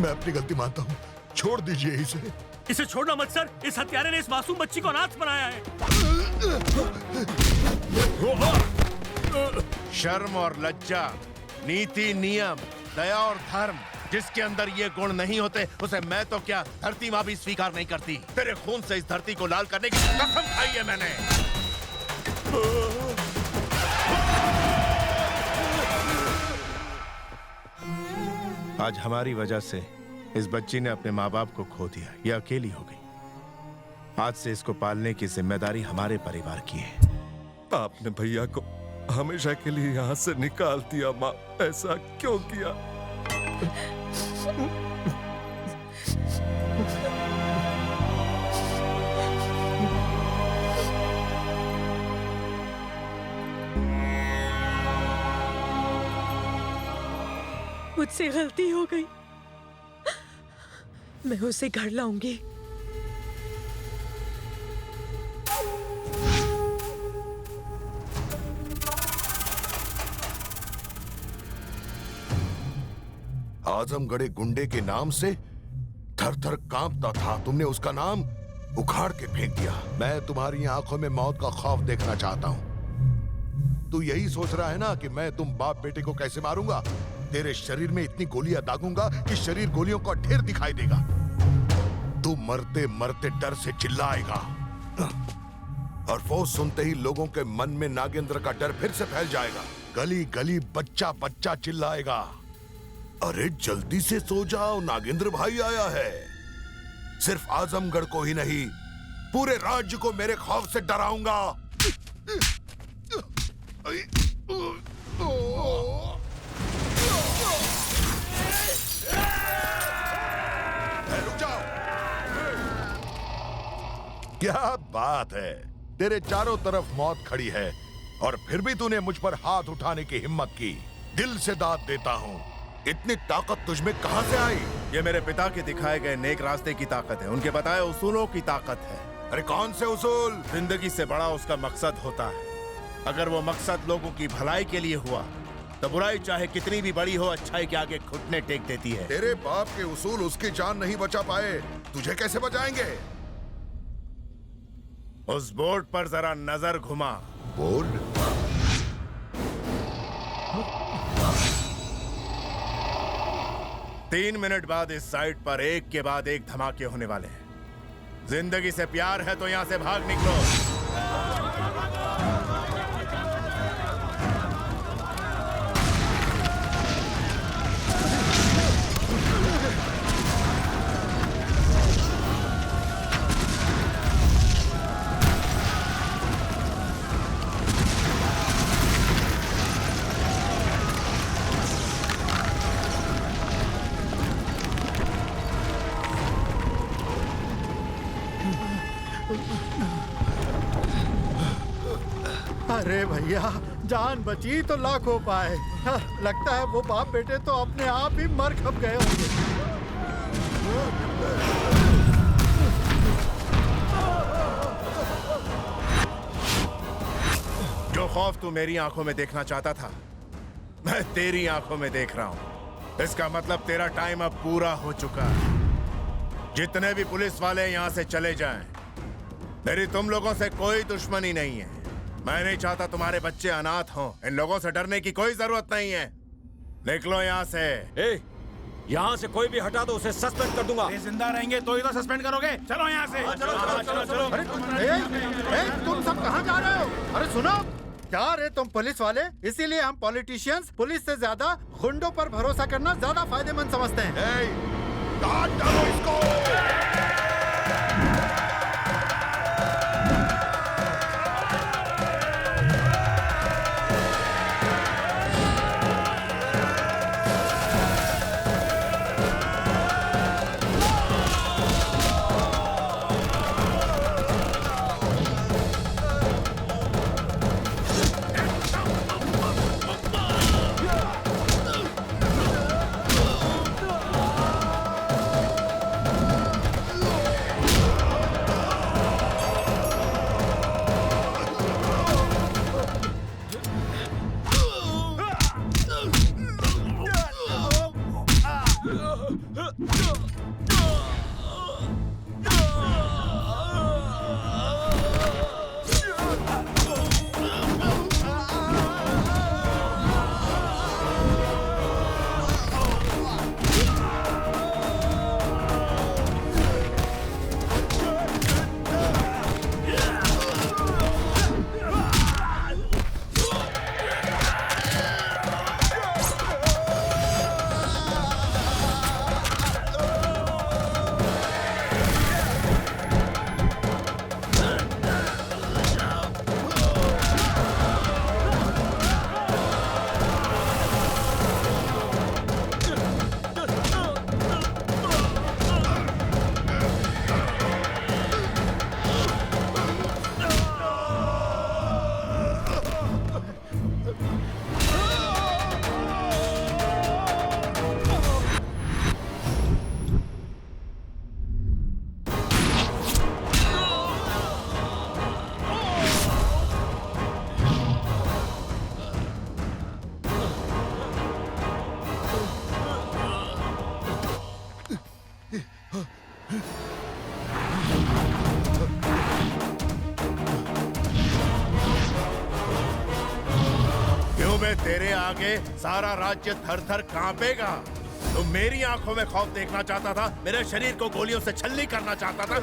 मैं अपनी गलती मानता हूँ, छोड़ दीजिए इसे। इसे छोड़ना मत सर, इस हत्यारे ने इस मासूम बच्ची को अनाथ बनाया है। शर्म और लज्जा, नीति नियम, दया और धर्म, जिसके अंदर ये गुण नहीं होते उसे मैं तो क्या धरती माँ भी स्वीकार नहीं करती। तेरे खून से इस धरती को लाल करने की कसम खाई है मैंने। आज हमारी वजह से इस बच्ची ने अपने माँ बाप को खो दिया। ये अकेली हो गई। आज से इसको पालने की जिम्मेदारी हमारे परिवार की है। आपने भैया को हमेशा के लिए यहाँ से निकाल दिया माँ, ऐसा क्यों किया? मुझसे गलती हो गई, मैं उसे घर लाऊंगी। आजमगढ़े गुंडे के नाम से थर थर कांपता था, तुमने उसका नाम उखाड़ के फेंक दिया। मैं तुम्हारी आंखों में मौत का खौफ देखना चाहता हूं। तू यही सोच रहा है ना कि मैं तुम बाप बेटे को कैसे मारूंगा? तेरे शरीर में इतनी गोलियां दागूंगा कि शरीर गोलियों का ढेर दिखाई देगा। तू मरते मरते डर से चिल्लाएगा और वो सुनते ही लोगों के मन में नागेंद्र का डर फिर से फैल जाएगा। गली गली बच्चा बच्चा चिल्लाएगा, अरे जल्दी से सो जाओ, नागेंद्र भाई आया है। सिर्फ आजमगढ़ को ही नहीं, पूरे राज्य को मेरे खौफ से डराऊंगा। रुक जाओ। क्या बात है, तेरे चारों तरफ मौत खड़ी है और फिर भी तूने मुझ पर हाथ उठाने की हिम्मत की। दिल से दाद देता हूँ। इतनी ताकत तुझमें कहां से आई? ये मेरे पिता के दिखाए गए नेक रास्ते की ताकत है, उनके बताए उसूलों की ताकत है। अरे कौन से उसूल? जिंदगी से बड़ा उसका मकसद होता है। अगर वो मकसद लोगों की भलाई के लिए हुआ तो बुराई चाहे कितनी भी बड़ी हो अच्छाई के आगे घुटने टेक देती है। तेरे बाप के उसूल उसकी जान नहीं बचा पाए, तुझे कैसे बचाएंगे? उस बोर्ड पर जरा नजर घुमा। बोर्ड? 3 मिनट बाद इस साइट पर एक के बाद एक धमाके होने वाले हैं। जिंदगी से प्यार है तो यहां से भाग निकलो। अरे भैया, जान बची तो लाखों पाए। लगता है वो बाप बेटे तो अपने आप ही मर खप गए होंगे। जो खौफ तू मेरी आंखों में देखना चाहता था, मैं तेरी आंखों में देख रहा हूं। इसका मतलब तेरा टाइम अब पूरा हो चुका है। जितने भी पुलिस वाले यहां से चले जाएं। मेरी तुम लोगों से कोई दुश्मनी नहीं है। मैं नहीं चाहता तुम्हारे बच्चे अनाथ हों। इन लोगों से डरने की कोई जरूरत नहीं है। निकलो यहाँ से। यहाँ से कोई भी हटा दो उसे सस्पेंड कर दूंगा। जिंदा रहेंगे तो ही तो सस्पेंड करोगे। चलो यहाँ से। चलो। अरे तुम सब कहाँ जा रहे हो? अरे सुनो, क्या रे तुम पुलिस वाले? इसीलिए हम पॉलिटिशियंस पुलिस से ज्यादा गुंडों पर भरोसा करना ज्यादा फायदेमंद समझते हैं। काट डालो इसको। तेरे आगे सारा राज्य थर थर कांपेगा। तो मेरी आंखों में खौफ देखना चाहता था, मेरे शरीर को गोलियों से छलनी करना चाहता था।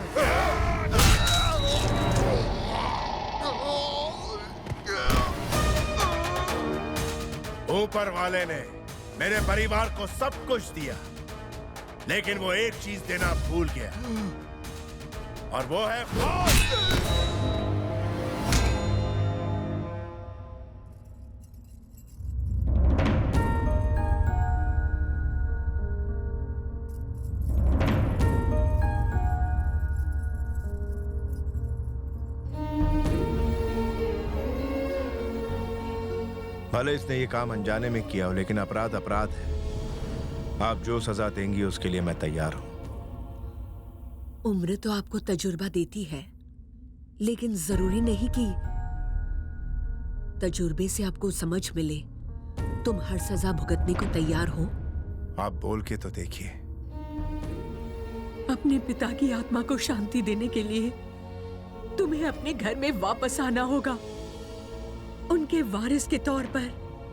ऊपर वाले ने मेरे परिवार को सब कुछ दिया, लेकिन वो एक चीज देना भूल गया, और वो है खौफ। भले इसने ये काम अनजाने में किया हो, लेकिन अपराध अपराध है। आप जो सजा देंगी उसके लिए मैं तैयार हूं। उम्र तो आपको तजुर्बा देती है, लेकिन जरूरी नहीं कि तजुर्बे से आपको समझ मिले। तुम हर सजा भुगतने को तैयार हो? आप बोल के तो देखिए। अपने पिता की आत्मा को शांति देने के लिए तुम्हें अपने घर में वापस आना होगा। उनके वारिस के तौर पर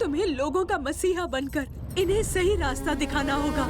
तुम्हें लोगों का मसीहा बनकर इन्हें सही रास्ता दिखाना होगा।